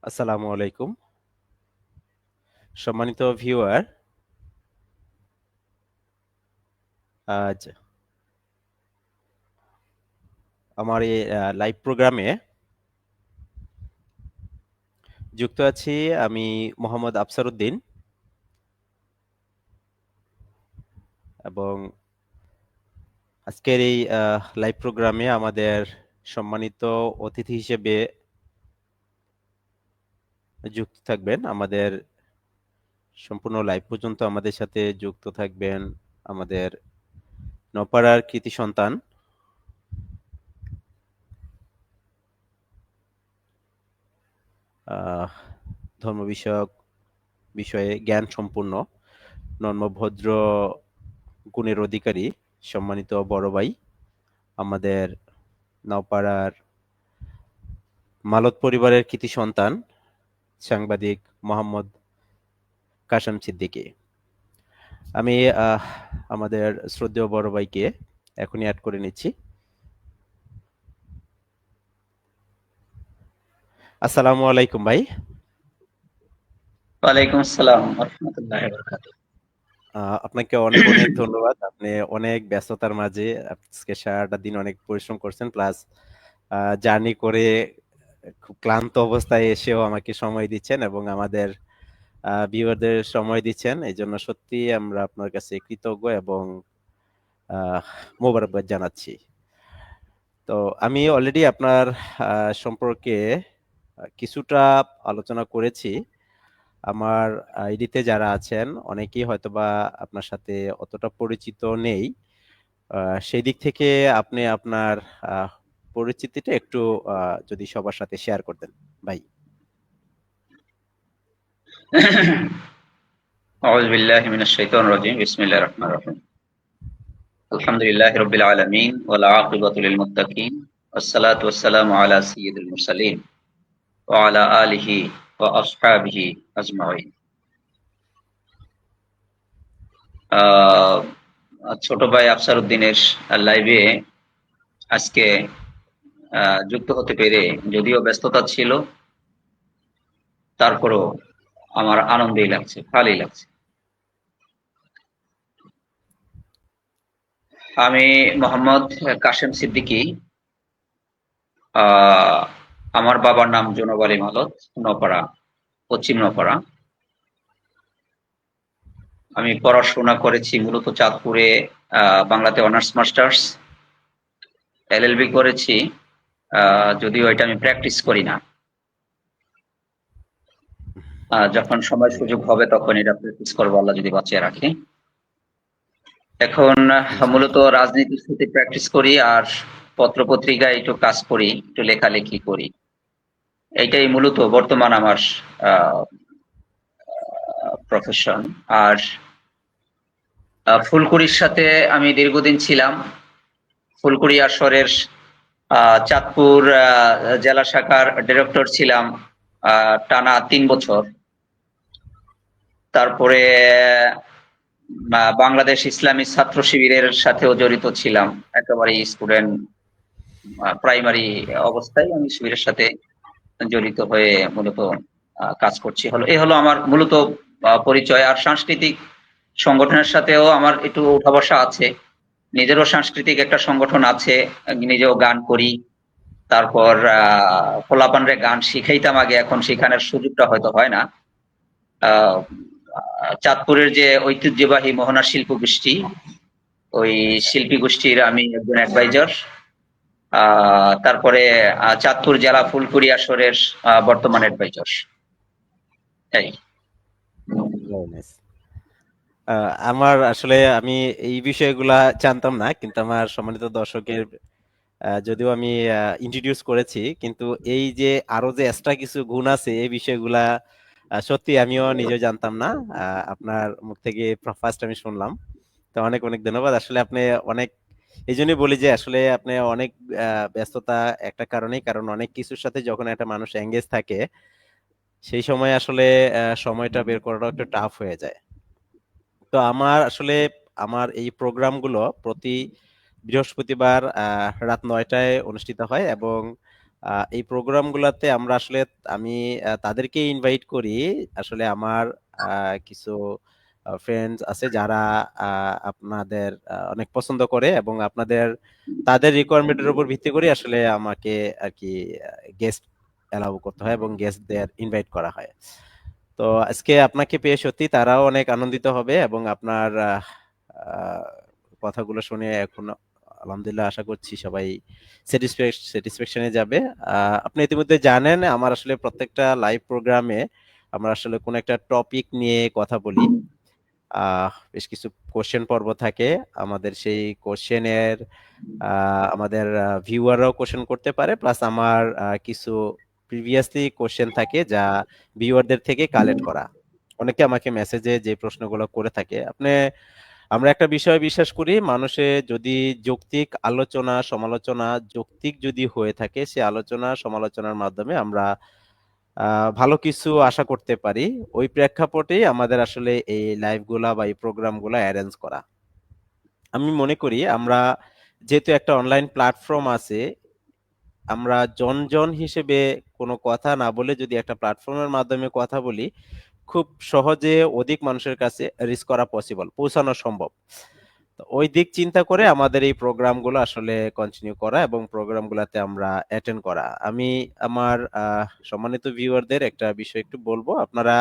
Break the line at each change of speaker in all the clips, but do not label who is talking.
আসসালামু আলাইকুম। সম্মানিত ভিউয়ার, আজ আমার এই লাইভ প্রোগ্রামে যুক্ত আছি আমি মোহাম্মদ আফসার উদ্দিন এবং আজকের এই লাইভ প্রোগ্রামে আমাদের সম্মানিত অতিথি হিসেবে যুক্ত থাকবেন। আমাদের সম্পূর্ণ লাইভ পর্যন্ত আমাদের সাথে যুক্ত থাকবেন আমাদের নপাড়ার কৃতি সন্তান ধর্ম বিষয়ক বিষয়ে জ্ঞান সম্পূর্ণ নম্র-ভদ্র গুণের অধিকারী সম্মানিত বড় ভাই, আমাদের নওপাড়ার মালত পরিবারের কৃতি সন্তান সাংবাদিক মোহাম্মদ কাশেম সিদ্দিকী। আমি আমাদের শ্রদ্ধেয় বড় ভাইকে এখনই অ্যাড করে নিচ্ছি। আসসালামু আলাইকুম ভাই।
ওয়ালাইকুম আসসালাম ওয়া রাহমাতুল্লাহি ওয়া বারাকাতুহু।
আপনাকে অনেক অনেক ধন্যবাদ। আপনি অনেক ব্যস্ততার মাঝে আজকে সারাটা দিন অনেক পরিশ্রম করছেন, প্লাস জার্নি করে খুব ক্লান্ত অবস্থায় এসেও আমাকে সময় দিচ্ছেন এবং আমাদের ভিউয়ারদের সময় দিচ্ছেন। এই জন্য সত্যি আমরা আপনার কাছে কৃতজ্ঞ এবং মোবারকবাদ জানাচ্ছি। তো আমি অলরেডি আপনার সম্পর্কে কিছুটা আলোচনা করেছি। আমার আইডিতে যারা আছেন অনেকেই হয়তোবা আপনার সাথে অতটা পরিচিত নেই। সেই দিক থেকে আপনি আপনার পরিচিতিটা একটু যদি সবার সাথে শেয়ার করতেন ভাই।
আউযু বিল্লাহি মিনাশ শাইতানির রাজীম। বিসমিল্লাহির রহমানির রহিম। আলহামদুলিল্লাহি রাব্বিল আলামিন ওয়াল আকিবাতু লিল মুত্তাকিন ওয়াসসালাতু ওয়াসসালামু আলা সাইয়্যিদিল মুরসালিন ওয়া আলা আলিহি ওয়া আসহাবিহি আজমাইন। ছোট ভাই আফসার উদ্দিনের লাইভে আজকে যুক্ত হতে পেরে যদিও ব্যস্ততা ছিল, তারপরেও আমার আনন্দই লাগছে, ভালোই লাগছে। আমি মোহাম্মদ কাশেম সিদ্দিকী। আমার বাবার নাম জোনব আলী মালত, নপাড়া, পশ্চিম নপাড়া। আমি পড়াশোনা করেছি মূলত চাঁদপুরে, বাংলাতে অনার্স মাস্টার্স, এলএলবি করেছি, যদিও এটা আমি প্র্যাকটিস করি না। যখন সময় সুযোগ হবে তখন এটা প্র্যাকটিস করবো, আল্লাহ যদি বাঁচিয়ে রাখে। এখন মূলত রাজনীতির সাথে প্র্যাকটিস করি আর পত্র-পত্রিকায় একটু কাজ করি, একটু লেখালেখি করি। এইটাই মূলত বর্তমান আমার প্রফেশন। আর ফুলকুড়ির সাথে আমি দীর্ঘদিন ছিলাম। ফুলকুড়ি আসরের চাঁদপুর জেলা শাখার ডিরেক্টর ছিলাম টানা ৩ বছর। তারপরে বাংলাদেশ ইসলামী ছাত্র শিবিরের সাথেও জড়িত ছিলাম, একেবারে স্টুডেন্ট প্রাইমারি অবস্থায় আমি শিবিরের সাথে জড়িত হয়ে মূলত কাজ করছি। এই হলো আমার মূলত পরিচয়। আর সাংস্কৃতিক সংগঠনের সাথেও আমার একটু উঠা বসা আছে। নিজেরও সাংস্কৃতিক একটা সংগঠন আছে, নিজেও গান করি। তারপর পোলাপানরে গান শিখাইতাম আগে, এখন শেখানোর সুযোগটা হয়তো হয় না। চাঁদপুরের যে ঐতিহ্যবাহী মোহনা শিল্প গোষ্ঠী, ওই শিল্পী গোষ্ঠীর আমি একজন অ্যাডভাইজার। তারপরে চাঁদপুর জেলা ফুলকুড়ি আসরের বর্তমান অ্যাডভাইজার। তাই
Very nice. আমার আসলে আমি এই বিষয়গুলা জানতাম না, কিন্তু আমার সম্মানিত দর্শকের যদিও আমি ইন্ট্রোডিউস করেছি, কিন্তু এই যে আরো যে এক্সট্রা কিছু গুণ আছে এই বিষয়গুলা সত্যি আমিও নিজেও জানতাম না। আপনার মুখ থেকে ফার্স্ট আমি শুনলাম। তো অনেক অনেক ধন্যবাদ। আসলে আপনি অনেক, এই জন্যই বলি যে আসলে আপনি অনেক ব্যস্ততা একটা কারণেই, কারণ অনেক কিছুর সাথে যখন একটা মানুষ এঙ্গেজ থাকে সেই সময় আসলে সময়টা বের করাটা একটু টাফ হয়ে যায়। তো আমার আসলে আমার এই প্রোগ্রামগুলো প্রতি বৃহস্পতিবার রাত ৯টায় অনুষ্ঠিত হয় এবং এই প্রোগ্রামগুলোতে আমরা আসলে আমি তাদেরকে ইনভাইট করি। আসলে আমার কিছু ফ্রেন্ডস আছে যারা আপনাদের অনেক পছন্দ করে এবং তাদের রিকোয়ারমেন্টের উপর ভিত্তি করে আসলে আমাকে আর কি গেস্ট অ্যালাউ করতে হয় এবং গেস্টদের ইনভাইট করা হয়। তো আজকে আপনাকে পেয়ে সত্যি তারাও অনেক আনন্দিত হবে এবং আপনার আহ, কথাগুলো শুনে এখন আলহামদুলিল্লাহ আশা করছি সবাই স্যাটিসফ্যাকশনে যাবে। আপনি ইতিমধ্যে জানেন আমার আসলে প্রত্যেকটা লাইভ প্রোগ্রামে আমরা আসলে কোন একটা টপিক নিয়ে কথা বলি। বেশ কিছু কোশ্চেন পর্ব থাকে। আমাদের সেই কোশ্চেনের আমাদের ভিউয়াররাও কোশ্চেন করতে পারে, প্লাস আমার কিছু প্রিভিয়াসলি কোশ্চেন থাকে যা ভিউয়ারদের থেকে কালেক্ট করা। অনেকে আমাকে মেসেজে যে প্রশ্নগুলো করে থাকে আমরা একটা বিষয় বিশ্বাস করি, মানুষে যদি যৌক্তিক আলোচনা সমালোচনা যৌক্তিক যদি হয়ে থাকে, সে আলোচনা সমালোচনার মাধ্যমে আমরা ভালো কিছু আশা করতে পারি। ওই প্রেক্ষাপটেই আমাদের আসলে এই লাইভ গুলা বা এই প্রোগ্রাম গুলা অ্যারেঞ্জ করা। আমি মনে করি আমরা যেহেতু একটা অনলাইন প্ল্যাটফর্ম আছে, আমরা জন হিসেবে কোনো কথা না বলে যদি একটা প্ল্যাটফর্মের মাধ্যমে কথা বলি, খুব সহজে অধিক মানুষের কাছে রিচ করা পসিবল, পৌঁছানো সম্ভব। তো ওই দিক চিন্তা করে আমাদের এই প্রোগ্রামগুলো আসলে কন্টিনিউ করা এবং প্রোগ্রামগুলোতে আমরা অ্যাটেন্ড করা। আমি আমার সম্মানিত ভিউয়ারদের একটা বিষয় একটু বলবো। আপনারা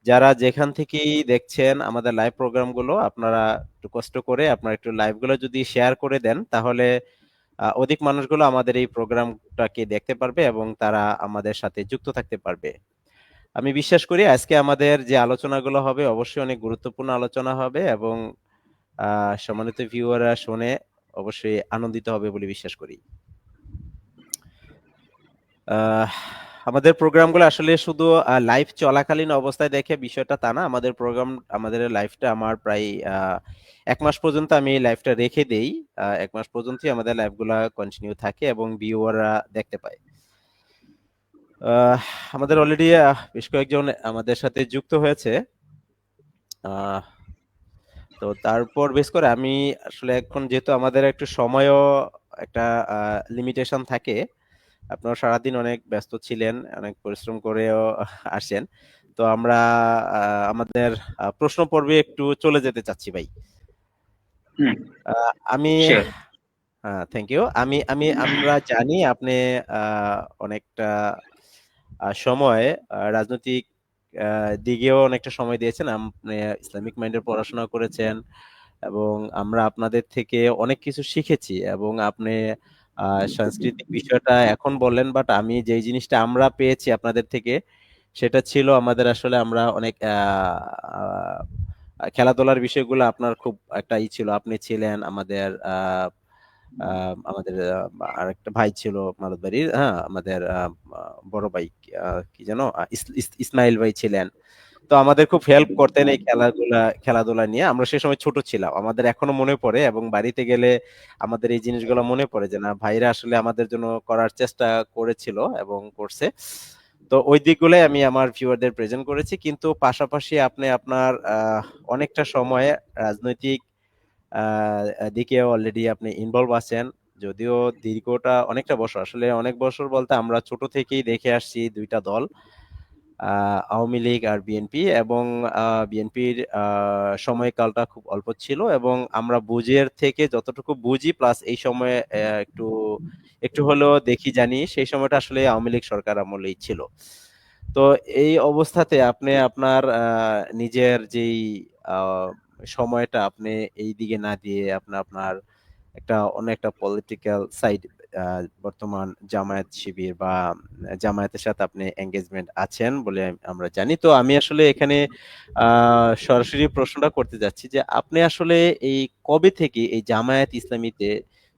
যারা যেখান থেকেই দেখছেন আমাদের লাইভ প্রোগ্রামগুলো, আপনারা একটু কষ্ট করে আপনারা একটু লাইভগুলো যদি শেয়ার করে দেন, তাহলে অধিক মানুষগুলো আমাদের এই প্রোগ্রামটাকে দেখতে পারবে এবং তারা আমাদের সাথে যুক্ত থাকতে পারবে। আমি বিশ্বাস করি আজকে আমাদের যে আলোচনাগুলো হবে অবশ্যই অনেক গুরুত্বপূর্ণ আলোচনা হবে এবং সম্মানিত ভিউয়াররা শুনে অবশ্যই আনন্দিত হবে বলে বিশ্বাস করি। আহ, আমাদের প্রোগ্রামগুলো আসলে শুধু লাইভ চলাকালীন অবস্থায় দেখে বিষয়টা তা না। আমাদের লাইভটা আমার প্রায় 1 মাস পর্যন্ত আমি লাইভটা রেখে দেই। 1 মাস পর্যন্তই আমাদের লাইভগুলা কন্টিনিউ থাকে এবং ভিউয়াররা দেখতে পায়। আহ, আমাদের অলরেডি বেশ কয়েকজন আমাদের সাথে যুক্ত হয়েছে। আহ, তো তারপর বেশ করে আমি আসলে এখন যেহেতু আমাদের একটু সময়ও একটা লিমিটেশন থাকে, আপনারা সারাদিন অনেক ব্যস্ত ছিলেন, অনেক পরিশ্রম করেও আসেন। তো আমরা আমাদের প্রশ্ন পর্বে একটু চলে যেতে চাচ্ছি ভাই।
হুম।
আমি
শিওর।
Thank you. আমরা জানি আপনি অনেকটা সময় রাজনৈতিক দিকেও অনেকটা সময় দিয়েছেন। আপনি ইসলামিক মাইন্ডের পড়াশোনা করেছেন এবং আমরা আপনাদের থেকে অনেক কিছু শিখেছি এবং আপনি সাংস্কৃতিক বিষয়টা এখন বললেন, বাট আমি যেই জিনিসটা আমরা পেয়েছি আপনাদের থেকে সেটা ছিল আমাদের আসলে আমরা অনেক খেলাধুলার বিষয়গুলো আপনার খুব একটা ছিল। আপনি ছিলেন আমাদের আমাদের আরেকটা ভাই ছিল মালদ বাড়ির, হ্যাঁ আমাদের বড় ভাই, কি যেন ইসমাইল ভাই ছিলেন। তো আমাদের খুব হেল্প করতেন এই খেলাধুলা নিয়ে। আমরা সে সময় ছোট ছিলাম, আমাদের এখনো মনে পড়ে এবং বাড়িতে গেলে আমাদের এই জিনিসগুলো মনে পড়ে যে না, ভাইরা আসলে আমাদের জন্য করার চেষ্টা করেছিল এবং করছে। তো ওই দিকগুলোই আমি আমার ভিউয়ারদের প্রেজেন্ট করেছি, কিন্তু পাশাপাশি আপনি আপনার অনেকটা সময় রাজনৈতিক দিকে অলরেডি আপনি ইনভলভ আছেন। যদিও দীর্ঘটা অনেকটা বছর, আসলে অনেক বছর বলতে আমরা ছোট থেকেই দেখে আসছি দুইটা দল, আওয়ামী লীগ আর বিএনপি, এবং বিএনপির সময়কালটা খুব অল্প ছিল এবং আমরা বুঝের থেকে যতটুকু বুঝি প্লাস এই সময়ে একটু একটু হলেও দেখি জানি, সেই সময়টা আসলে আওয়ামী লীগ সরকার আমলেই ছিল। তো এই অবস্থাতে আপনি আপনার নিজের যেই আহ, সময়টা আপনি এই দিকে না দিয়ে আপনি আপনার অন্য একটা পলিটিক্যাল সাইড, বর্তমান জামায়াত শিবির বা জামায়াতের সাথে আপনি এঙ্গেজমেন্ট আছেন বলে আমরা জানি। তো আমি আসলে এখানে সরাসরি প্রশ্নটা করতে যাচ্ছি যে আপনি আসলে এই কবে থেকে এই জামায়াত ইসলামীতে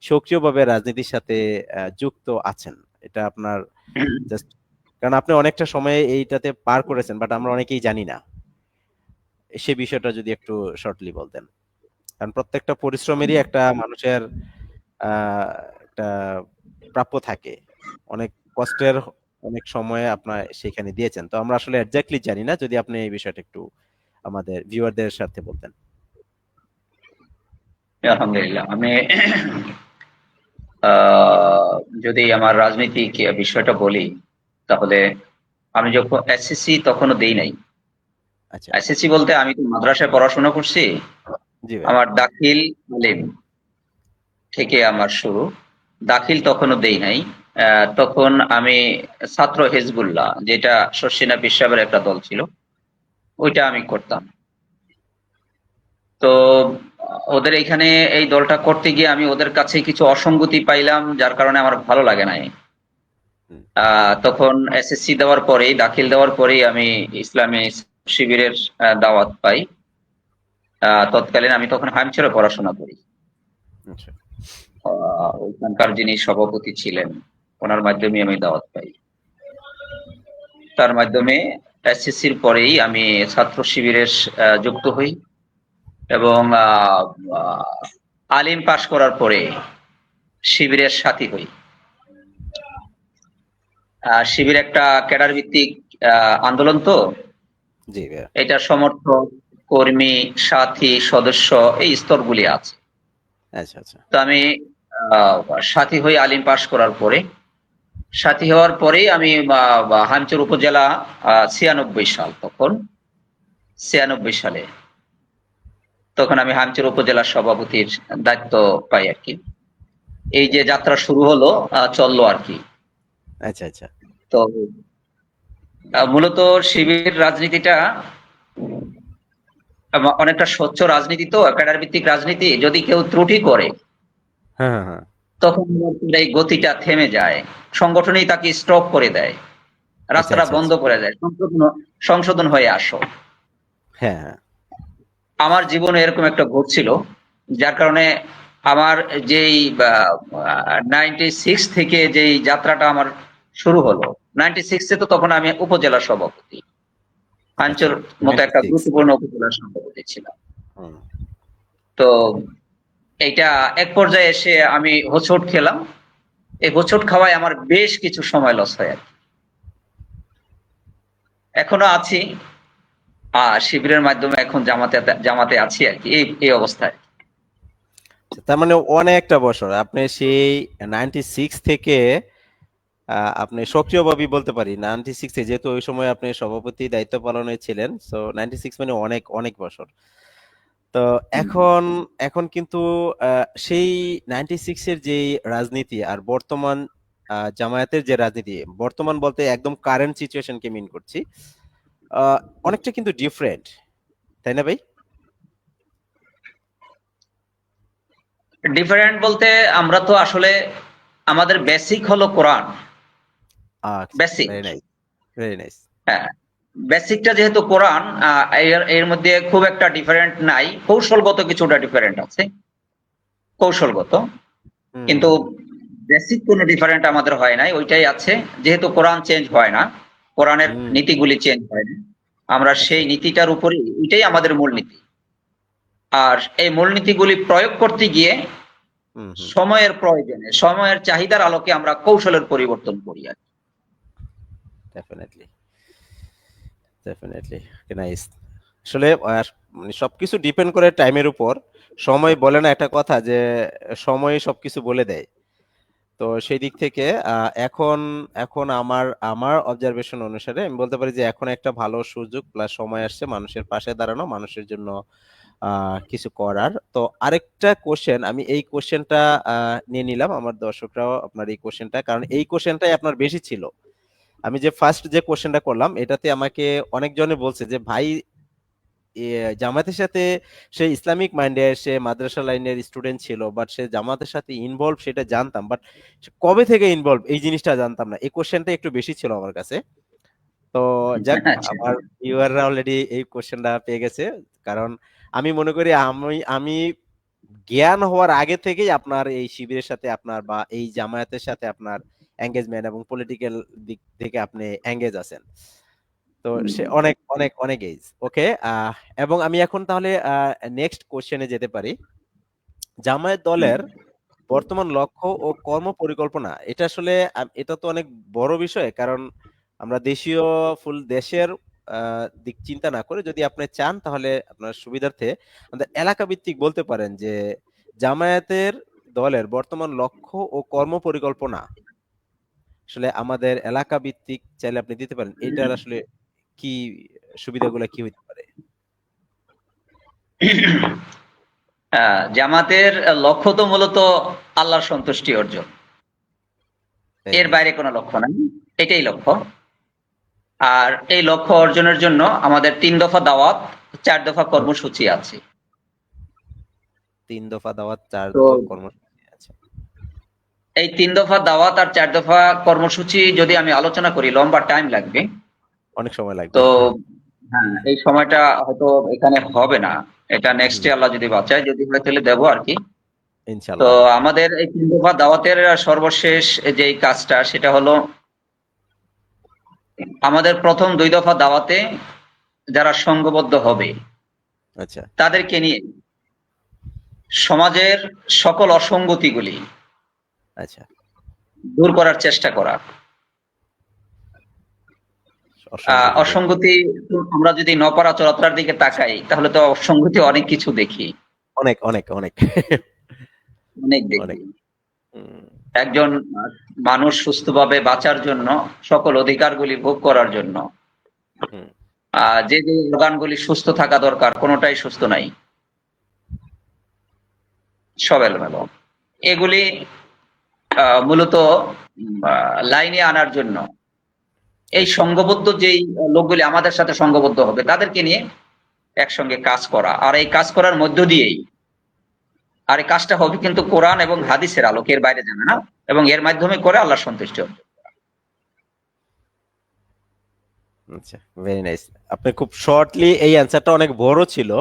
সক্রিয়ভাবে রাজনীতির সাথে যুক্ত আছেন? এটা আপনার জাস্ট, কারণ আপনি অনেকটা সময় এইটাতে পার করেছেন বাট আমরা অনেকেই জানি না, সে বিষয়টা যদি একটু শর্টলি বলতেন। কারণ প্রত্যেকটা পরিশ্রমেরই একটা মানুষের আহ একটা প্রাপ্য থাকে। অনেক কষ্টের অনেক সময় আপনার সেখানে দিয়েছেন। তো আমরা আসলে এক্স্যাক্টলি জানি না, যদি আপনি এই বিষয়টা একটু আমাদের ভিউয়ারদের সাথে বলতেন।
আলহামদুলিল্লাহ। আমি আহ, যদি আমার রাজনৈতিক বিষয়টা বলি, তাহলে আমি যখন এসএসসি তখনও দেই নাই।
আচ্ছা।
এসএসসি বলতে আমি তো মাদ্রাসায় পড়াশোনা করছি।
জি ভাই।
আমার দাখিল আলিম থেকে আমার শুরু। দাখিল তখনও দেই নাই। তখন আমি ছাত্র হিজবুল্লাহ, যেটা শর্ষিনা পীর সাহেবের একটা দল ছিল, ওইটা আমি করতাম। তো ওদের এখানে এই দলটা করতে গিয়ে আমি ওদের কাছে কিছু অসঙ্গতি পাইলাম, যার কারণে আমার ভালো লাগে নাই।
হুম।
তখন এসএসসি দেওয়ার পরেই, দাখিল দেওয়ার পরেই আমি ইসলামী শিবিরের দাওয়াত পাই। তৎকালীন আমি তখন হামচরে পড়াশোনা করি।
আচ্ছা।
ওইখানকার যিনি সভাপতি ছিলেন, ওনার মাধ্যমে আমি দাওয়াত পাই। তার মাধ্যমে এসএসসির পরেই আমি ছাত্র শিবিরের যুক্ত হই, এবং আলিম পাশ করার পরে শিবিরের সাথী হই। শিবির একটা ক্যাডার ভিত্তিক আন্দোলন, তো
জি ভাইয়া।
এটা সমর্থক, কর্মী, সাথী, সদস্য, এই স্তরগুলি আছে।
আচ্ছা আচ্ছা।
তো আমি আহ, সাথী হই আলিম পাশ করার পরে। সাথী হওয়ার পরেই আমি হামচর উপজেলা 96 সাল, তখন 96 সালে তখন আমি হামচর উপজেলা সভাপতির দায়িত্ব পাই আর কি। এই যে যাত্রা শুরু হলো, চললো আর কি।
আচ্ছা আচ্ছা।
তো মূলত শিবির রাজনীতিটা অনেকটা স্বচ্ছ রাজনীতি, তো ক্যাডার ভিত্তিক রাজনীতি। যদি কেউ ত্রুটি করে,
হ্যাঁ হ্যাঁ হ্যাঁ।
তখন এই গতিটা থেমে যায়, সংগঠনই তাকে স্টপ করে দেয়,
আচ্ছা
রাস্তাটা
আচ্ছা
বন্ধ
আচ্ছা।
করে দেয়, সংশোধন হয়ে আসো।
হ্যাঁ হ্যাঁ।
আমার জীবনে এরকম একটা ঘটছিল, যার কারণে আমার যেই 96 থেকে যেই যাত্রাটা আমার শুরু হলো, 96-এ তো তখন আমি উপজেলা সভাপতি,
আচ্ছা।
পাঞ্চর মতো একটা
96।
গুরুত্বপূর্ণ উপজেলা সভাপতি ছিলাম।
হুম।
তো এইটা এক পর্যায়ে এসে আমি হোঁচট খেলাম। এই হোঁচট খাওয়ায় আমার বেশ কিছু সময় লস হয় আর কি। এখনো আছি, শিবিরের মাধ্যমে এখন জামাতে জামাতে আছি আর কি, এই অবস্থায়।
তার মানে অনেকটা বছর আপনি সেই 96 থেকে আপনি সক্রিয়ভাবে বলতে পারি 96-এ, যেহেতু ওই সময় আপনি সভাপতি দায়িত্ব পালনে ছিলেন, সো 96 মানে অনেক অনেক বছর। তো এখন এখন কিন্তু সেই 96 এর যে রাজনীতি আর বর্তমান জামায়াতের যে রাজনীতি, বর্তমান বলতে একদম কারেন্ট সিচুয়েশনকে মিন করছি, অনেকটা কিন্তু ডিফারেন্ট, তাই না ভাই?
ডিফারেন্ট বলতে, আমরা তো আসলে আমাদের বেসিক হলো কোরআন।
আচ্ছা,
basic,
very nice, very nice.
হ্যাঁ, বেসিকটা যেহেতু কোরআন, এর মধ্যে খুব একটা ডিফারেন্ট নাই, কৌশলগত কিছুটা ডিফারেন্ট আছে, কৌশলগত।
হুম হুম
কিন্তু
হুম
বেসিক কোনো ডিফারেন্ট আমাদের হয় নাই, ওইটাই আছে। যেহেতু কোরআন চেঞ্জ হয় না, কোরআনের
হুম।
নীতিগুলি চেঞ্জ হয় না, আমরা
আচ্ছা।
সেই নীতিটার উপরেই, এটাই আমাদের মূলনীতি। আর এই মূলনীতিগুলি প্রয়োগ করতে গিয়ে
হুম হুম।
সময়ের প্রয়োজনে, সময়ের চাহিদার আলোকে আমরা কৌশলের পরিবর্তন করি আর কি।
Definitely, definitely. নাইস। আসলে মানে সবকিছু ডিপেন্ড করে টাইমের উপর। সময় বলে না একটা কথা যে সময় সবকিছু বলে দেয়। তো সেই দিক থেকে এখন এখন আমার আমার অবজারভেশন অনুসারে আমি বলতে পারি যে এখন একটা ভালো সুযোগ প্লাস সময় আসছে মানুষের পাশে দাঁড়ানো, মানুষের জন্য কিছু করার। তো আরেকটা কোশ্চেন, আমি এই কোশ্চেনটা নিয়ে নিলাম, আমার দর্শকরাও আপনার এই কোশ্চেনটা, কারণ এই কোশ্চেনটাই আপনার বেশি ছিল। আমি যে ফার্স্ট যে কোশ্চেনটা করলাম এটাতে আমাকে অনেকজনে বলছে যে ভাই, জামাতের সাথে, সে ইসলামিক মাইন্ডের, সে মাদ্রাসা লাইনের স্টুডেন্ট ছিল, বাট সে জামাতের সাথে ইনভলভ সেটা জানতাম, বাট কবে থেকে ইনভলভ এই জিনিসটা জানতাম না। এই কোশ্চেনটা একটু বেশি ছিল আমার কাছে। তো যাক,
আচ্ছা।
আমার ভিউয়াররা অলরেডি এই কোশ্চেনটা পেয়ে গেছে। কারণ আমি মনে করি আমি আমি জ্ঞান হওয়ার আগে থেকেই আপনার এই শিবিরের সাথে আপনার বা এই জামায়াতের সাথে আপনার এঙ্গেজমেন্ট এবং পলিটিক্যাল দিক থেকে আপনি এঙ্গেজ আছেন। তো
হুম,
সে অনেক অনেক অনেক এইজ ওকে। এবং আমি এখন তাহলে নেক্সট কোশ্চেনে যেতে পারি। জামায়াত
হুম,
দলের বর্তমান লক্ষ্য ও কর্ম পরিকল্পনা, এটা আসলে এটা তো অনেক বড় বিষয়, কারণ আমরা দেশীয় ফুল দেশের দিক চিন্তা না করে যদি আপনি চান তাহলে আপনার সুবিধার্থে আমাদের এলাকা ভিত্তিক বলতে পারেন যে জামায়াতের দলের বর্তমান লক্ষ্য ও কর্ম পরিকল্পনা আসলে আমাদের এলাকা ভিত্তিক চাইলে আপনি দিতে পারেন, এটার আসলে কি সুবিধাগুলো কি হইতে পারে?
জামাতের লক্ষ্য তো মূলত আল্লাহর সন্তুষ্টি অর্জন,
ভেরি
এর
নাইস।
বাইরে কোনো লক্ষ্য নাই, এটাই লক্ষ্য। আর এই লক্ষ্য অর্জনের জন্য আমাদের 3 দফা দাওয়াত, 4 দফা কর্মসূচি আছে।
3 দফা দাওয়াত, 4
তো
দফা কর্মসূচি আছে।
এই 3 দফা দাওয়াত আর 4 দফা কর্মসূচি যদি আমি আলোচনা করি লম্বা টাইম লাগবে।
অনেক সময় লাগবে।
তো হ্যাঁ, এই সময়টা হয়তো এখানে হবে না। এটা নেক্সটে
হুম,
আল্লাহ যদি বাঁচায়, যদি হয় তাহলে দেবো আরকি। তো
ইনশাআল্লাহ।
আমাদের এই 3 দফা দাওয়াতের সর্বশেষ যেই কাজটা সেটা হলো আমাদের প্রথম 2 দফা দাওয়াতে যারা সংঘবদ্ধ হবে
আচ্ছা,
তাদেরকে নিয়ে সমাজের সকল অসঙ্গতিগুলি
আচ্ছা।
দূর করার চেষ্টা করা।
অসঙ্গতি দূর।
অসঙ্গতি আমরা যদি নপাড়া চলাফেরার দিকে তাকাই তাহলে তো অসঙ্গতি অনেক কিছু দেখি,
অনেক, অনেক, অনেক।
অনেক
অনেক।
দেখি।
হুম,
একজন মানুষ সুস্থভাবে বাঁচার জন্য, সকল অধিকারগুলি ভোগ করার জন্য
হুম,
যে যে অর্গানগুলি সুস্থ থাকা দরকার কোনোটাই সুস্থ নাই, সব এলোমেলো। এগুলি মূলত লাইনে আনার জন্য এই
আচ্ছা,
সংঘবদ্ধ যেই লোকগুলি আমাদের সাথে সংঘবদ্ধ হবে তাদেরকে নিয়ে একসঙ্গে কাজ করা। আর এই কাজ করার মধ্য দিয়েই, আর এই কাজটা হবে কিন্তু কোরআন এবং হাদিসের আলোকে, এর বাইরে যাবে না, এবং এর মাধ্যমে করে আল্লাহর সন্তুষ্টি হবে।
আচ্ছা। Very nice. আপনি খুব শর্টলি, এই অ্যান্সারটা অনেক বড় ছিল,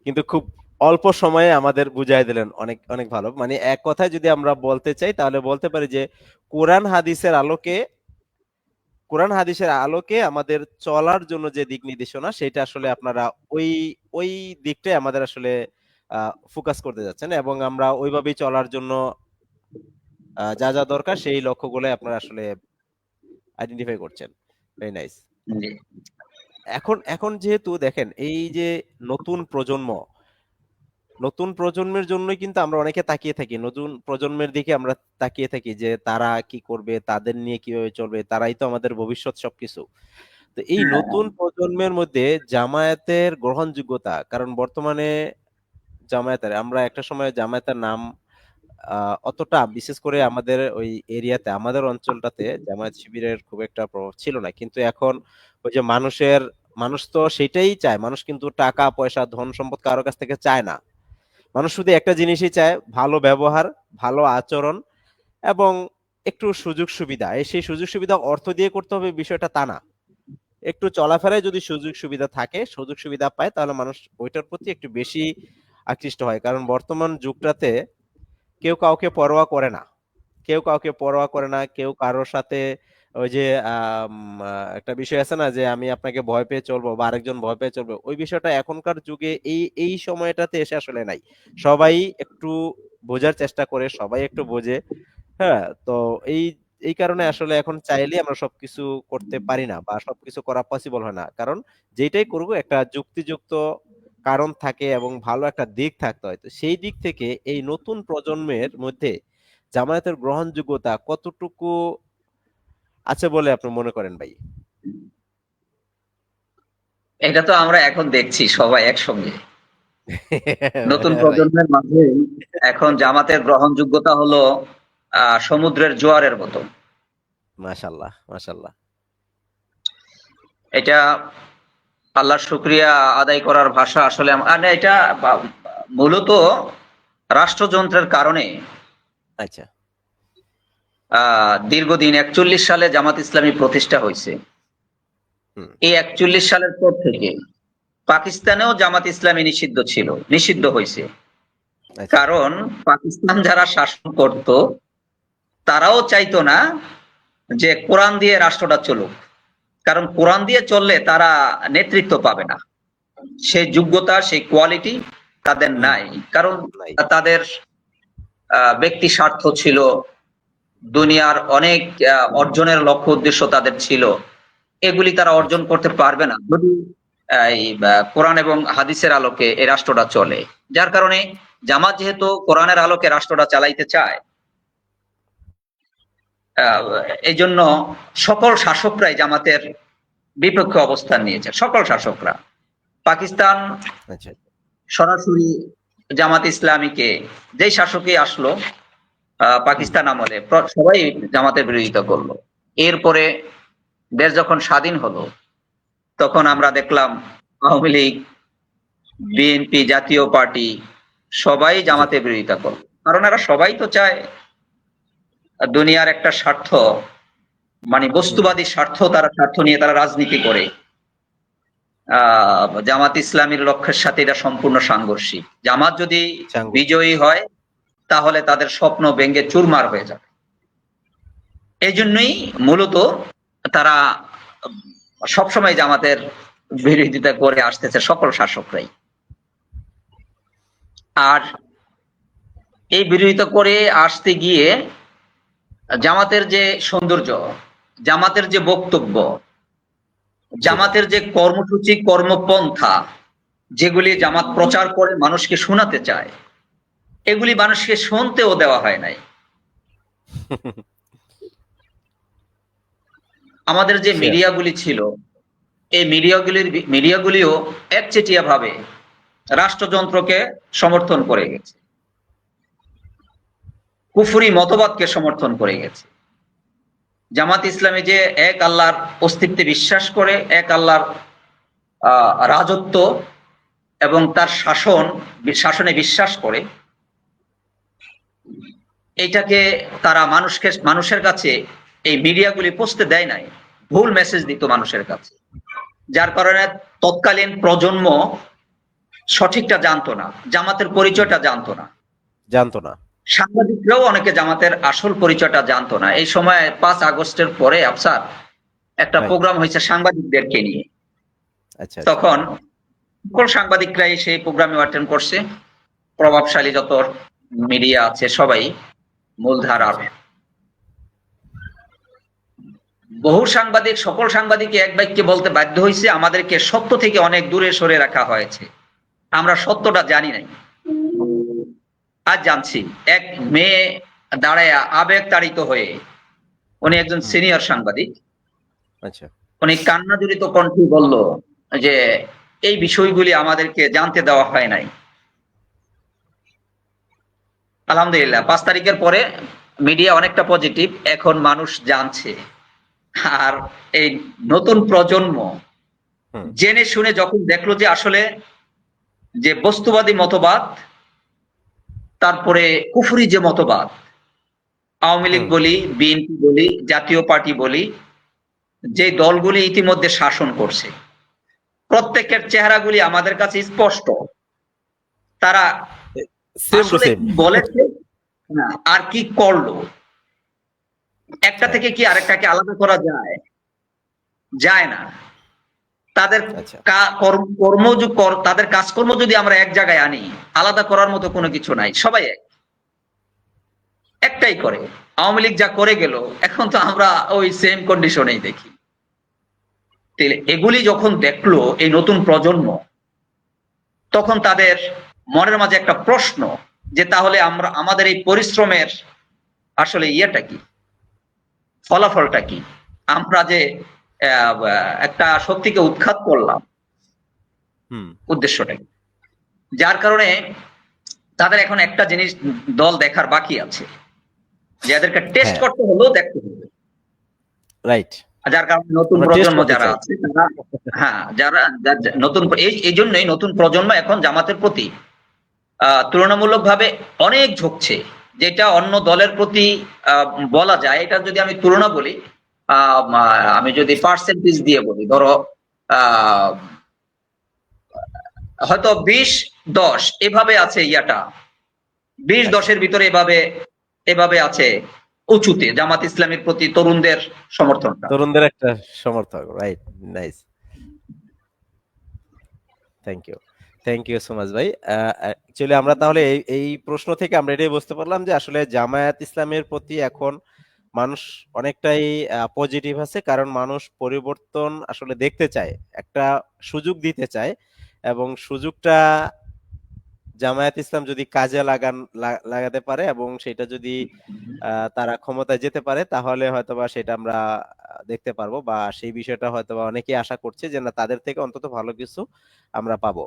কিন্তু খুব অল্প সময়ে আমাদের বুঝাই দিলেন। অনেক অনেক ভালো। মানে এক কথায় যদি আমরা বলতে চাই তাহলে বলতে পারি যে কোরআন হাদিসের আলোকে, কোরআন হাদিসের আলোকে আমাদের চলার জন্য যে দিক নির্দেশনা, সেটা আসলে আপনারা ওই ওই দিকটাই আমাদের আসলে ফোকাস করতে যাচ্ছেন, এবং আমরা ওইভাবেই চলার জন্য যা যা দরকার সেই লক্ষ্যগুলো আপনারা আসলে আইডেন্টিফাই করছেন। Very nice.
জি।
এখন এখন যেহেতু দেখেন এই যে নতুন প্রজন্ম, নতুন প্রজন্মের জন্যই কিন্তু আমরা অনেকে তাকিয়ে থাকি, নতুন প্রজন্মের দিকে আমরা তাকিয়ে থাকি যে তারা কি করবে, তাদের নিয়ে কিভাবে চলবে, তারাই তো আমাদের ভবিষ্যৎ সবকিছু। তো এই
হ্যাঁ,
নতুন প্রজন্মের মধ্যে জামায়াতের গ্রহণযোগ্যতা, কারণ বর্তমানে জামায়াতের, আমরা একটা সময় জামায়াতের নাম অতটা, বিশেষ করে আমাদের ওই এরিয়াতে, আমাদের অঞ্চলটাতে জামায়াত শিবিরের খুব একটা প্রভাব ছিল না, কিন্তু এখন ওই যে মানুষ তো সেটাই চায়, মানুষ কিন্তু টাকা পয়সা ধন সম্পদ কারো কাছ থেকে চায় না। মানুষ শুধু একটা জিনিসই চায়, ভালো ব্যবহার, ভালো আচরণ, এবং একটু সুযোগ সুবিধা। সেই সুযোগ সুবিধা অর্থ দিয়ে করতে হবে বিষয়টা তা না, একটু চলাফেরায় যদি সুযোগ সুবিধা থাকে, সুযোগ সুবিধা পায়, তাহলে মানুষ ওইটার প্রতি একটু বেশি আকৃষ্ট হয়। কারণ বর্তমান যুগটাতে কেউ কাউকে পরোয়া করে না, কেউ কাউকে পরোয়া করে না, কেউ কারোর সাথে ওই যে একটা বিষয় আছে না যে আমি আপনাকে ভয় পেয়ে চলবো বা আরেকজন ভয় পেয়ে চলবে, ওই বিষয়টা এখনকার যুগে এই এই সময়টাতে এসে আসলে নাই। সবাই একটু বোঝার চেষ্টা করে, সবাই একটু বোঝে। হ্যাঁ, তো এই এই কারণে আসলে এখন চাইলেই আমরা সবকিছু করতে পারি না, বা সবকিছু করা পসিবল হয় না, কারণ যেটাই করবো একটা যুক্তিযুক্ত কারণ থাকে এবং ভালো একটা দিক থাকতে হয়। তো সেই দিক থেকে এই নতুন প্রজন্মের মধ্যে জামায়াতের গ্রহণযোগ্যতা কতটুকু আছে বলে আপনি মনে করেন ভাই?
এটা তো আমরা এখন দেখছি সবাই একসঙ্গে। নতুন
হ্যাঁ ভাই।
প্রজন্মের মাঝে এখন জামাতের গ্রহণযোগ্যতা হলো সমুদ্রের জোয়ারের মতো।
মাশাল্লাহ, মাশাল্লাহ।
এটা আল্লাহর শুকরিয়া আদায় করার ভাষা আসলে আর না, এটা মূলত রাষ্ট্রযন্ত্রের কারণে
আচ্ছা।
দীর্ঘদিন 41 সালে জামাত ইসলামী প্রতিষ্ঠা হয়েছে।
হুম।
এই 41 সালের পর থেকে পাকিস্তানেও জামাত ইসলামী নিষিদ্ধ হয়েছে।
আচ্ছা।
কারণ পাকিস্তান যারা শাসন করত তারাও চাইতো না যে কোরআন দিয়ে রাষ্ট্রটা চলুক, কারণ কোরআন দিয়ে চললে তারা নেতৃত্ব পাবে না, সেই যোগ্যতা সেই কোয়ালিটি তাদের
হুম।
নাই। কারণ
নাই।
তাদের ব্যক্তি স্বার্থ ছিল, দুনিয়ার অনেক অর্জনের লক্ষ্য উদ্দেশ্য তাদের ছিল, এগুলি তারা অর্জন
আচ্ছা।
করতে পারবে না যদি এই কোরআন এবং হাদিসের আলোকে এই রাষ্ট্রটা চলে। যার কারণে জামাত যেহেতু কোরআনের আলোকে রাষ্ট্রটা চালাইতে চায়, আহ, এই জন্য সকল শাসকরাই জামাতের বিপক্ষে অবস্থান নিয়েছে, সকল শাসকরা। পাকিস্তান
আচ্ছা
সরাসরি জামাত ইসলামীকে, যেই শাসকই আসলো
হুম
পাকিস্তান আমলে, সবাই জামাতের বিরোধিতা করলো। এরপরে দেশ যখন স্বাধীন হলো, তখন
হুম
আমরা দেখলাম আওয়ামী লীগ, বিএনপি, জাতীয় পার্টি সবাই
জি
জামাতের বিরোধিতা করলো। কারণ এরা সবাই তো চায় দুনিয়ার একটা স্বার্থ, মানে
হুম
বস্তুবাদী স্বার্থ, তারা স্বার্থ নিয়ে তারা রাজনীতি করে। জামাত ইসলামীর লক্ষ্যের সাথে এটা সম্পূর্ণ সাংঘর্ষিক। জামাত যদি
সাংঘর্ষিক
বিজয়ী হয়, তাহলে তাদের স্বপ্ন ভেঙে চুরমার হয়ে যাবে। এই জন্যই মূলত তারা সবসময় জামাতের বিরোধিতা করে আসতেছে, সকল শাসকরাই। আর এই বিরোধিতা করে আসতে গিয়ে জামাতের যে সৌন্দর্য, জামাতের যে বক্তব্য,
জি
জামাতের যে কর্মসূচি, কর্মপন্থা, যেগুলি জামাত প্রচার করে মানুষকে শোনাতে চায়, এগুলি মানুষকে শুনতেও দেওয়া হয় নাই। আমাদের যে
শিওর
মিডিয়াগুলি ছিল, এই মিডিয়াগুলিও একচেটিয়া ভাবে রাষ্ট্রযন্ত্রকে সমর্থন করে গেছে, কুফরি মতবাদকে সমর্থন করে গেছে। জামাত ইসলামী যে এক আল্লাহর অস্তিত্বে বিশ্বাস করে, এক আল্লাহর রাজত্ব এবং তার শাসনে বিশ্বাস করে, এটাকে তারা মানুষের কাছে এই মিডিয়াগুলি পৌঁছতে দেয় নাই, ভুল মেসেজ দিত মানুষের কাছে। যার কারণে তৎকালীন প্রজন্ম সঠিকটা জানতো না, জামাতের
হুম
পরিচয়টা জানতো না।
জানতো না
সাংবাদিকরাও অনেকে জামাতের আসল পরিচয়টা জানতো না। এই সময় 5 আগস্টের পরে আফসার একটা
রাইট
প্রোগ্রাম হয়েছে সাংবাদিকদেরকে নিয়ে।
আচ্ছা আচ্ছা
তখন সকল সাংবাদিকরাই সেই প্রোগ্রামে অ্যাটেন্ড করছে, প্রভাবশালী যত মিডিয়া আছে সবাই, মূলধারার।
আচ্ছা
সকল সাংবাদিক এক বাক্যে বলতে বাধ্য হয়েছে, আমাদেরকে সত্য থেকে অনেক দূরে সরে রাখা হয়েছে, আমরা সত্যটা জানি নাই। আজ জানছি। এক মেয়ে দাঁড়ায় আবেগ তাড়িত হয়ে, উনি একজন
হুম
সিনিয়র সাংবাদিক,
আচ্ছা
উনি কান্নাজড়িত কণ্ঠে বলল যে এই বিষয়গুলি আমাদেরকে জানতে দেওয়া হয় নাই। আলহামদুলিল্লাহ, 5 তারিখের পরে মিডিয়া অনেকটা পজিটিভ, এখন মানুষ জানছে। আর এই নতুন প্রজন্ম
হুম
জেনে শুনে যখন দেখলো যে আসলে যে বস্তুবাদী মতবাদ, তারপরে কুফরি যে মতবাদ, আওয়ামী লীগ
হুম
বলি, বিএনপি বলি, জাতীয় পার্টি বলি, যে দলগুলি ইতিমধ্যে শাসন করছে, প্রত্যেকের চেহারাগুলি আমাদের কাছে স্পষ্ট। তারা
সেম টু
আসলে
সেম
কি বলেছে না আর কি করলো, একটা
হ্যাঁ
থেকে কি আরেকটাকে আলাদা করা যায়? যায় না। তাদের
আচ্ছা
তাদের কাজকর্ম যদি আমরা এক জায়গায় আনি, আলাদা করার মতো কোনো কিছু নাই, সবাই একটাই করে। আওয়ামী লীগ যা করে গেল, এখন তো আমরা ওই সেম কন্ডিশনেই দেখি। এগুলি যখন দেখলো এই নতুন প্রজন্ম, তখন তাদের মনের মাঝে একটা প্রশ্ন, যে তাহলে আমাদের এই পরিশ্রমের আসলে ইয়েটা কি, ফলাফলটা কি? আমরা যে একটা শক্তিকে উৎখাত করলাম,
হুম
উদ্দেশ্যটা কি? যার কারণে তাদের এখন একটা জিনিস দল দেখার বাকি আছে, যে এদেরকে টেস্ট
হ্যাঁ
করতে হলেও দেখতে হবে।
রাইট
যার কারণে নতুন
আমরা টেস্ট
প্রজন্ম
করতে
যারা
চাই
আছে তারা, হ্যাঁ, নতুন, এই জন্যই নতুন প্রজন্ম এখন জামাতের প্রতি তুলনামূলকভাবে অনেক ঝুঁকছে। যেটা অন্য দলের প্রতি বলা যায়, এটা যদি আমি তুলনা বলি, আমি যদি পার্সেন্টেজ দিয়ে বলি, ধরো আহ হয়তো 20-10 এভাবে আছে ইয়াটা, 20-10
আচ্ছা
এর ভিতরে এভাবে এভাবে আছে উঁচুতে জামাত ইসলামের প্রতি তরুণদের সমর্থনটা।
তরুণদের একটা সমর্থক right nice thank you thank you so much ভাই অ্যাকচুয়ালি আমরা তাহলে এই এই প্রশ্ন থেকে আমরা এটাই বুঝতে পারলাম যে আসলে জামায়াত ইসলামের প্রতি এখন মানুষ অনেকটাই পজিটিভ আছে কারণ মানুষ পরিবর্তন আসলে দেখতে চায় একটা সুযোগ দিতে চায় এবং সুযোগটা জামায়াত ইসলাম যদি কাজে লাগাতে পারে এবং সেটা যদি তারা ক্ষমতায় যেতে পারে, তাহলে হয়তোবা সেটা আমরা দেখতে পারবো, বা সেই বিষয়টা হয়তোবা অনেকেই আশা করছে যে না, তাদের থেকে অন্তত ভালো কিছু আমরা পাবো।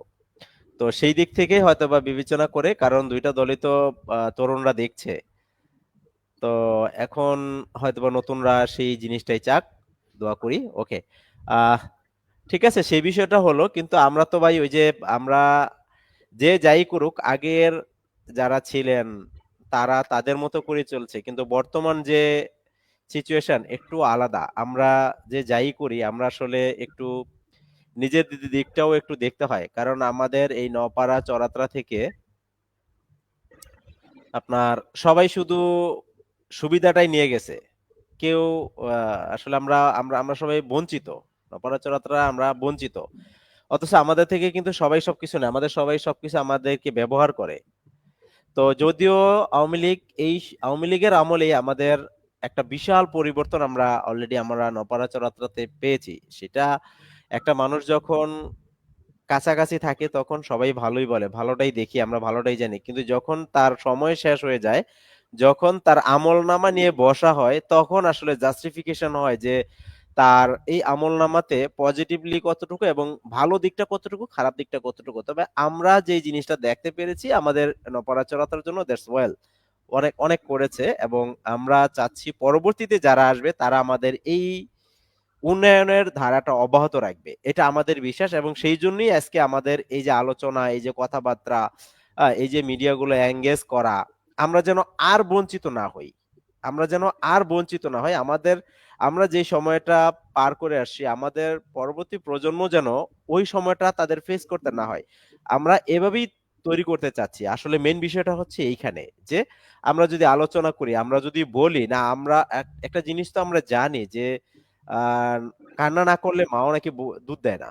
তো সেই দিক থেকে হয়তোবা বিবেচনা করে, কারণ দুইটা দলই তো তরুণরা দেখছে, তো এখন হয়তোবা নতুনরা সেই জিনিসটাই চাক, দোয়া করি। ওকে, আহ ঠিক আছে, সেই বিষয়টা হলো। কিন্তু আমরা তো ভাই ওই যে আমরা যে যাই করুক, আগের যারা ছিলেন তারা তাদের মতো করে চলছে, কিন্তু বর্তমান যে সিচুয়েশন একটু আলাদা। আমরা যে যাই করি, আমরা আসলে একটু নিজের দিকটাও একটু দেখতে হয়, কারণ আমাদের এই নপাড়া চরাত্রা থেকে আপনার সবাই শুধু সুবিধাটাই নিয়ে গেছে। কেউ আসলে আমরা আমরা আমরা সবাই বঞ্চিত, নপাড়া চরাত্রা আমরা বঞ্চিত। অথচ আমাদের থেকে কিন্তু সবাই সবকিছু নেয়, আমাদের সবাই সবকিছু আমাদেরকে ব্যবহার করে। তো যদিও আওয়ামী লীগ এই আওয়ামী লীগের আমলে আমাদের একটা বিশাল পরিবর্তন আমরা অলরেডি আমরা নপাড়া চরাত্রাতে পেয়েছি। সেটা একটা মানুষ যখন কাছাকাছি থাকে তখন সবাই ভালোই বলে, ভালোটাই দেখি, আমরা ভালোটাই জানি, কিন্তু যখন তার সময় শেষ হয়ে যায়, যখন তার আমলনামা নিয়ে বসা হয়, তখন আসলে জাস্টিফিকেশন হয় যে তার এই আমলনামাতে পজিটিভলি কতটুকু এবং ভালো দিকটা কতটুকু, খারাপ দিকটা কতটুকু। তবে আমরা যে জিনিসটা দেখতে পেরেছি আমাদের নপাড়াচড়াতার জন্য, দ্যাটস ওয়েল, অনেক অনেক করেছে। এবং আমরা চাচ্ছি পরবর্তীতে যারা আসবে তারা আমাদের এই উন্নয়নের ধারাটা অব্যাহত রাখবে, এটা আমাদের বিশ্বাস। এবং সেই জন্যই আজকে আমাদের এই যে আলোচনা, এই যে কথাবার্তা, এই যে মিডিয়াগুলো এঙ্গেজ করা, আমরা যেন আর বঞ্চিত না হই, আমরা যেন আর বঞ্চিত না হয়। আমাদের আমরা যে সময়টা পার করে আসছি, আমাদের পরবর্তী প্রজন্ম যেন ওই সময়টা তাদের ফেস করতে না হয়, আমরা এভাবেই তৈরি করতে চাচ্ছি। আসলে মেন বিষয়টা হচ্ছে এইখানে যে আমরা যদি আলোচনা করি, আমরা যদি বলি না, আমরা একটা জিনিস তো আমরা জানি যে আর কান্না না করলে মাও নাকি দুধ দেয় না।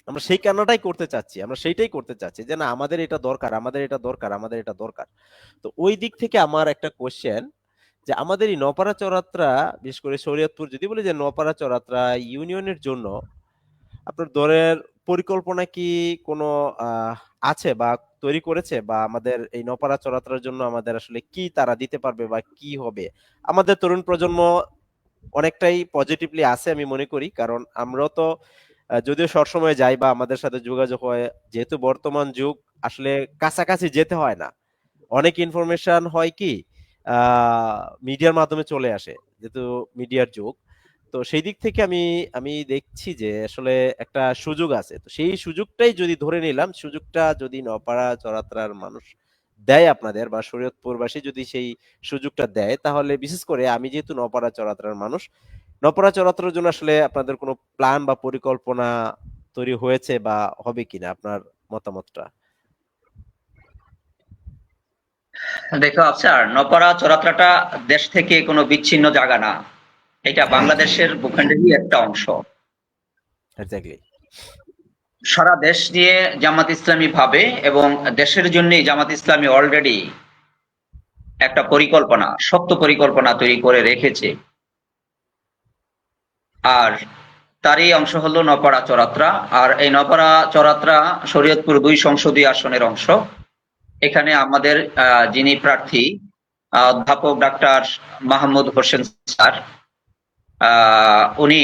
আমরা সেই কান্নাটাই করতে চাচ্ছি, আমরা সেইটাই করতে চাচ্ছি যে না, আমাদের এটা দরকার, আমাদের এটা দরকার, আমাদের এটা দরকার। তো ওই দিক থেকে আমার একটা কোশ্চেন, যে আমাদের এই নপাড়া চরাত্রা, বিশেষ করে শরীয়তপুর, যদি বলি যে নপাড়া চরাত্রা ইউনিয়নের জন্য আপনার দলের পরিকল্পনা কি কোনো আহ আছে বা তৈরি করেছে, বা আমাদের এই নপাড়া চরাত্রার জন্য আমাদের আসলে কি তারা দিতে পারবে বা কি হবে? আমাদের তরুণ প্রজন্ম অনেকটাই পজিটিভলি আছে আমি মনে করি, কারণ আমরাও তো যদিও সবসময় যাই বা আমাদের সাথে যোগাযোগ হয়, যেহেতু বর্তমান যুগ, আসলে কাছাকাছি যেতে হয় না, অনেক ইনফরমেশন হয় কি মিডিয়ার মাধ্যমে চলে আসে, যেহেতু মিডিয়ার যুগ। তো সেই দিক থেকে আমি আমি দেখছি যে আসলে একটা সুযোগ আছে, তো সেই সুযোগটাই যদি ধরে নিলাম, সুযোগটা যদি নপাড়া চরাত্রার মানুষ দেয় আপনাদের, বা শরীয়তপুরবাসী যদি সেই সুযোগটা দেয়, তাহলে বিশেষ করে আমি যেহেতু নপাড়া চরাত্রার মানুষ, নপাড়া চরাত্রার জন্য আসলে আপনাদের কোনো প্ল্যান বা পরিকল্পনা তৈরি হয়েছে বা হবে কিনা, আপনার মতামতটা?
দেখো আচ্ছা, নপাড়া চরাত্রাটা দেশ থেকে কোনো বিচ্ছিন্ন জায়গা না, এটা
রাইট,
বাংলাদেশের ভূখণ্ডেরই একটা অংশ।
এক্স্যাক্টলি।
সারা দেশ নিয়ে জামাত ইসলামী ভাবে, এবং দেশের জন্যই জামাত ইসলামী অলরেডি একটা পরিকল্পনা, শক্ত পরিকল্পনা তৈরি করে রেখেছে। আর তারই অংশ হলো নপাড়া চরাত্রা। আর এই নপাড়া চরাত্রা শরীয়তপুর ২ সংসদীয় আসনের অংশ। এখানে আমাদের যিনি প্রার্থী, অধ্যাপক ডাক্তার মাহমুদ হোসেন স্যার, উনি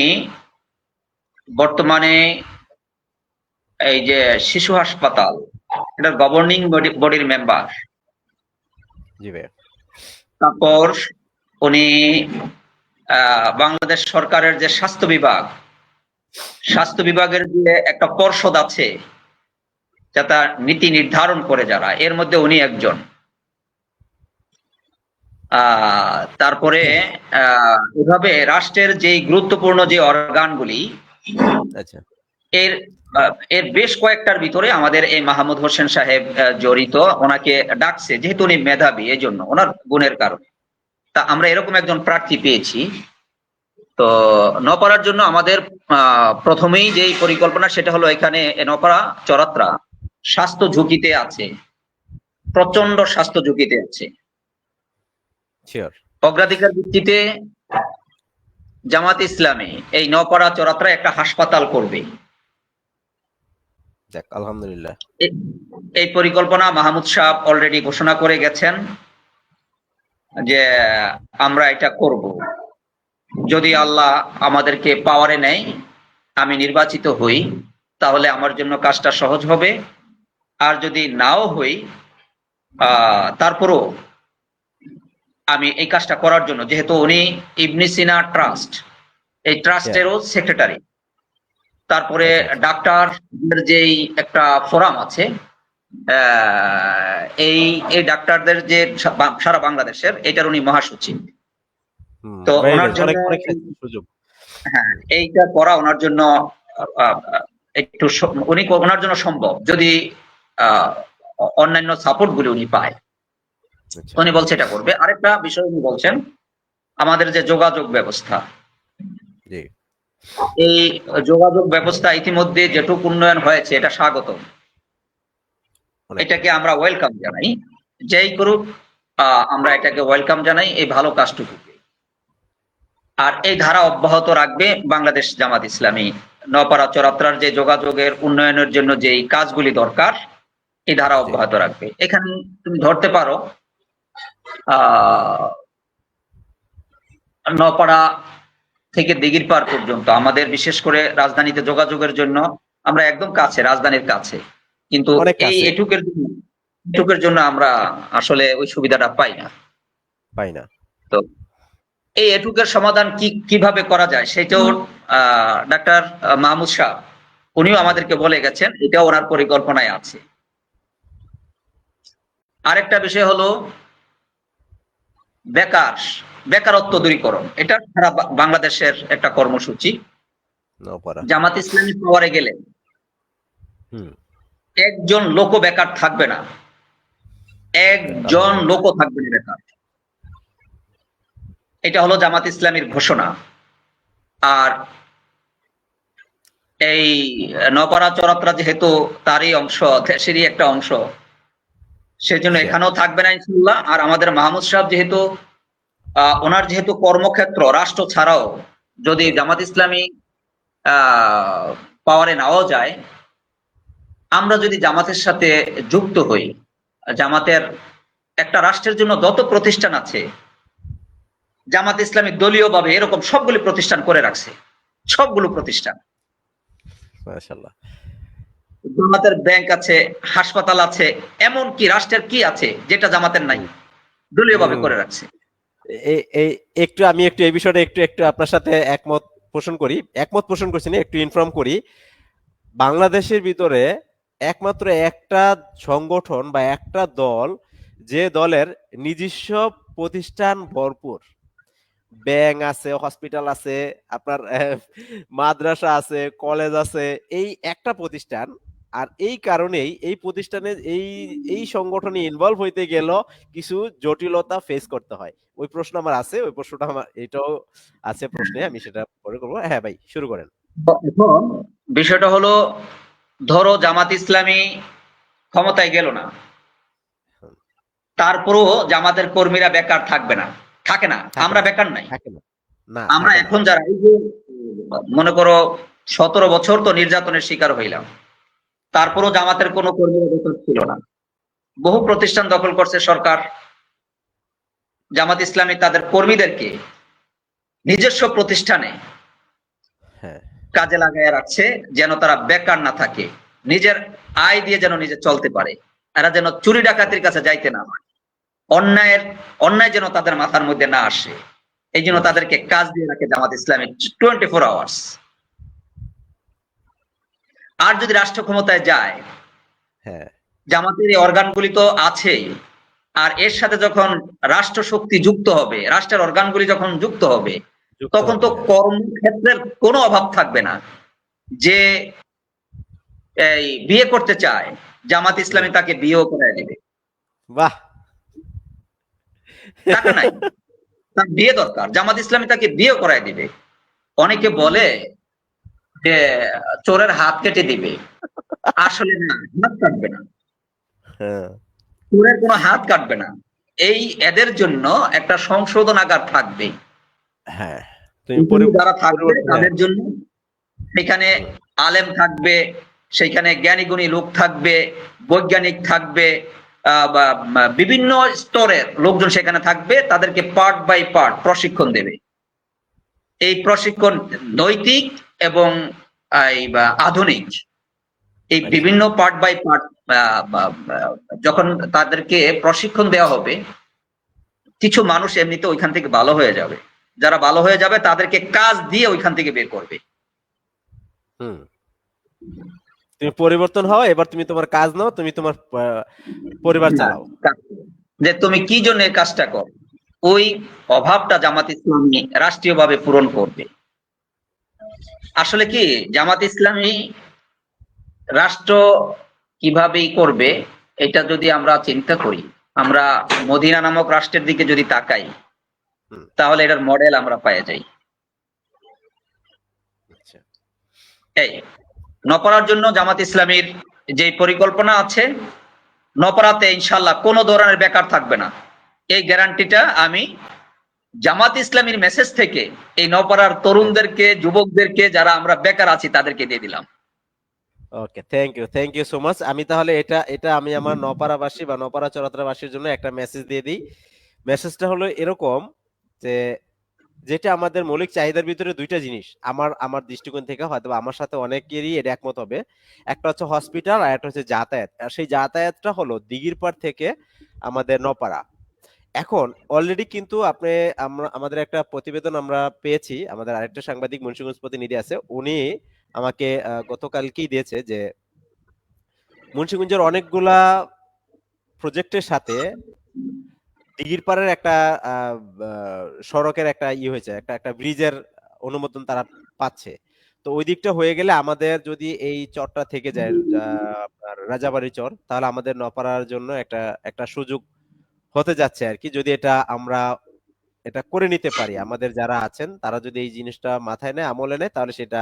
বর্তমানে এই যে শিশু হাসপাতাল, এটার গভর্নিং বডির মেম্বার।
জি ভাই।
তারপর উনি বাংলাদেশ সরকারের যে স্বাস্থ্য বিভাগের যে একটা পর্ষদ আছে, যা তার নীতি নির্ধারণ করে, যারা এর মধ্যে উনি একজন। তারপরে এভাবে রাষ্ট্রের যে গুরুত্বপূর্ণ যে অর্গানগুলি,
আচ্ছা।
এর এর বেশ কয়েকটার ভিতরে আমাদের এই মাহমুদ হোসেন সাহেব জড়িত। ওনাকে ডাকছে যেহেতু উনি মেধাবী, এই জন্য ওনার গুণের কারণে। তা আমরা এরকম একজন প্রার্থী পেয়েছি। তো নপাড়ার জন্য আমাদের প্রথমেই যেই পরিকল্পনা, সেটা হলো এখানে নপাড়া চরাত্রা স্বাস্থ্য ঝুঁকিতে আছে, প্রচন্ড স্বাস্থ্য ঝুঁকিতে আছে।
শিওর।
অগ্রাধিকার ভিত্তিতে জামাত ইসলামী এই নপাড়া চরাত্রা একটা হাসপাতাল করবে।
যাক, আলহামদুলিল্লাহ।
এ- এই পরিকল্পনা মাহমুদ সাহেব অলরেডি ঘোষণা করে গেছেন যে আমরা এটা করব। যদি আল্লাহ আমাদেরকে পাওয়ারে নেয়, আমি নির্বাচিত হই, তাহলে আমার জন্য কাজটা সহজ হবে। আর যদি নাও হই, তারপরও আমি এই কাজটা করার জন্য, যেহেতু উনি ইবনে সিনা ট্রাস্ট, এই
হ্যাঁ,
ট্রাস্টেরও সেক্রেটারি, তারপরে
আচ্ছা আচ্ছা।
ডাক্তার যেই একটা ফোরাম আছে, এই এই ডাক্তারদের যে সারা বাংলাদেশের, এটার উনি মহাসচিব। তো
ভেরি
ওনার
নাইস,
জন্য
অনেক অনেক সুযোগ।
হ্যাঁ, এইটা করা ওনার জন্য আহ, একটু উনি ওনার জন্য সম্ভব, যদি আহ, অন্যান্য সাপোর্ট গুলি উনি পায়।
আচ্ছা,
উনি বলছে এটা করবে। আরেকটা বিষয় উনি বলছেন, আমাদের যে যোগাযোগ ব্যবস্থা,
জি,
এই যোগাযোগ ব্যবস্থা ইতিমধ্যে যেটুকু উন্নয়ন হয়েছে এটা স্বাগত,
অনেক।
এটাকে আমরা ওয়েলকাম জানাই। যেই করুক, আমরা এটাকে ওয়েলকাম জানাই, এই ভালো কাজটুকু। আর এই ধারা অব্যাহত রাখবে বাংলাদেশ জামাত ইসলামী। নওপাড়া চরাত্রার যে যোগাযোগের উন্নয়নের জন্য যে কাজগুলি দরকার, এই ধারা
জি,
অব্যাহত রাখবে। এখানে তুমি ধরতে পারো আহ নওপাড়া থেকে দিঘির পাড় পর্যন্ত আমাদের, বিশেষ করে রাজধানীতে যোগাযোগের জন্য আমরা একদম কাছে, রাজধানীর কাছে, কিন্তু
অনেক
এই
কাছে।
এটুকের জন্য আমরা আসলে ওই সুবিধাটা পাই না।
পাই না।
তো এই এটুকের সমাধান কিভাবে করা যায়, সেটাও ডাক্তার মাহমুদ শাহ উনিও
হুম,
আমাদেরকে বলে গেছেন, এটাও ওনার পরিকল্পনায় আছে। আরেকটা বিষয় হলো বেকারত্ব দূরীকরণ। এটা সারা বাংলাদেশের একটা কর্মসূচি।
নওপাড়া।
জামাত ইসলামী পাওয়ারে গেলে
হুম,
একজন লোক বেকার থাকবে না,
যাক,
একজন
আলহামদুলিল্লাহ।
লোক থাকবে না বেকার। এটা হলো জামাত ইসলামীর ঘোষণা। আর এই নওপাড়া চরাত্রা যেহেতু তারই অংশ, দেশেরই একটা অংশ, সেজন্য
শিওর।
এখানেও থাকবে না ইনশাল্লাহ। আর আমাদের মাহমুদ সাহেব যেহেতু ওনার যেহেতু কর্মক্ষেত্র রাষ্ট্র ছাড়াও, যদি জামাত ইসলামী আহ পাওয়ারে নাও যায়, আমরা যদি জামাতের সাথে যুক্ত হই, জামাতের একটা রাষ্ট্রের জন্য যত প্রতিষ্ঠান আছে, জামাত ইসলামী দলীয় ভাবে এরকম সবগুলি প্রতিষ্ঠান করে রাখছে, সবগুলো প্রতিষ্ঠান।
মাশাআল্লাহ।
জামাতের ব্যাংক আছে, হাসপাতাল আছে, এমন কি রাষ্ট্রের কি আছে যেটা জামাতের নাই,
হুম,
দলীয় ভাবে
হুম।
করে রাখছে।
এই এই আমি একটু এই বিষয়টা একটু একটু আপনার সাথে একমত পোষণ করি। একমত পোষণ করছি না, একটু ইনফর্ম করি। বাংলাদেশের ভিতরে একমাত্র একটা সংগঠন বা একটা দল, যে দলের নিজস্ব প্রতিষ্ঠান ভরপুর, ব্যাংক আছে, হসপিটাল আছে, আপনার মাদ্রাসা আছে, কলেজ আছে, এই একটা প্রতিষ্ঠান। আর এই কারণেই এই প্রতিষ্ঠানে এই এই সংগঠনে ইনভলভ হইতে গেল কিছু জটিলতা ফেস করতে হয়। ওই প্রশ্ন আমার আছে, ওই প্রশ্নটা আমার এটাও আছে প্রশ্নে, আমি সেটা পরে করবো। হ্যাঁ ভাই, শুরু করেন।
এখন বিষয়টা হলো, ধরো জামাত ইসলামী ক্ষমতায় গেল না,
হুম,
তারপরও জামাতের কর্মীরা বেকার থাকবে না, থাকে না,
থাকে
আমরা
না,
বেকার নাই।
থাকে না, না
আমরা
থাকে না।
এখন যারা এই যে মনে করো 17 বছর তো নির্যাতনের শিকার হইলাম,
হ্যাঁ,
তারপরও জামাতের কোনো কর্মীরা বেকার ছিল না। বহু প্রতিষ্ঠান দখল করছে সরকার, জামাত ইসলামী তাদের কর্মীদেরকে নিজস্ব প্রতিষ্ঠানে
হ্যাঁ,
কাজে লাগায় রাখছে, যেন তারা বেকার না থাকে, নিজের আয় দিয়ে যেন নিজে চলতে পারে, এরা যেন চুরি ডাকাতির কাছে যাইতে না হয়, অন্যায়ের অন্যায় যেন তাদের মাথার মধ্যে না আসে। এই জন্য
না আসে।
তাদেরকে কাজ দিয়ে রাখে জামাত ইসলামী 24 আওয়ার্স। আর যদি রাষ্ট্র ক্ষমতায় যায়,
হ্যাঁ,
জামাতের এই অর্গানগুলি তো আছেই, আর এর সাথে যখন রাষ্ট্র শক্তি যুক্ত হবে, রাষ্ট্রের অর্গানগুলি যখন যুক্ত হবে,
যুক্ত
তখন
হবে।
তো
হ্যাঁ,
কর্মক্ষেত্রের কোনো অভাব থাকবে না। যে এই বিয়ে করতে চায়, জামাত
হুম,
ইসলামী তাকে বিয়েও করে দিবে।
বাহ।
টাকা নাই, তার বিয়ে দরকার, জামাত ইসলামী তাকে বিয়ে করায় দিবে। অনেকে বলে যে চোরের হাত কেটে দিবে, আসলে না, হাত কাটবে না,
হ্যাঁ,
চোরের কোনো হাত কাটবে না। এই এদের জন্য একটা সংশোধনাগার থাকবে,
হ্যাঁ, তুমি
যারা থাকবে
পরিবর্তন। হ্যাঁ,
তাদের জন্য সেখানে
হুম,
আলেম থাকবে, সেখানে জ্ঞানী গুণী লোক থাকবে, বৈজ্ঞানিক থাকবে, বা বিভিন্ন স্তরের লোকজন সেখানে থাকবে, তাদেরকে পার্ট বাই পার্ট প্রশিক্ষণ দেবে। এই প্রশিক্ষণ নৈতিক এবং আধুনিক, এই
আচ্ছা
বিভিন্ন পার্ট বাই পার্ট যখন তাদেরকে প্রশিক্ষণ দেওয়া হবে, কিছু মানুষ এমনিতে ওইখান থেকে ভালো হয়ে যাবে। যারা ভালো হয়ে যাবে তাদেরকে কাজ দিয়ে ওইখান থেকে বের করবে।
হুম তুমি পরিবর্তন হও, এবার তুমি তোমার কাজ নাও, তুমি তোমার পরিবার
হ্যাঁ,
চালাও।
যে তুমি কি জন্য এই কাজটা করো, ওই অভাবটা জামাত ইসলামী রাষ্ট্রীয়ভাবে পূরণ করবে। আসলে কি জামাত ইসলামী রাষ্ট্র কিভাবে করবে, এটা যদি আমরা চিন্তা করি, আমরা মদিনা নামক রাষ্ট্রের দিকে যদি তাকাই,
হুম
তাহলে এটার মডেল আমরা পাওয়া যাই।
আচ্ছা
এই নপড়ার জন্য জামাত ইসলামীর যে পরিকল্পনা আছে, নপড়াতে ইনশাল্লাহ কোনো ধরনের বেকার থাকবে না, এই গ্যারান্টিটা আমি জামাত ইসলামীর মেসেজ থেকে এই নপড়ার তরুণদেরকে, যুবকদেরকে, যারা আমরা বেকার আছি তাদেরকে দিয়ে দিলাম।
ওকে, থ্যাংক ইউ সো মাচ। আমি তাহলে এটা এটা আমি আমার নপাড়াবাসী বা নপাড়া চরাতরাবাসীর জন্য একটা মেসেজ দিয়ে দিই। মেসেজটা হলো এরকম যে, যেটা আমাদের মৌলিক চাহিদার ভিতরে দুইটা জিনিস, আমার আমার দৃষ্টিকোণ থেকে হয়তো বা আমার সাথে অনেকেরই এটা একমত হবে। একটা হচ্ছে হসপিটাল, আর একটা হচ্ছে যাতায়াত। আর সেই যাতায়াতটা হলো দিঘিরপাড় থেকে আমাদের নপাড়া। এখন অলরেডি কিন্তু আপনি, আমরা আমাদের একটা প্রতিবেদন আমরা পেয়েছি, আমাদের আরেকটা সাংবাদিক মুন্সিগঞ্জ প্রতিনিধি আছে, উনি আমাকে গতকালকেই দিয়েছে যে মুন্সিগঞ্জের অনেকগুলা প্রজেক্টের সাথে দিঘির পাড়ের একটা আহ, সড়কের একটা হয়েছে, একটা একটা ব্রিজের অনুমোদন তারা পাচ্ছে। তো ওই দিকটা হয়ে গেলে আমাদের যদি এই চরটা থেকে যায়, আপনার রাজাবাড়ি চর, তাহলে আমাদের নপাড়ার জন্য একটা একটা সুযোগ হতে যাচ্ছে আর কি। যদি এটা আমরা এটা করে নিতে পারি, আমাদের যারা আছেন তারা যদি এই জিনিসটা মাথায় নেয়, আমলে নেয়, তাহলে সেটা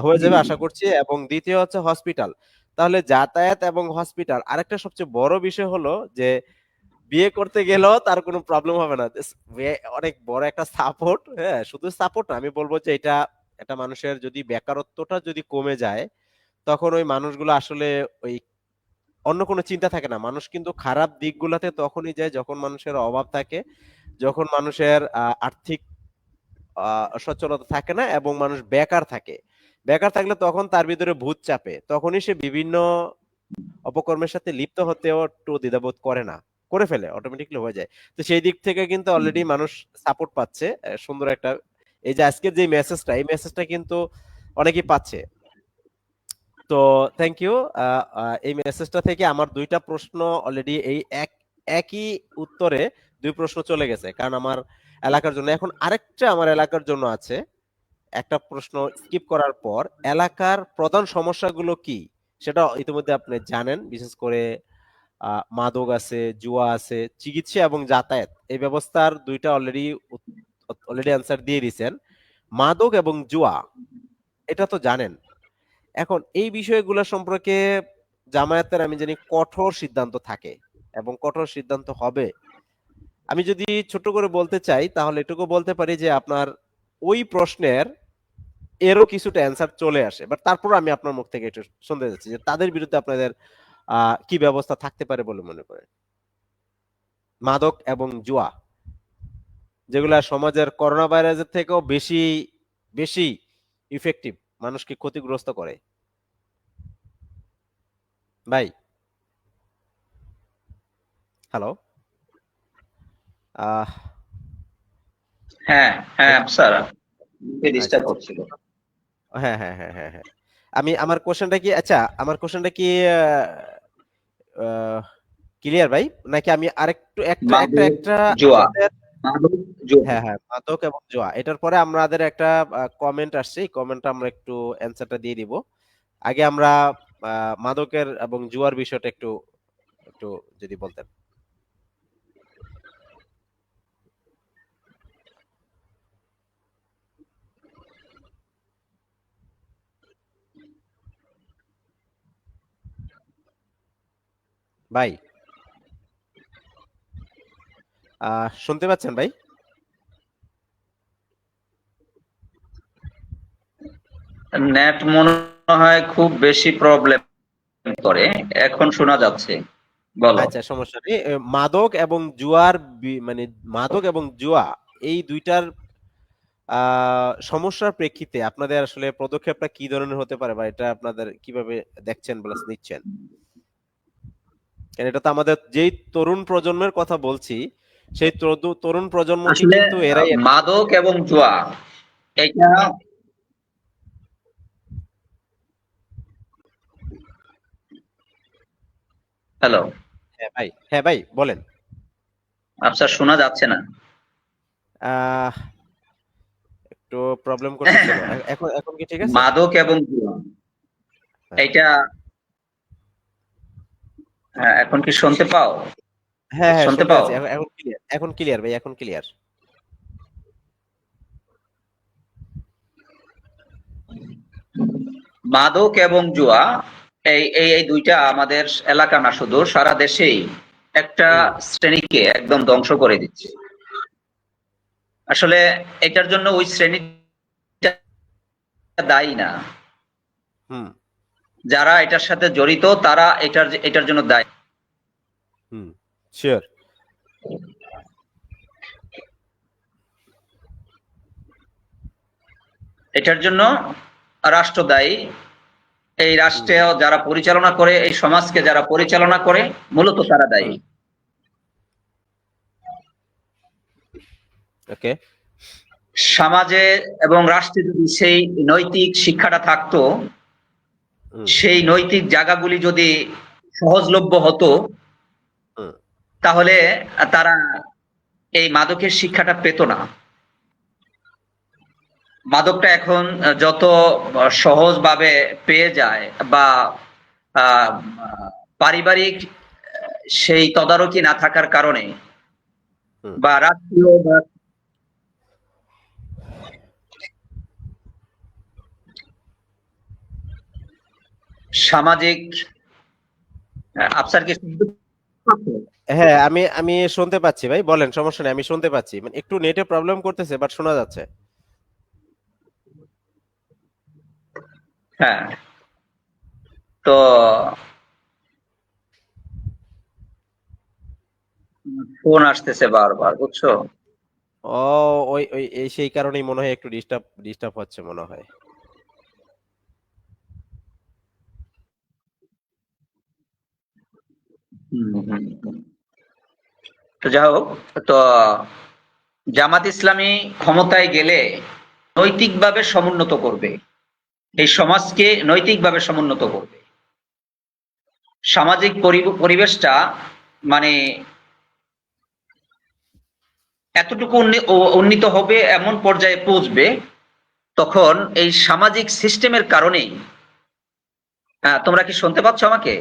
হয়ে যাবে আশা করছি। এবং দ্বিতীয় হচ্ছে হসপিটাল। তাহলে যাতায়াত এবং হসপিটাল, আরেকটা সবচেয়ে বড় বিষয় হলো যে বিয়ে করতে গেলেও তার কোনো প্রবলেম হবে না। অনেক বড় একটা সাপোর্ট। হ্যাঁ, শুধু সাপোর্ট না, আমি বলবো যে এটা একটা মানুষের যদি বেকারত্বটা যদি কমে যায়, তখন ওই মানুষগুলো আসলে ওই অন্য কোনো চিন্তা থাকে না। মানুষ কিন্তু খারাপ দিকগুলোতে তখনই যায় যখন মানুষের অভাব থাকে, যখন মানুষের আর্থিক সচ্ছলতা থাকে না, এবং মানুষ বেকার থাকে। বেকার থাকলে তখন তার ভিতরে ভূত চাপে, তখনই সে বিভিন্ন অপকর্মের সাথে লিপ্ত হতেও একটু দ্বিধাবোধ করে না, করে ফেলে, অটোমেটিকলি হয়ে যায়। তো সেই দিক থেকে কিন্তু অলরেডি মানুষ সাপোর্ট পাচ্ছে। সুন্দর একটা, এই যে আজকের যে মেসেজটা, এই মেসেজটা কিন্তু অনেকেই পাচ্ছে। তো থ্যাংক ইউ। এই মেসেজটা থেকে আমার দুইটা প্রশ্ন অলরেডি এই একই উত্তরে দুই প্রশ্ন চলে গেছে, কারণ আমার এলাকার জন্য। এখন আরেকটা আমার এলাকার জন্য আছে, একটা প্রশ্ন স্কিপ করার পর, এলাকার প্রধান সমস্যাগুলো কি সেটা ইতিমধ্যে আপনি জানেন। বিশেষ করে মাদক আছে, জুয়া আছে, চিকিৎসা এবং যাতায়াত, এই ব্যবস্থার দুইটা অলরেডি অলরেডি অ্যান্সার দিয়ে দিয়েছেন। মাদক এবং জুয়া, এটা তো জানেন। এখন এই বিষয়গুলো সম্পর্কে জামায়াতের আমি জানি কঠোর সিদ্ধান্ত থাকে, এবং কঠোর সিদ্ধান্ত হবে। আমি যদি ছোট করে বলতে চাই, তাহলে এটুকু বলতে পারি যে আপনার ওই প্রশ্নের এরও কিছুটা অ্যান্সার চলে আসে, বাট তারপর আমি আপনার মুখ থেকে একটু শুনতে যাচ্ছি যে তাদের বিরুদ্ধে আপনাদের কি ব্যবস্থা থাকতে পারে বলে মনে করেন। মাদক এবং জুয়া, যেগুলা সমাজের করোনা ভাইরাসের থেকেও বেশি বেশি ইফেক্টিভ, মানুষকে ক্ষতিগ্রস্ত করে। ভাই, হ্যালো। আহ
হ্যাঁ, হ্যাঁ স্যার,
আচ্ছা
ডিস্টার্ব
আচ্ছা,
হচ্ছিল।
হ্যাঁ হ্যাঁ হ্যাঁ হ্যাঁ হ্যাঁ। আমি আমার কোশ্চেনটা কি, আচ্ছা আমার কোশ্চেনটা কি ক্লিয়ার ভাই, নাকি আমি আরেকটু একটা একটা
মাদক,
একটা
জুয়া,
আমাদের,
মাদক, জুয়া।
হ্যাঁ হ্যাঁ, মাদক এবং জুয়া, এটার পরে আমাদের একটা কমেন্ট আসছে, এই কমেন্টটা আমরা একটু অ্যান্সারটা দিয়ে দিব। আগে আমরা মাদকের এবং জুয়ার বিষয়টা একটু একটু যদি বলতেন। ভাই, শুনতে পাচ্ছেন ভাই?
নেট মনে হয় খুব বেশি প্রবলেম করে। এখন শোনা যাচ্ছে, বলো।
আচ্ছা, সমস্যা নেই। মাদক এবং জুয়ার মানে মাদক এবং জুয়া এই দুইটার সমস্যার প্রেক্ষিতে আপনাদের আসলে পদক্ষেপটা কি ধরনের হতে পারে, বা এটা আপনাদের কিভাবে দেখছেন প্লাস নিচ্ছেন? কারণ এটা তো আমাদের যেই তরুণ প্রজন্মের কথা বলছি, সেই তরুণ প্রজন্মকে
আসলে
কিন্তু এরাই affect করছে।
মাদক এবং জুয়া এটা, হ্যালো,
হ্যাঁ ভাই, হ্যাঁ ভাই বলেন।
আচ্ছা, শোনা যাচ্ছে না।
আহ একটু প্রবলেম করতেছিল। এখন এখন কি ঠিক আছে?
মাদক এবং জুয়া
হ্যাঁ
এটা, হ্যাঁ, এখন কি শুনতে পাও?
হ্যাঁ হ্যাঁ,
শুনতে
শুনতে
পাও?
পাচ্ছি। এখন ক্লিয়ার, এখন ক্লিয়ার ভাই, এখন ক্লিয়ার।
মাদক এবং জুয়া এই এই এই দুইটা আমাদের এলাকা না, শুধু সারা দেশেই একটা
হুম
শ্রেণীকে একদম ধ্বংস করে দিচ্ছে। আসলে এটার জন্য ওই শ্রেণীটা দায়ী না,
হুম
যারা এটার সাথে জড়িত তারা এটার জন্য দায়ী।
হুম, শিওর।
এটার জন্য রাষ্ট্র দায়ী। এই
হুম
রাষ্ট্রে যারা পরিচালনা করে, এই সমাজকে যারা পরিচালনা করে, মূলত তারা দায়ী।
হুম, ওকে।
সমাজে এবং রাষ্ট্রে যদি সেই নৈতিক শিক্ষাটা থাকতো,
হুম
সেই নৈতিক জায়গাগুলি যদি সহজলভ্য হতো,
হুম
তাহলে তারা এই মাদকের শিক্ষাটা পেত না। মাদকটা এখন যত সহজভাবে পেয়ে যায়, বা আহ, পারিবারিক সেই তদারকি না থাকার কারণে,
হুম,
বা রাষ্ট্রীয় বা সামাজিক, আফসার কি শুনতে পাচ্ছো?
হ্যাঁ আমি আমি শুনতে পাচ্ছি ভাই, বলেন, সমস্যা নেই, আমি শুনতে পাচ্ছি। মানে একটু নেটে প্রবলেম করতেছে, বাট শোনা যাচ্ছে।
হ্যাঁ, তো ফোন আসতেছে বারবার, বুঝছো?
ও, ওই ওই এই সেই কারণেই মনে হয় একটু ডিস্টার্ব ডিস্টার্ব হচ্ছে মনে হয়।
হুম, হুম, হুম। তো যাই হোক, তো জামাত ইসলামী ক্ষমতায় গেলে নৈতিকভাবে সমুন্নত করবে, এই সমাজকে নৈতিকভাবে সমুন্নত করবে। সামাজিক পরিবেশটা মানে এতটুকু উন্নীত হবে, এমন পর্যায়ে পৌঁছবে, তখন এই সামাজিক সিস্টেমের কারণেই, তোমরা কি শুনতে পাচ্ছ আমাকে?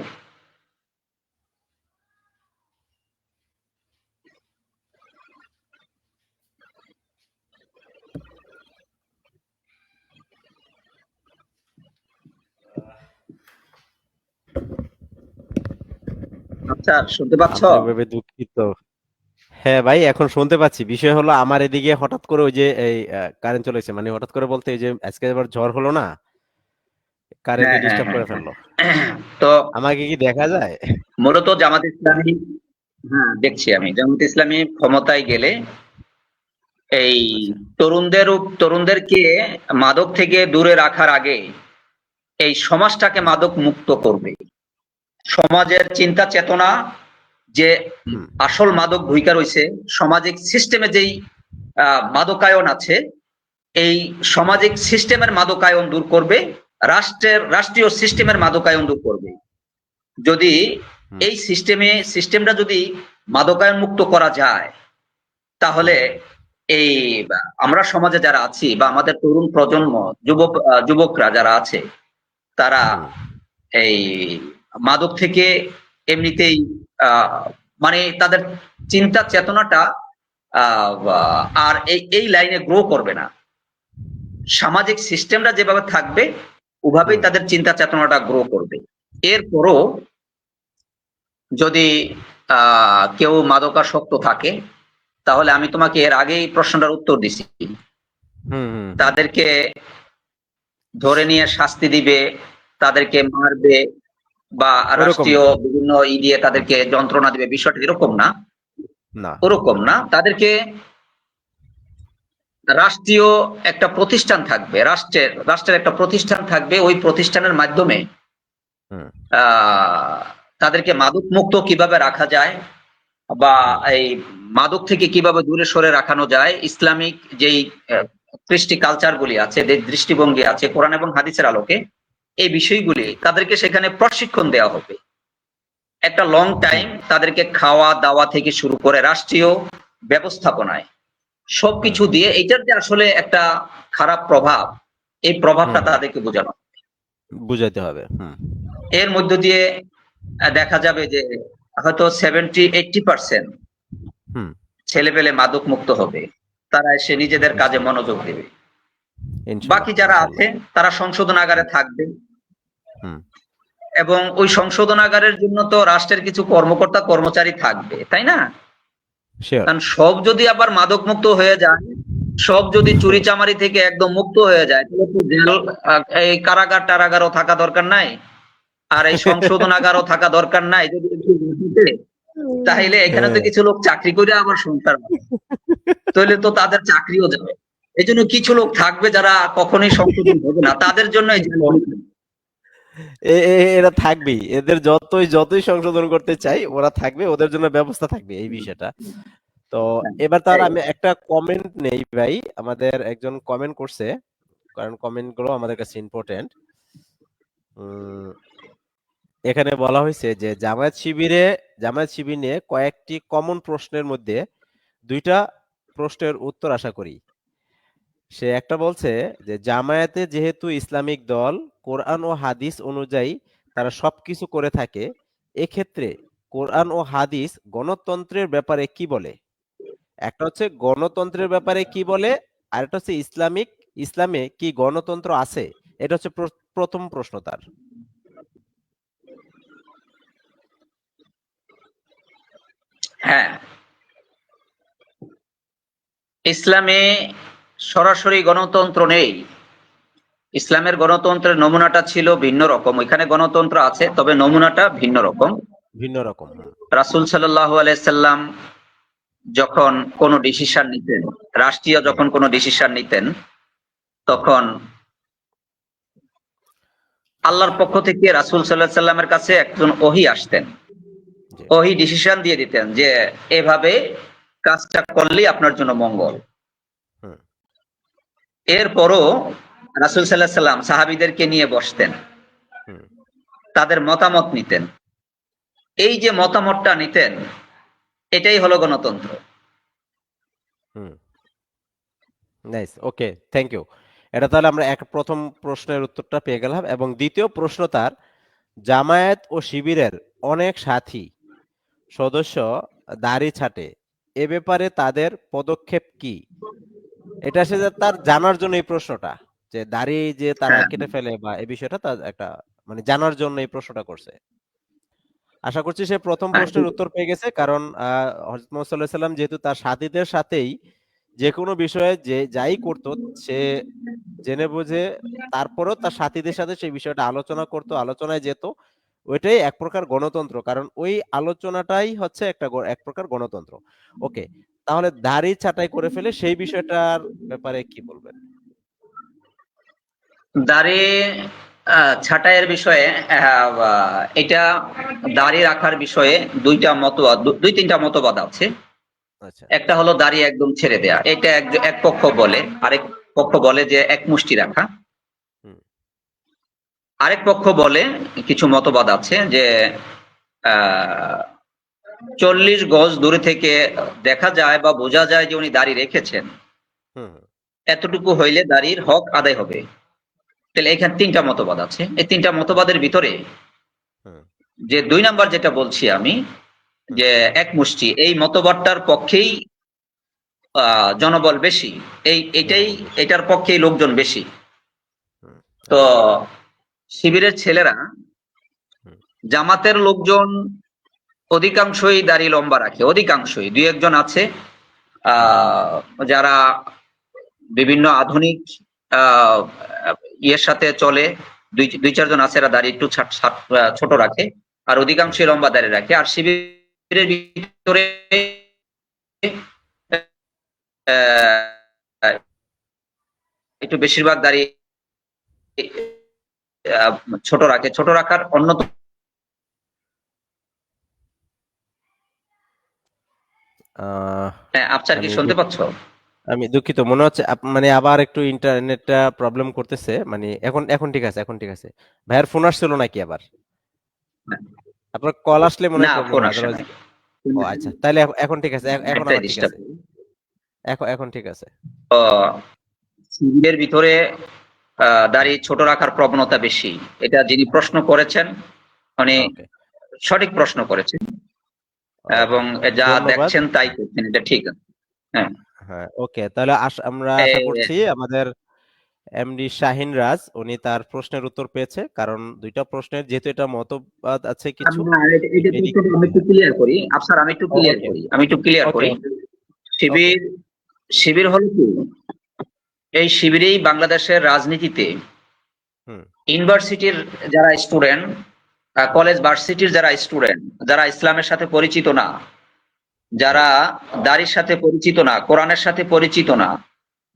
আচ্ছা, শুনতে পাচ্ছ?
আন্তরিকভাবে দুঃখিত। হ্যাঁ ভাই, এখন শুনতে পাচ্ছি। বিষয় হলো আমার এদিকে হঠাৎ করে ওই যে এই কারেন্ট চলেছে, মানে হঠাৎ করে বলতে এই যে আজকে আবার ঝড় হলো না, কারেন্টে
হ্যাঁ, হ্যাঁ,
ডিস্টার্ব
হ্যাঁ,
করে
হ্যাঁ।
ফেললো।
তো
আমাকে কি দেখা যায়?
মূলত জামাত ইসলামী, হ্যাঁ দেখছি আমি, জামাত ইসলামী ক্ষমতায় গেলে এই
আচ্ছা।
তরুণদেরকে মাদক থেকে দূরে রাখার আগে এই সমাজটাকে
হুম
মাদক মুক্ত করবে। সমাজের চিন্তা চেতনা, যে
হুম
আসল মাদক ভূমিকা রয়েছে, সামাজিক সিস্টেমে যেই মাদকায়ন আছে, এই
হুম
সামাজিক সিস্টেমের মাদকায়ন দূর করবে, রাষ্ট্রীয় সিস্টেমের মাদকায়ন দূর করবে। যদি
হুম
এই সিস্টেমটা যদি মাদকায়ন মুক্ত করা যায়, তাহলে
হুম
এই আমরা সমাজে যারা আছি, বা আমাদের তরুণ প্রজন্ম, যুবকরা যারা আছে, তারা
হুম
এই মাদক থেকে এমনিতেই আহ, মানে তাদের চিন্তা চেতনাটা আর এই লাইনে গ্রো করবে না। সামাজিক সিস্টেমটা যেভাবে থাকবে, ওভাবেই
হুম
তাদের চিন্তা চেতনাটা গ্রো করবে। এরপরও যদি কেউ মাদকাসক্ত থাকে, তাহলে আমি তোমাকে এর আগেই প্রশ্নটার উত্তর দিছি,
হুম হুম হুম,
তাদেরকে ধরে নিয়ে শাস্তি দিবে, তাদেরকে মারবে বা
ওরকম
রাষ্ট্রীয়
না।
বিভিন্ন দিয়ে তাদেরকে যন্ত্রণা দিবে, বিষয়টা এরকম না।
না।
ওরকম না, তাদেরকে রাষ্ট্রীয় একটা প্রতিষ্ঠান থাকবে, রাষ্ট্রের একটা প্রতিষ্ঠান থাকবে, ওই প্রতিষ্ঠানের মাধ্যমে
হুম
আহ তাদেরকে মাদক মুক্ত কিভাবে রাখা যায় বা
হুম
এই মাদক থেকে কিভাবে দূরে সরে রাখানো যায়, ইসলামিক যেই কৃষ্টি কালচার গুলি আছে, যে দৃষ্টিভঙ্গি আছে কোরআন এবং হাদিসের আলোকে, এই বিষয়গুলি
জি
তাদেরকে সেখানে প্রশিক্ষণ দেওয়া হবে। একটা লং
হুম
টাইম তাদেরকে খাওয়া দাওয়া থেকে শুরু করে রাষ্ট্রীয় ব্যবস্থাপনায়
হুম
সবকিছু দিয়ে এইটার যে আসলে একটা খারাপ প্রভাব, এই
হুম
প্রভাবটা
হুম
তাদেরকে বোঝানো।
বুঝাইতে হবে। হুম
এর মধ্য দিয়ে দেখা যাবে যে হয়তো 70-80%
হুম
ছেলেপেলে মাদক মুক্ত হবে, তারা এসে নিজেদের কাজে
ইনশাল্লাহ।
মনোযোগ দেবে।
ইনশাল্লাহ
বাকি যারা আছে
ইনশাল্লাহ।
তারা সংশোধনাগারে থাকবে,
হুম
এবং ওই সংশোধনাগারের জন্য তো রাষ্ট্রের কিছু কর্মকর্তা কর্মচারী থাকবে, তাই না?
শিওর।
কারণ সব যদি আবার মাদক মুক্ত হয়ে যায়, সব যদি চুরি চামারি থেকে একদম মুক্ত হয়ে যায়, তাহলে তো জেল, এই কারাগার টারাগারও থাকা দরকার নাই, আর এই সংশোধনাগারও থাকা দরকার নাই। যদি একটু বুঝিতে, তাহলে এখানে তো
হ্যাঁ।
কিছু লোক চাকরি করে আবার সংসার বানাবে। তাহলে তো তাদের চাকরিও যাবে। এই জন্য কিছু লোক থাকবে যারা কখনোই সংশোধন হবে না, তাদের জন্য এই জেলগুলি থাকবে।
এরা থাকবেই, এদের যতই যতই সংশোধন করতে চাই ওরা থাকবে, ওদের জন্য ব্যবস্থা থাকবে এই বিষয়টা। তো
হ্যাঁ,
এবার তার
এই।
আমি একটা কমেন্ট নেই ভাই, আমাদের একজন কমেন্ট করছে, কারণ কমেন্ট গুলো আমাদের কাছে ইম্পর্টেন্ট। এখানে বলা হয়েছে যে জামায়াত শিবির নিয়ে কয়েকটি কমন প্রশ্নের মধ্যে দুইটা প্রশ্নের উত্তর আশা করি। সে একটা বলছে যে জামায়াতে যেহেতু ইসলামিক দল, কোরআন ও হাদিস অনুযায়ী তারা সবকিছু করে থাকে, এক্ষেত্রে কোরআন ও হাদিস গণতন্ত্রের ব্যাপারে কি বলে? একটা হচ্ছে গণতন্ত্রের ব্যাপারে কি বলে, আর একটা হচ্ছে ইসলামে কি গণতন্ত্র আছে? এটা হচ্ছে প্রথম প্রশ্ন তার।
হ্যাঁ, ইসলামে সরাসরি গণতন্ত্র নেই। ইসলামের গণতন্ত্রের নমুনাটা ছিল ভিন্ন রকম, ওইখানে গণতন্ত্র আছে, তবে নমুনাটা ভিন্ন রকম।
ভিন্ন রকম। হুম
রাসূল সাল্লাল্লাহু আলাইহি সাল্লাম যখন কোনো ডিসিশন নিতেন, রাষ্ট্রীয়
হুম
যখন কোনো ডিসিশন নিতেন,
হুম
তখন আল্লাহর পক্ষ থেকে রাসূল সাল্লাল্লাহু আলাইহি সাল্লামের কাছে একজন ওহী আসতেন।
জি
ওহী ডিসিশন দিয়ে দিতেন যে এভাবে কাজটা করলেই আপনার জন্য মঙ্গল।
হুম
এরপরও রাসূল সাল্লাল্লাহু আলাইহি সাল্লাম সাহাবীদেরকে নিয়ে বসতেন,
হুম
তাদের মতামত নিতেন। এই যে মতামতটা নিতেন, এটাই হলো গণতন্ত্র।
হুম নাইস, ওকে, থ্যাংক ইউ। এটা তাহলে আমরা প্রথম প্রশ্নের উত্তরটা পেয়ে গেলাম, এবং দ্বিতীয় প্রশ্ন তার, জামায়াত ও শিবিরের অনেক সাথী সদস্য দাড়ি ছাঁটে, এ ব্যাপারে তাদের পদক্ষেপ কি? এটা সে যে তার জানার জন্য এই প্রশ্নটা, যে দাড়ি যে তারা
হ্যাঁ,
কেটে ফেলে বা এই বিষয়টা তার একটা মানে জানার জন্য এই প্রশ্নটা করছে। আশা করছি সে প্রথম
হ্যাঁ,
প্রশ্নের উত্তর পেয়ে গেছে, কারণ হযরত মুহাম্মদ সাল্লাল্লাহু আলাইহি সাল্লাম যেহেতু তার সাথীদের সাথেই যে কোনো বিষয়ে যে যাই করতো, সে জেনে বুঝে তারপরেও তার সাথীদের সাথে সেই বিষয়টা আলোচনা করতো, আলোচনায় যেত। ওইটাই এক প্রকার গণতন্ত্র, কারণ ওই আলোচনাটাই হচ্ছে এক প্রকার গণতন্ত্র। ওকে, তাহলে দাড়ি ছাঁটাই করে ফেলে সেই বিষয়টার ব্যাপারে কি বলবেন?
দাড়ি ছাঁটাইয়ের বিষয়ে, এটা দাড়ি রাখার বিষয়ে দুই তিনটা মতবাদ আছে।
আচ্ছা।
একটা হলো দাড়ি একদম ছেড়ে দেয়া, এটা এক পক্ষ বলে। আরেক পক্ষ বলে যে এক মুষ্টি রাখা।
হুম
আরেক পক্ষ বলে, কিছু মতবাদ আছে যে আহ 40 গজ দূরে থেকে দেখা যায় বা বোঝা যায় যে উনি দাড়ি রেখেছেন,
হুম
এতটুকু হইলে দাড়ির হক আদায় হবে। তাহলে এখানে তিনটা মতবাদ আছে। এই তিনটা মতবাদের ভিতরে
হুম
যে 2 নাম্বার যেটা বলছি আমি,
হুম
যে এক মুষ্টি, এই মতবাদটার পক্ষেই জনবল বেশি।
জনবল বেশি।
এটার পক্ষেই লোকজন বেশি।
হুম
তো
আচ্ছা।
শিবিরের ছেলেরা,
হুম
জামাতের লোকজন অধিকাংশই দাড়ি লম্বা রাখে, অধিকাংশই, দুই একজন আছে
হুম
আহ যারা বিভিন্ন আধুনিক আহ ইয়ের সাথে চলে, দুই চারজন আছে এরা দাড়ি একটু ছোট রাখে, আর অধিকাংশই লম্বা দাড়ি রাখে। আর শিবিরের ভিতরে একটু বেশিরভাগ দাড়ি ছোট রাখে। ছোট রাখার অন্যতম আফসার কি
আমি
শুনতে পাচ্ছ?
আমি দুঃখিত, মনে হচ্ছে মানে আবার একটু ইন্টারনেটটা প্রবলেম করতেছে, মানে এখন এখন ঠিক আছে, এখন ঠিক আছে। ভাইয়ার ফোন আসছিল নাকি আবার? আপনার কল আসলে মনে
না,
হয় প্রবলেম
ফোন
হয়,
আসে
আদারওয়াইজ।
নাই।
ও আচ্ছা, তাহলে এখন ঠিক আছে, এখন
একটাই
আবার ঠিক
ডিস্টার্ব।
আছে, এখন এখন ঠিক আছে।
শিবিরের ভিতরে দাড়ি ছোট রাখার প্রবণতা বেশি। এটা যিনি প্রশ্ন করেছেন উনি
ওকে,
সঠিক প্রশ্ন করেছেন,
ওকে,
এবং যা
ধন্যবাদ।
দেখছেন তাই করছেন, এটা ঠিক আছে। হ্যাঁ।
হ্যাঁ, ওকে, তাহলে আমরা আশা করছি আমাদের এমডি শাহিন রাজ উনি তার প্রশ্নের উত্তর পেয়েছে, কারণ দুইটা প্রশ্নের যেহেতু এটা মতবাদ আছে কিছু।
এটা
এটি
আমি একটু ক্লিয়ার করি আফসার,
ওকে,
আমি একটু ক্লিয়ার
ওকে,
করি।
ওকে।
শিবির শিবির হলো কি, এই শিবিরেই বাংলাদেশের রাজনীতিতে
হুম,
ইউনিভার্সিটির যারা স্টুডেন্ট,
হুম,
কলেজ ভার্সিটির যারা স্টুডেন্ট, যারা ইসলামের সাথে পরিচিত না,
হুম,
যারা দাড়ির সাথে পরিচিত না, কোরআনের সাথে পরিচিত না,
হুম,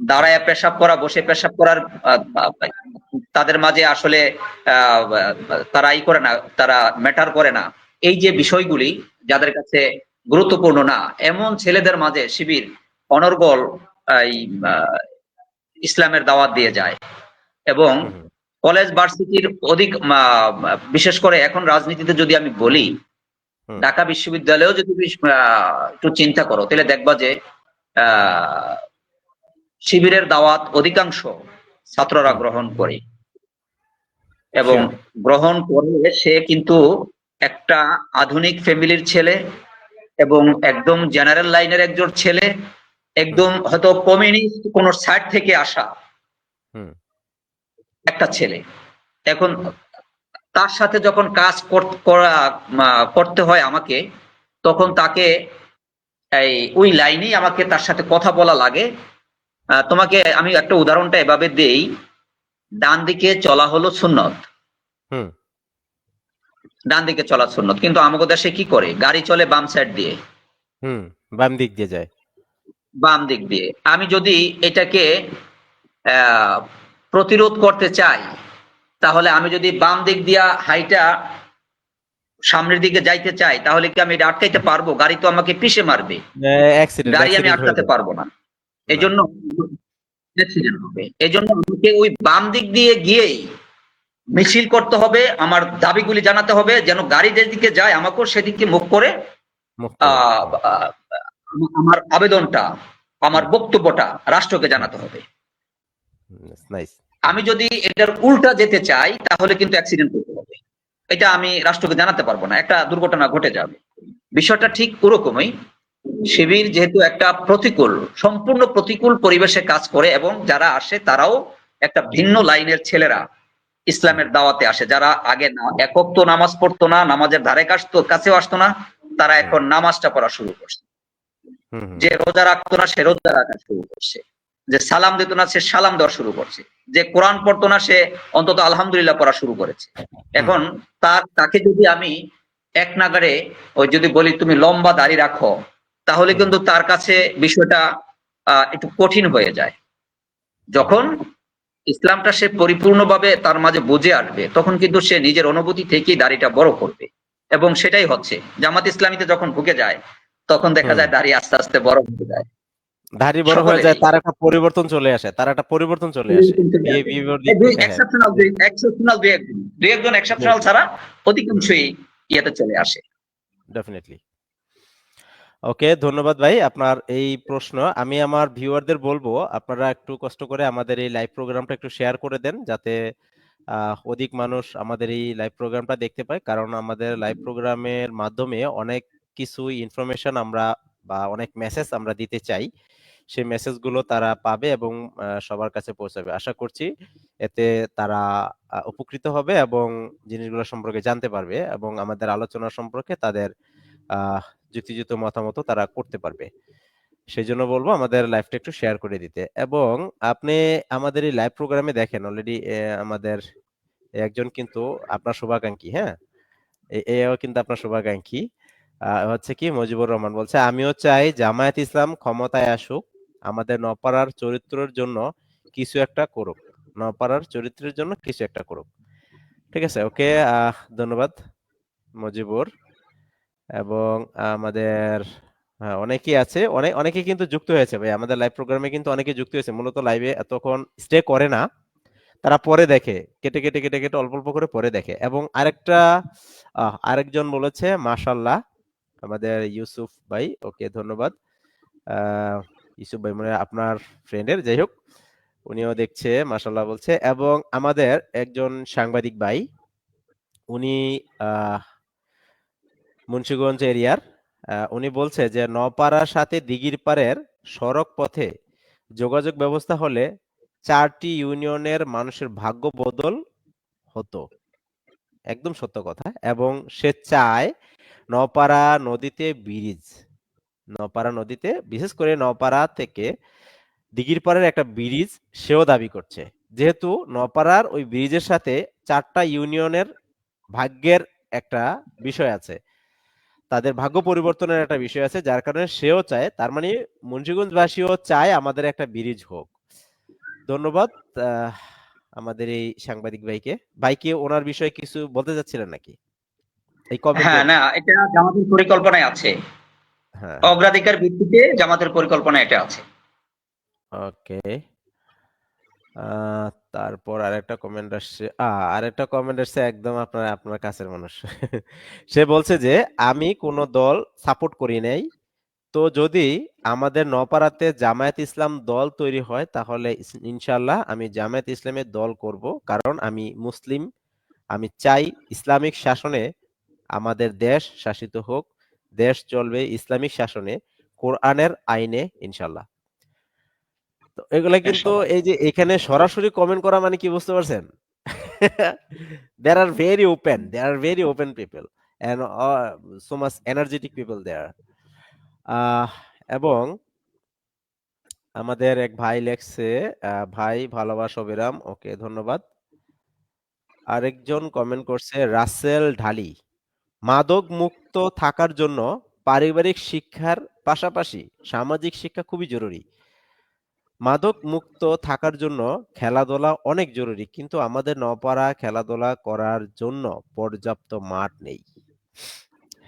দাঁড়ায় পেশাব করা, বসে পেশাব করার তাদের মাঝে আসলে আহ, তারা করে না, তারা ম্যাটার করে না, এই যে
হুম,
বিষয়গুলি যাদের কাছে গুরুত্বপূর্ণ না, এমন ছেলেদের মাঝে শিবির অনর্গল এই ইসলামের দাওয়াত দিয়ে যায়। এবং
হুম, হুম,
কলেজ ভার্সিটির অধিক বিশেষ করে এখন রাজনীতিতে যদি আমি বলি,
হুম,
ঢাকা বিশ্ববিদ্যালয়েও যদি একটু চিন্তা করো, তাহলে দেখবা যে আহ, শিবিরের দাওয়াত অধিকাংশ ছাত্ররা
হুম,
গ্রহণ করে, এবং
শিওর।
গ্রহণ করলে সে কিন্তু একটা আধুনিক ফ্যামিলির ছেলে, এবং একদম জেনারেল লাইনের একজন ছেলে,
হুম,
একদম হয়তো কমিউনিস্ট কোন সাইড থেকে আসা
হুম,
একটা ছেলে। এখন তার সাথে যখন কাজ করতে হয় আমাকে, তখন
হুম,
তাকে এই ওই লাইনেই আমাকে তার সাথে কথা বলা লাগে। তোমাকে আমি একটা উদাহরণটা এভাবে দেই, ডান দিকে চলা হলো সুন্নত,
হুম,
ডান দিকে চলা সুন্নত, কিন্তু আমাদের দেশে কি করে, গাড়ি চলে বাম সাইড দিয়ে,
হুম, বাম দিক দিয়ে যায়।
বাম দিক দিয়ে। আমি যদি এটাকে আহ, প্রতিরোধ করতে চাই, তাহলে আমি যদি বাম দিক দিয়া হাইটা সামনের দিকে যাইতে চাই, তাহলে কি আমি এটা আটকাইতে পারবো? গাড়ি তো আমাকে পিষে মারবে,
অ্যাক্সিডেন্ট
গাড়ি আমি
অ্যাক্সিডেন্ট হয়ে
আটকাতে
যাবে।
পারবো না। এই
না।
জন্য অ্যাক্সিডেন্ট হবে। এই জন্য আমাকে ওই বাম দিক দিয়ে গিয়েই মিছিল করতে হবে, আমার দাবিগুলি জানাতে হবে, যেন গাড়ি যেদিকে যায় আমাকেও সেদিকে মুখ করে
মুভ করে।
আহ,
হুম,
আহ, আমার আবেদনটা, আমার
হুম,
বক্তব্যটা রাষ্ট্রকে
হুম,
জানাতে হবে।
নাইস। হুম,
আমি যদি এটার উল্টা যেতে চাই, তাহলে কিন্তু অ্যাক্সিডেন্ট করতে হবে, এটা আমি রাষ্ট্রকে জানাতে পারবো না, একটা দুর্ঘটনা ঘটে যাবে। বিষয়টা
হুম,
ঠিক ওরকমই। শিবির যেহেতু একটা প্রতিকূল, সম্পূর্ণ প্রতিকূল পরিবেশে কাজ করে, এবং যারা আসে তারাও একটা ভিন্ন লাইনের ছেলেরা
হুম,
ইসলামের দাওয়াতে আসে, যারা আগে একক তো নামাজ পড়তো না, নামাজের ধারে কাছেও আসতো না, তারা
হুম,
এখন নামাজটা পড়া শুরু করছে।
হুম, হুম,
যে রোজা রাখতো না সে রোজা রাখা শুরু করছে, যে সালাম দিত না সে সালাম দেওয়া শুরু করছে, যে কোরআন পড়তো না সে অন্তত আলহামদুলিল্লাহ পড়া শুরু করেছে।
হুম,
এখন তাকে যদি আমি এক নাগাড়ে ওই যদি বলি তুমি লম্বা দাড়ি রাখো, তাহলে
হুম,
কিন্তু তার কাছে বিষয়টা একটু কঠিন হয়ে যায়।
হুম,
যখন ইসলামটা সে পরিপূর্ণভাবে তার মাঝে বুঝে আসবে, তখন কিন্তু সে নিজের অনুভূতি থেকেই দাড়িটা বড় করবে, এবং সেটাই হচ্ছে। জামাত ইসলামীতে যখন ঢুকে যায়, তখন দেখা
হুম।
যায় দাড়ি আস্তে আস্তে বড় হয়ে যায়
দাড়ি বড় হয়ে যায়,
সকলেরই।
তার একটা পরিবর্তন চলে আসে, তার একটা পরিবর্তন চলে আসে বিহেভিয়ার দিক
দুই
থেকে। হ্যাঁ,
এক্সেপশনাল, দুই একজন এক্সেপশনাল ছাড়া অধিকাংশই ইয়েতে চলে আসে।
ডেফিনেটলি। ওকে, ধন্যবাদ ভাই আপনার এই প্রশ্ন। আমি আমার ভিউয়ারদের বলবো আপনারা একটু কষ্ট করে আমাদের এই লাইভ প্রোগ্রামটা একটু শেয়ার করে দেন, যাতে অধিক মানুষ আমাদের এই লাইভ প্রোগ্রামটা দেখতে পায়, কারণ আমাদের লাইভ প্রোগ্রামের মাধ্যমে অনেক কিছু ইনফরমেশন আমরা বা অনেক মেসেজ আমরা দিতে চাই। সেই মেসেজগুলো তারা পাবে এবং সবার কাছে পৌঁছাবে। আশা করছি এতে তারা উপকৃত হবে এবং জিনিসগুলো সম্পর্কে জানতে পারবে এবং আমাদের আলোচনা সম্পর্কে তাদের আহ যুক্তিযুক্ত মতামত তারা করতে পারবে। সেই জন্য বলবো আমাদের লাইভটা একটু শেয়ার করে দিতে। এবং আপনি আমাদের এই লাইভ প্রোগ্রামে দেখেন অলরেডি আমাদের একজন কিন্তু আপনার শুভাকাঙ্ক্ষী, হ্যাঁ, এও কিন্তু আপনার শুভাকাঙ্ক্ষী। হচ্ছে কি, মুজিবুর রহমান বলছে, আমিও চাই জামায়াত ইসলাম ক্ষমতায় আসুক, আমাদের নপাড়ার চরিত্রের জন্য কিছু একটা করুক, নপাড়ার চরিত্রের জন্য কিছু একটা করুক। ঠিক আছে, ওকে, ধন্যবাদ মুজিবুর। এবং আমাদের অনেকেই আছে, অনেকে কিন্তু যুক্ত হয়েছে ভাই আমাদের লাইভ প্রোগ্রামে, কিন্তু অনেকে যুক্ত হয়েছে, মূলত লাইভে এতক্ষণ স্টে করে না, তারা পরে দেখে, কেটে কেটে কেটে কেটে অল্প অল্প করে পরে দেখে। এবং আরেকজন বলেছে মাশাল্লাহ, আমাদের ইউসুফ ভাই, ওকে ধন্যবাদ। আহ ইউসুফ ভাই মানে আপনার ফ্রেন্ডের, যাই হোক, উনিও দেখছে, মাশাল্লাহ বলছে। এবং আমাদের একজন সাংবাদিক ভাই, উনি আহ মুন্সিগঞ্জ এরিয়ার, উনি বলছে যে নওপাড়ার সাথে দিঘির পাড়ের সড়ক পথে যোগাযোগ ব্যবস্থা হলে 4টি ইউনিয়নের মানুষের ভাগ্য বদল হতো। একদম সত্য কথা। এবং সে চায় নওপাড়া নদীতে ব্রিজ, নওপাড়া নদীতে, বিশেষ করে নওপাড়া থেকে দিঘির পাড়ের একটা ব্রিজ সেও দাবি করছে, যেহেতু নওপাড়ার ওই ব্রিজের সাথে 4টা ইউনিয়নের ভাগ্যের একটা বিষয় আছে, তাদের ভাগ্য পরিবর্তনের একটা বিষয় আছে, যার কারণে সেও চায়, তার মানে মুন্সিগঞ্জবাসীও চায় আমাদের একটা ব্রিজ হোক। ধন্যবাদ আহ, আমাদের এই সাংবাদিক ভাইকে। ভাইকে ওনার বিষয়ে কিছু বলতে চাচ্ছিলেন নাকি এই
হ্যাঁ,
কমেন্টের?
না, এটা জামাতের পরিকল্পনায় আছে।
হ্যাঁ, হ্যাঁ,
অগ্রাধিকার ভিত্তিতে জামাতের পরিকল্পনা এটা আছে।
ওকে। তারপর আরেকটা কমেন্ট আসছে, আরেকটা কমেন্ট আসছে একদম আপনার আপনার কাছের মানুষ। সে বলছে যে আমি কোনো দল সাপোর্ট করি নাই, তো যদি আমাদের নপাড়াতে জামায়াত ইসলাম দল তৈরি হয় তাহলে ইনশাল্লাহ আমি জামায়াত ইসলামের দল করব, কারণ আমি মুসলিম, আমি চাই ইসলামিক শাসনে আমাদের দেশ শাসিত হোক, দেশ চলবে ইসলামিক শাসনে, কোরআনের আইনে ইনশাল্লাহ। তো এগুলা কিন্তু,
ইনশাআল্লাহ।
এই যে এখানে সরাসরি কমেন্ট করা মানে কি বুঝতে পারছেন? There are very open, there are very open people and so much energetic people there. আহ এবং আমাদের এক ভাই লেখছে, ভাই ভালোবাসা অবিরাম, ওকে ধন্যবাদ। আরেকজন কমেন্ট করছে রাসেল ঢালি, মাদক মুক্ত থাকার জন্য পারিবারিক শিক্ষার পাশাপাশি সামাজিক শিক্ষা খুবই জরুরি। মাদক মুক্ত থাকার জন্য খেলাধুলা অনেক জরুরি, কিন্তু আমাদের নপাড়া খেলাধুলা করার জন্য পর্যাপ্ত মাঠ নেই।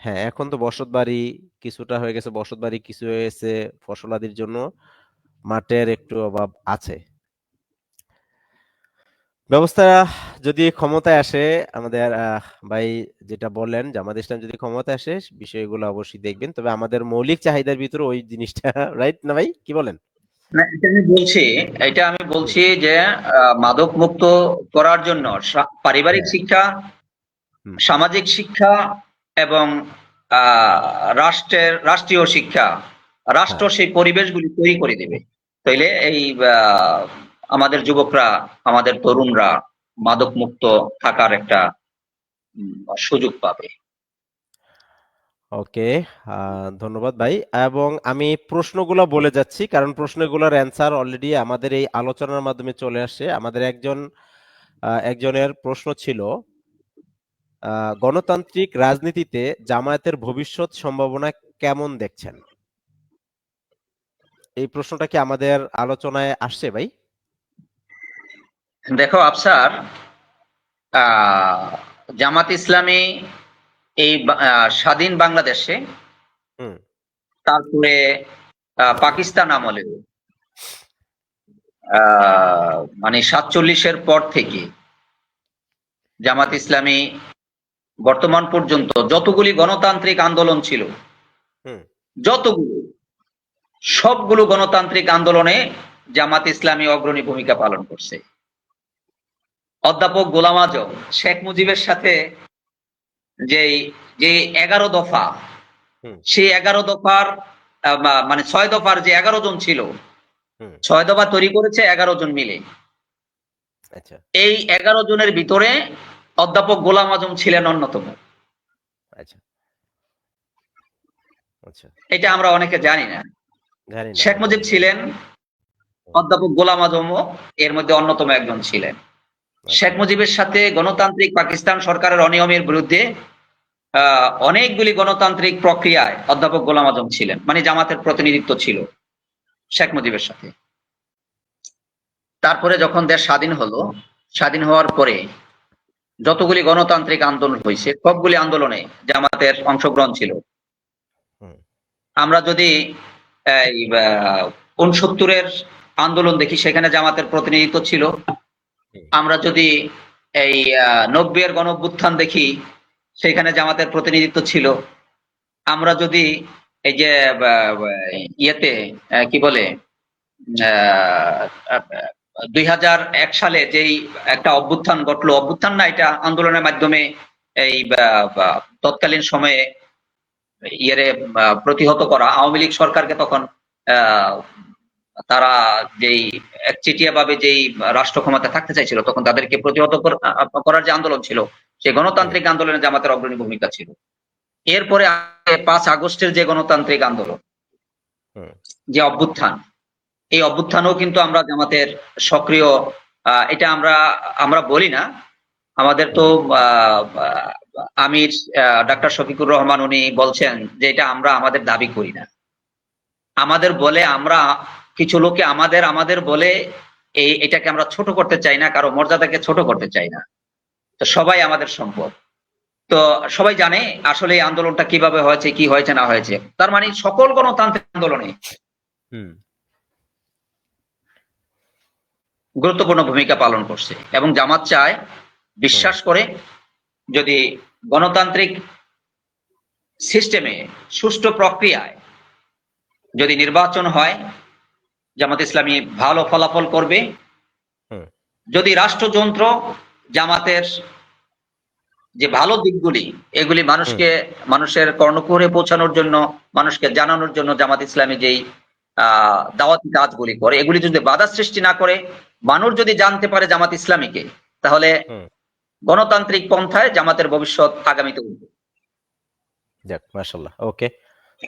হ্যাঁ, এখন তো বসতবাড়ি কিছুটা হয়ে গেছে, বসতবাড়ি কিছু হয়ে গেছে, ফসলাদির জন্য মাঠের একটু অভাব আছে। ব্যবস্থা যদি ক্ষমতায় আসে, আমাদের ভাই যেটা বললেন, জামাত ইসলাম যদি ক্ষমতায় আসে, বিষয়গুলো অবশ্যই দেখবেন, তবে আমাদের মৌলিক চাহিদার ভিতরে ওই জিনিসটা রাইট না ভাই, কি বলেন?
না, এটা আমি বলছি যে মাদক মুক্ত করার জন্য পারিবারিক
হ্যাঁ,
শিক্ষা,
হুম,
সামাজিক শিক্ষা এবং রাষ্ট্রীয় শিক্ষা, রাষ্ট্র
হ্যাঁ,
সেই পরিবেশগুলি তৈরি করে দেবে। তাইলে এই আহ, আমাদের যুবকরা, আমাদের তরুণরা মাদক মুক্ত থাকার একটা সুযোগ পাবে।
ওকে, ধন্যবাদ ভাই। এবং আমি প্রশ্নগুলো বলে যাচ্ছি, কারণ প্রশ্নগুলোর অ্যান্সার অলরেডি আমাদের এই আলোচনার মাধ্যমে চলে আসছে। আমাদের একজনের প্রশ্ন ছিল, গণতান্ত্রিক রাজনীতিতে জামায়াতের ভবিষ্যৎ সম্ভাবনা কেমন দেখছেন? এই প্রশ্নটা কি আমাদের আলোচনায় আসছে ভাই?
দেখো আফসার, আহ, জামাত ইসলামী এই স্বাধীন বাংলাদেশে,
হুম,
তারপরে পাকিস্তান আমলেও, মানে 47-এর পর থেকে জামাত ইসলামী বর্তমান পর্যন্ত যতগুলি গণতান্ত্রিক আন্দোলন ছিল,
হুম,
যতগুলো, সবগুলো গণতান্ত্রিক আন্দোলনে জামাত ইসলামী অগ্রণী ভূমিকা পালন করছে। অধ্যাপক গোলাম আজম শেখ মুজিবের সাথে যে যে 11 দফা,
হুম,
সেই 11 দফার মানে 6 দফার যে 11 জন ছিল,
হুম,
6 দফা তৈরি করেছে 11 জন মিলে।
আচ্ছা,
এই 11 জনের ভিতরে অধ্যাপক গোলাম আজম ছিলেন অন্যতম।
আচ্ছা, আচ্ছা,
এটা আমরা অনেকে জানি না।
জানি না,
শেখ
আমি
মুজিব
জানি না।
ছিলেন,
হুম,
অধ্যাপক গোলাম আজমও এর মধ্যে অন্যতম একজন ছিলেন। শেখ মুজিবের সাথে গণতান্ত্রিক পাকিস্তান সরকারের অনিয়মের বিরুদ্ধে অনেকগুলি গণতান্ত্রিক প্রক্রিয়ায় অধ্যাপক গোলাম আজম ছিলেন, মানে জামাতের প্রতিনিধিত্ব ছিল শেখ মুজিবের সাথে। তারপরে যখন দেশ স্বাধীন হলো, স্বাধীন হওয়ার পরে যতগুলি গণতান্ত্রিক আন্দোলন হয়েছে সবগুলি আন্দোলনে জামাতের অংশগ্রহণ ছিল। আমরা যদি 69-এর আন্দোলন দেখি, সেখানে জামাতের প্রতিনিধিত্ব ছিল। আমরা যদি এই 90-এর গণঅভ্যুত্থান দেখি, সেখানে জামাতের প্রতিনিধিত্ব ছিল। আমরা যদি এই যে ইয়েতে কি বলে 2001 সালে যেই একটা অভ্যুত্থান ঘটলো, অভ্যুত্থান না, এটা আন্দোলনের মাধ্যমে এই তৎকালীন সময়ে ইয়েরে প্রতিহত করা আওয়ামী লীগ সরকারকে তখন তারা যেই একচেটিয়া ভাবে যেই রাষ্ট্র ক্ষমতা থাকতে চাইছিল, তখন তাদেরকে প্রতিহত করার যে আন্দোলন ছিল, সেই গণতান্ত্রিক আন্দোলনে জামাতের অগ্রণী ভূমিকা ছিল। এরপরে 5 আগস্টের যে গণতান্ত্রিক আন্দোলন, যে অভ্যুত্থান, এই অভ্যুত্থানও কিন্তু আমরা জামাতের সক্রিয়, এটা আমরা বলি না। আমাদের তো আমির ডাক্তার শফিকুর রহমান উনি বলছেন যে এটা আমরা আমাদের দাবি করি না, আমাদের বলে, আমরা কিছু লোকে আমাদের বলে এটাকে আমরা ছোট করতে চাই না, কারো মর্যাদাকে ছোট করতে চাই না। তো সবাই আমাদের সম্পদ। তো সবাই জানে আসলে এই আন্দোলনটা কিভাবে হয়েছে, কি হয়েছে না হয়েছে। তার মানে সকল গণতান্ত্রিক আন্দোলনে গুরুত্বপূর্ণ ভূমিকা পালন করছে, এবং জামাত চায়, বিশ্বাস করে, যদি গণতান্ত্রিক সিস্টেমে সুষ্ঠু প্রক্রিয়ায় যদি নির্বাচন হয়, জামাত ইসলামী ভালো ফলাফল করবে। যদি রাষ্ট্রযন্ত্র জামাতের যে ভালো দিকগুলি, এগুলি মানুষের কর্ণকুহরে পৌঁছানোর জন্য, মানুষকে জানানোর জন্য জামাত ইসলামী যেই দাওয়াতি কাজগুলি করে, এগুলি যদি বাধা সৃষ্টি না করে, মানুষ যদি জানতে পারে জামাত ইসলামীকে, তাহলে গণতান্ত্রিক পন্থায় জামাতের ভবিষ্যৎ আগামীতে উঠবে।
যাক, মাশাআল্লাহ। ওকে,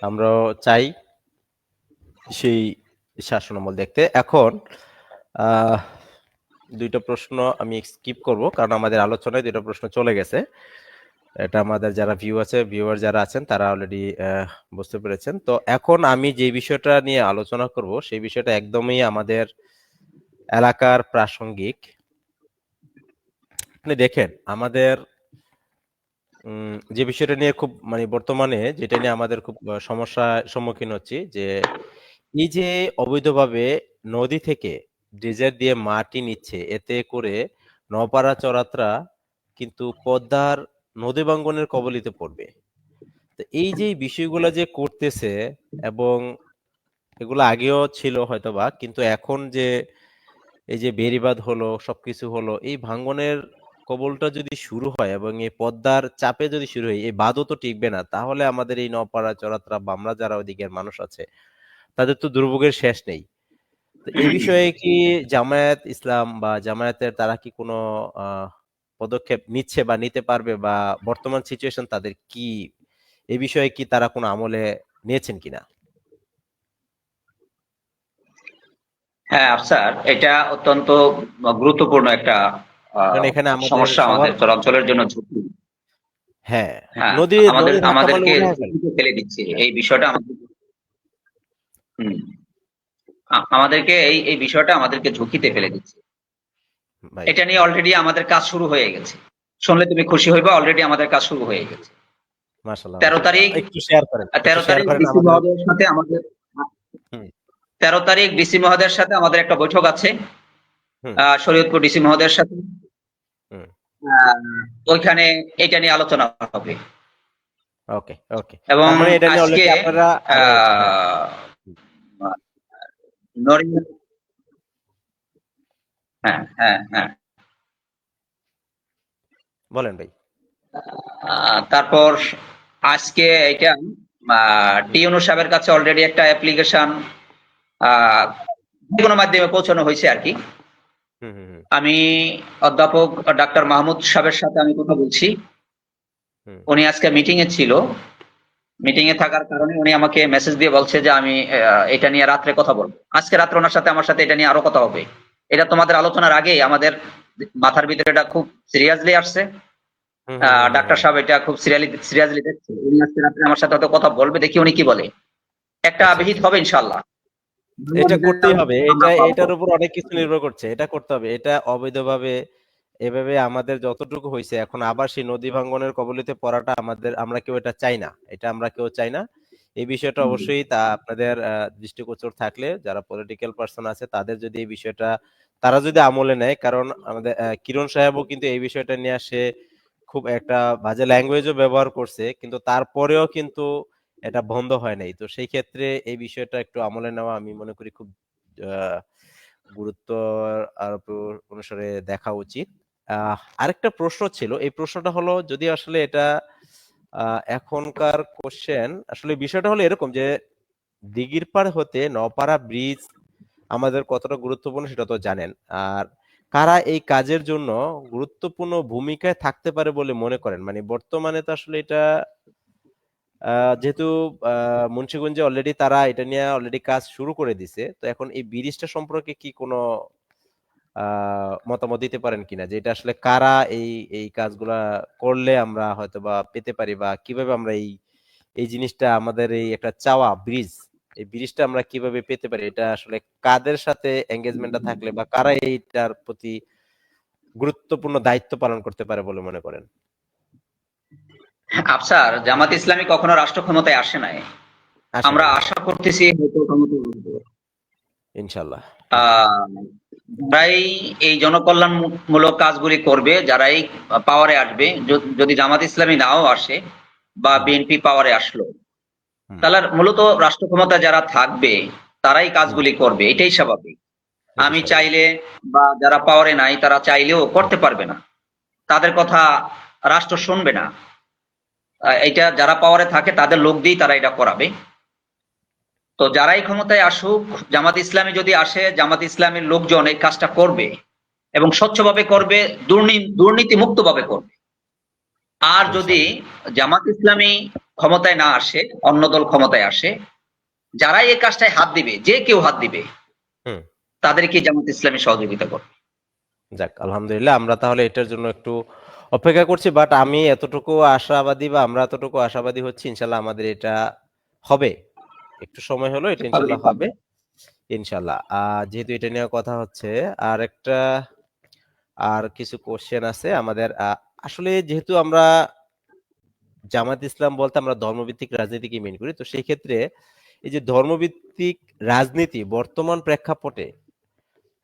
আমরাও চাই সেই শাসনামল দেখতে। এখন দুইটা প্রশ্ন আমি স্কিপ করব, কারণ আমাদের আলোচনায় দুইটা প্রশ্ন চলে গেছে। এটা আমাদের যারা ভিউয়ার যারা আছেন তারা অলরেডি বুঝতে পেরেছেন। তো এখন আমি যে বিষয়টা নিয়ে আলোচনা করব, সেই বিষয়টা একদমই আমাদের এলাকার প্রাসঙ্গিক। আপনি দেখেন, আমাদের যে বিষয়টা নিয়ে খুব, মানে বর্তমানে যেটা নিয়ে আমাদের খুব সমস্যার সম্মুখীন হচ্ছি, যে এই যে অবৈধভাবে নদী থেকে ড্রেজার দিয়ে মাটি নিচ্ছে, এতে করে নওপাড়া চরাতরা কিন্তু পদ্মার নদী ভাঙ্গনের কবলিতে পড়বে। তো এই যে বিষয়গুলো যে করতেছে, এবং এগুলো আগেও ছিল হয়তোবা, কিন্তু এখন যে এই যে বেড়িবাঁধ হলো, সবকিছু হলো, এই ভাঙ্গনের কবলটা যদি শুরু হয় এবং এই পদ্মার চাপে যদি শুরু হয়, এই বাঁধও তো টিকবে না। তাহলে আমাদের এই নওপাড়া চরাতরা বা আমরা যারা ওইদিকের মানুষ আছে, তাদের তো দুর্ভোগের শেষ নেই। তো এই বিষয়ে কি জামায়াত ইসলাম বা জামায়াতের তারা কি কোনো পদক্ষেপ নিচ্ছে বা নিতে পারবে, বা বর্তমান সিচুয়েশন তাদের কি, এই বিষয়ে কি তারা কোনো আমলে নিয়েছেন কিনা?
হ্যাঁ আফসার, এটা অত্যন্ত গুরুত্বপূর্ণ একটা
এখানে আমাদের
সমস্যা, আমাদের চরাঞ্চলের জন্য ঝুঁকি।
হ্যাঁ,
হ্যাঁ,
নদী
আমাদেরকে ফেলে দিচ্ছে এই বিষয়টা, আমাদেরকে এই বিষয়টা আমাদেরকে ঝুঁকিতে ফেলে দিচ্ছে। এটা নিয়ে অলরেডি আমাদের কাজ শুরু হয়ে গেছে। শুনলে তুমি খুশি হইবা, অলরেডি আমাদের কাজ শুরু হয়ে গেছে।
মাশাআল্লাহ।
13 তারিখ
একটু শেয়ার করেন।
13 তারিখ ডিসি মহোদয়ের সাথে আমাদের 13 তারিখ ডিসি মহোদয়ের সাথে আমাদের একটা বৈঠক আছে, শরীয়তপুর ডিসি মহোদয়ের সাথে। ওইখানে এটা নিয়ে আলোচনা হবে।
ওকে ওকে।
এবং
মানে এটা নিয়ে
আজকে
অলরেডি আপনারা
হ্যাঁ হ্যাঁ হ্যাঁ
বলেন ভাই।
তারপর আজকে এটা টিউনু সাহেবের কাছে অলরেডি একটা অ্যাপ্লিকেশন যে কোনো মাধ্যমে পৌঁছানো হয়েছে আর কি। আমি অধ্যাপক ডাক্তার মাহমুদ সাহেবের সাথে আমি কথা বলছি। উনি আজকে মিটিং এ ছিল, মিটিং এ থাকার কারণে উনি আমাকে মেসেজ দিয়ে বলছে যে আমি এটা নিয়ে রাত্রে কথা বলবো। আজকে রাত্রে ওনার সাথে আমার সাথে এটা নিয়ে আরো কথা হবে। এটা তোমাদের আলোচনার আগে আমাদের মাথার ভিতরে এটা খুব সিরিয়াসলি আসছে।
হুম হুম হুম হুম
ডাক্তার
হুম।
সাহেব এটা খুব সিরিয়াসলি দেখছে। উনি আজকে রাত্রে আমার সাথে হয়তো কথা বলবে, দেখি উনি কি বলে। একটা
আচ্ছা
বিহিত
আচ্ছা,
হবে ইনশাআল্লাহ। ভালো
এটা করতেই
রেজাল্ট
হবে,
আমরা পাবো।
এটার উপর অনেক কিছু নির্ভর করছে, এটা করতে হবে, এটা অবৈধভাবে এভাবে আমাদের যতটুকু হয়েছে এখন আবার সেই নদী ভাঙ্গনের কবলিতে পড়াটা আমরা কেউ এটা চাই না, এটা আমরা কেউ চাই না। এই বিষয়টা অবশ্যই তা আপনাদের দৃষ্টিগোচর থাকলে যারা পলিটিক্যাল পার্সন আছে তাদের যদি এই বিষয়টা তারা যদি আমলে নেয়, কারণ আমাদের কিরণ সাহেবও কিন্তু এই বিষয়টা নিয়ে আসে খুব একটা বাজে ল্যাঙ্গুয়েজও ব্যবহার করছে, কিন্তু তারপরেও কিন্তু এটা বন্ধ হয় নাই। তো সেই ক্ষেত্রে এই বিষয়টা একটু আমলে নেওয়া আমি মনে করি খুব আহ, গুরুত্ব আরোপ অনুসারে দেখা উচিত। আরেকটা প্রশ্ন ছিল, এই প্রশ্নটা হলো যদি আসলে এটা এখনকার কোশ্চেন, আসলে বিষয়টা হলো এরকম যে দিঘির পাড় হতে নওপাড়া ব্রিজ আমাদের কতটা গুরুত্বপূর্ণ সেটা তো জানেন। আর কারা এই কাজের জন্য গুরুত্বপূর্ণ ভূমিকায় থাকতে পারে বলে মনে করেন, মানে বর্তমানে তো আসলে এটা যেহেতু মুন্সিগঞ্জে অলরেডি তারা এটা নিয়ে অলরেডি কাজ শুরু করে দিছে, তো এখন এই ব্রিজটা সম্পর্কে কি কোনো মতামত দিতে পারেন কিনা, যে এটা আসলে কারা এই এই কাজগুলা করলে আমরা হয়তো বা পেতে পারি, বা কিভাবে আমরা এই এই জিনিসটা আমাদের এই একটা চাওয়া ব্রিজ, এই ব্রিজটা আমরা কিভাবে পেতে পারি, এটা আসলে কাদের সাথে এঙ্গেজমেন্টটা থাকলে বা কারা এইটার প্রতি গুরুত্বপূর্ণ দায়িত্ব পালন করতে পারে বলে মনে করেন?
আফসার, জামাত ইসলামী কখনো রাষ্ট্র ক্ষমতায় আসে নাই।
আসে
আমরা
নাই, হ্যাঁ।
আশা করতেছি হয়তো ক্ষমতায় আসবে।
ইনশাল্লাহ। হুম
আহ, যারাই এই জনকল্যাণমূলক কাজগুলি করবে, যারাই পাওয়ারে আসবে, যদি জামাত ইসলামী নাও আসে বা
হুম
বিএনপি পাওয়ারে আসলো,
হুম
তাহলে মূলত রাষ্ট্র ক্ষমতা যারা থাকবে তারাই
হুম।
কাজগুলি করবে, এটাই স্বাভাবিক।
এটি
আমি
স্বাভাবিক।
চাইলে বা যারা পাওয়ারে নাই তারা চাইলেও করতে পারবে না, তাদের কথা রাষ্ট্র শুনবে না। এটা যারা পাওয়ারে থাকে তাদের লোক দিয়েই তারা এটা করাবে। তো যারাই ক্ষমতায় আসুক, জামাত ইসলামী যদি আসে, জামাত ইসলামের লোকজন এই কাজটা করবে এবং স্বচ্ছভাবে করবে, দুর্নীতি মুক্ত ভাবে করবে। আর যদি
ইনশাল্লাহ।
জামাত ইসলামী ক্ষমতায় না আসে, অন্য দল ক্ষমতায় আসে, যারাই এই কাজটায় হাত দিবে, যে কেউ হাত দিবে,
হুম।
তাদেরকে জামাত ইসলামী সহযোগিতা করবে।
যাক, আলহামদুলিল্লাহ, আমরা তাহলে এটার জন্য একটু অপেক্ষা করছি, বাট আমি এতটুকু আশাবাদী বা আমরা এতটুকু আশাবাদী হচ্ছি ইনশাল্লাহ আমাদের এটা হবে। একটু সময় হলো, এটা
হবে,
ইনশাল্লাহ
হবে।
হবে। ইনশাল্লাহ। যেহেতু এটা নিয়ে কথা হচ্ছে, আর একটা আর কিছু কোশ্চেন আছে আমাদের। আসলে যেহেতু আমরা জামাত ইসলাম বলতে আমরা ধর্মভিত্তিক রাজনীতিকে মেন করি, তো সেই ক্ষেত্রে এই যে ধর্মভিত্তিক রাজনীতি বর্তমান প্রেক্ষাপটে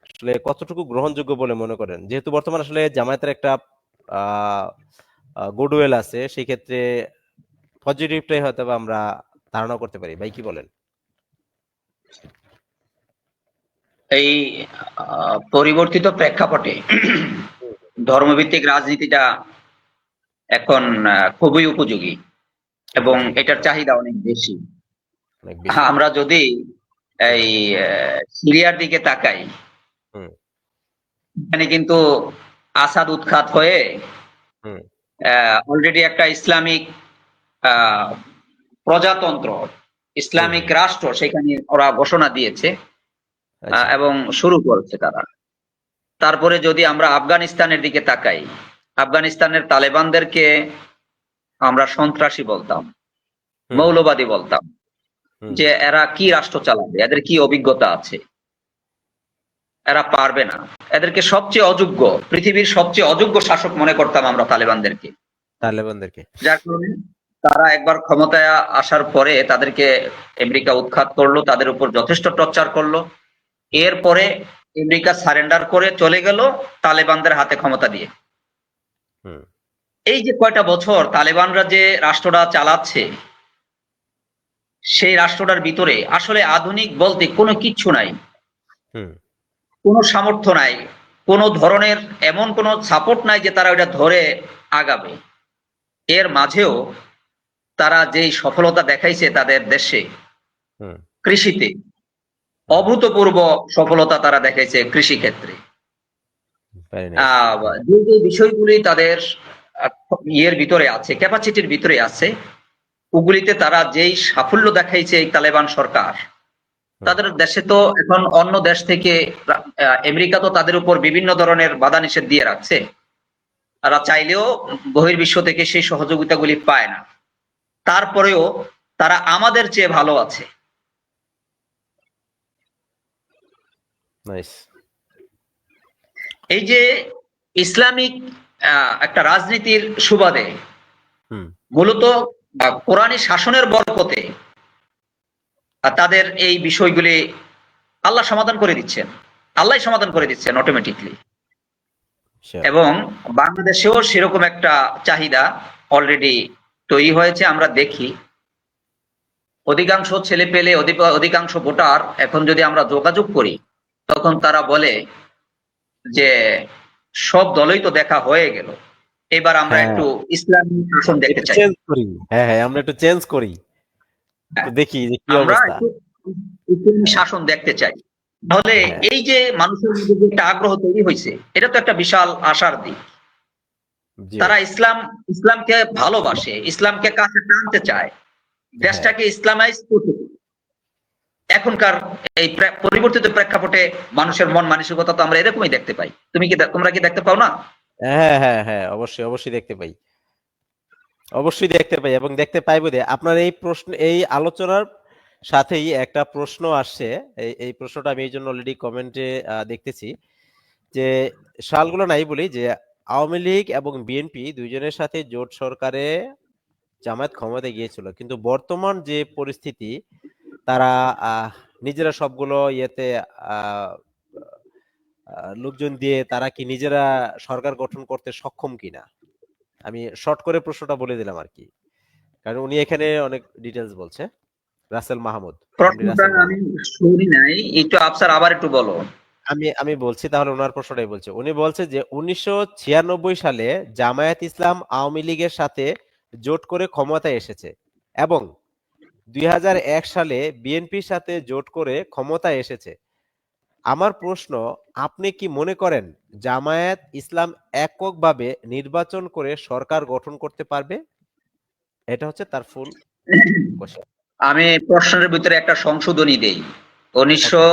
আসলে কতটুকু গ্রহণযোগ্য বলে মনে করেন, যেহেতু বর্তমান আসলে জামায়াতের একটা আহ গুডউইল আছে, সেই ক্ষেত্রে পজিটিভটাই হয়তো বা আমরা ধারণা করতে পারি, ভাই কি বলেন?
এই পরিবর্তিত প্রেক্ষাপটে
হুম,
ধর্মভিত্তিক রাজনীতিটা এখন খুবই উপযোগী এবং
উপযোগী,
এটার
হ্যাঁ,
চাহিদা অনেক বেশি।
অনেক বেশি।
আমরা যদি
হুম
এই সিরিয়ার দিকে তাকাই,
হুম
এখানে কিন্তু আসাদ উৎখাত হয়ে
হুম।
অলরেডি একটা ইসলামিক আহ, প্রজাতন্ত্র,
হুম
ইসলামিক
হুম।
রাষ্ট্র সেখানে ওরা ঘোষণা দিয়েছে
আচ্ছা।
এবং শুরু করেছে তারা। তারপরে যদি আমরা আফগানিস্তানের দিকে তাকাই, আফগানিস্তানের তালেবানদেরকে আমরা সন্ত্রাসী বলতাম,
হুম
মৌলবাদী বলতাম,
হুম
যে এরা কি রাষ্ট্র চালাবে, এদের কি অভিজ্ঞতা আছে, এরা পারবে না, এদেরকে সবচেয়ে অযোগ্য, পৃথিবীর সবচেয়ে অযোগ্য শাসক মনে করতাম আমরা তালেবানদেরকে।
তালেবানদেরকে।
যার কারণে তারা একবার ক্ষমতায় আসার পরে তাদেরকে আমেরিকা উৎখাত করলো, তাদের উপর যথেষ্ট টর্চার করলো।
হুম
এরপরে আমেরিকা সারেন্ডার করে চলে গেল তালেবানদের হাতে ক্ষমতা দিয়ে।
হুম
এই যে কয়টা বছর তালেবানরা যে রাষ্ট্রটা চালাচ্ছে, সেই রাষ্ট্রটার ভিতরে আসলে আধুনিক বলতে কোনো কিচ্ছু নাই,
হুম।
কোনো সামর্থ্য নাই, কোনো ধরনের এমন কোনো সাপোর্ট নাই যে তারা ওটা ধরে আগাবে। এর মাঝেও তারা যেই সফলতা দেখাইছে তাদের দেশে
হুম
কৃষিতে,
হুম।
অভূতপূর্ব সফলতা তারা দেখাইছে কৃষি ক্ষেত্রে।
Very nice.
যে যে বিষয়গুলি তাদের ইয়ের ভিতরে আছে, ক্যাপাসিটির ভিতরে আছে, ওগুলিতে তারা যেই সাফল্য দেখাইছে এই তালেবান সরকার,
হুম,
তাদের দেশে তো এখন অন্য দেশ থেকে আমেরিকা তো তাদের উপর বিভিন্ন ধরনের বাধা নিষেধ দিয়ে রাখছে। তারা চাইলেও বহির্বিশ্ব থেকে সেই সহযোগিতাগুলি পায় না। তারপরেও তারা আমাদের চেয়ে ভালো আছে।
নাইস।
এই যে ইসলামিক একটা রাজনীতির সুবাদে
হুম,
মূলত কোরআনী শাসনের বরকতে তাদের এই বিষয়গুলি আল্লাহ সমাধান করে দিচ্ছেন। আল্লাহ সমাধান করে দিচ্ছেন অটোমেটিকলি।
শিওর।
এবং বাংলাদেশেও সেরকম একটা চাহিদা অলরেডি তৈরি হয়েছে। আমরা দেখি অধিকাংশ ছেলে পেলে অধিকাংশ ভোটার এখন যদি আমরা যোগাযোগ করি, তখন তারা বলে যে সব দলই তো দেখা হয়ে গেল, এবার আমরা
হ্যাঁ,
একটু ইসলামী শাসন দেখতে
একটু
চাই।
চেঞ্জ করি। হ্যাঁ, হ্যাঁ, আমরা একটু চেঞ্জ করি। একটু
হ্যাঁ,
দেখি যে কি
আমরা
অবস্থা।
একটু ইসলামী
হ্যাঁ,
শাসন দেখতে চাই। তাহলে
হ্যাঁ,
এই যে মানুষের মধ্যে যে একটা আগ্রহ তৈরি হয়েছে, এটা তো একটা বিশাল আশার দিক।
জি
তারা
ভাই।
ইসলামকে ভালোবাসে, ইসলামকে কাছে টানতে চায়,
হ্যাঁ,
দেশটাকে ইসলামাইজ করতে চায়। এখনকার এই পরিবর্তিত প্রেক্ষাপটে মানুষের মন মানসিকতা তো আমরা এরকমই দেখতে পাই। তোমরা কি দেখতে পাও না?
হ্যাঁ, হ্যাঁ, হ্যাঁ, অবশ্যই, অবশ্যই দেখতে পাই। অবশ্যই দেখতে পাই এবং দেখতে পাই বোধ হয়। আপনার এই প্রশ্ন, এই আলোচনার সাথেই একটা প্রশ্ন আসছে। এই প্রশ্নটা আমি এই জন্য অলরেডি কমেন্টে দেখতেছি যে সালগুলো নাই বলি যে আওয়ামী লীগ এবং বিএনপি দুইজনের সাথে জোট সরকারে জামায়াত ক্ষমতায় গিয়েছিল, কিন্তু বর্তমান যে পরিস্থিতি তারা আহ, নিজেরা সবগুলো ইয়েতে আহ, লোকজন দিয়ে তারা কি নিজেরা সরকার গঠন করতে সক্ষম কিনা। আমি শর্ট করে প্রশ্নটা বলে দিলাম আর কি, কারণ উনি এখানে অনেক ডিটেলস বলছে। রাসেল মাহমুদ, এমডি
প্রশ্নটা
রাসেল
আমি
মাহমুদ।
শুনি নাই, একটু আফসার আবার একটু বলো।
আমি আমি বলছি তাহলে ওনার প্রশ্নটাই বলছে। উনি বলছে যে 1996 সালে জামায়াত ইসলাম আওয়ামী লীগের সাথে জোট করে ক্ষমতায় এসেছে এবং 2001 সালে বিএনপির সাথে জোট করে ক্ষমতায় এসেছে। আমার প্রশ্ন, আপনি কি মনে করেন জামায়াত ইসলাম এককভাবে নির্বাচন করে সরকার গঠন করতে পারবে? এটা হচ্ছে তার ফুল কোশ্চেন।
আমি প্রশ্নের ভিতরে একটা সংশোধনী দেই।
ওকে।
উনিশশো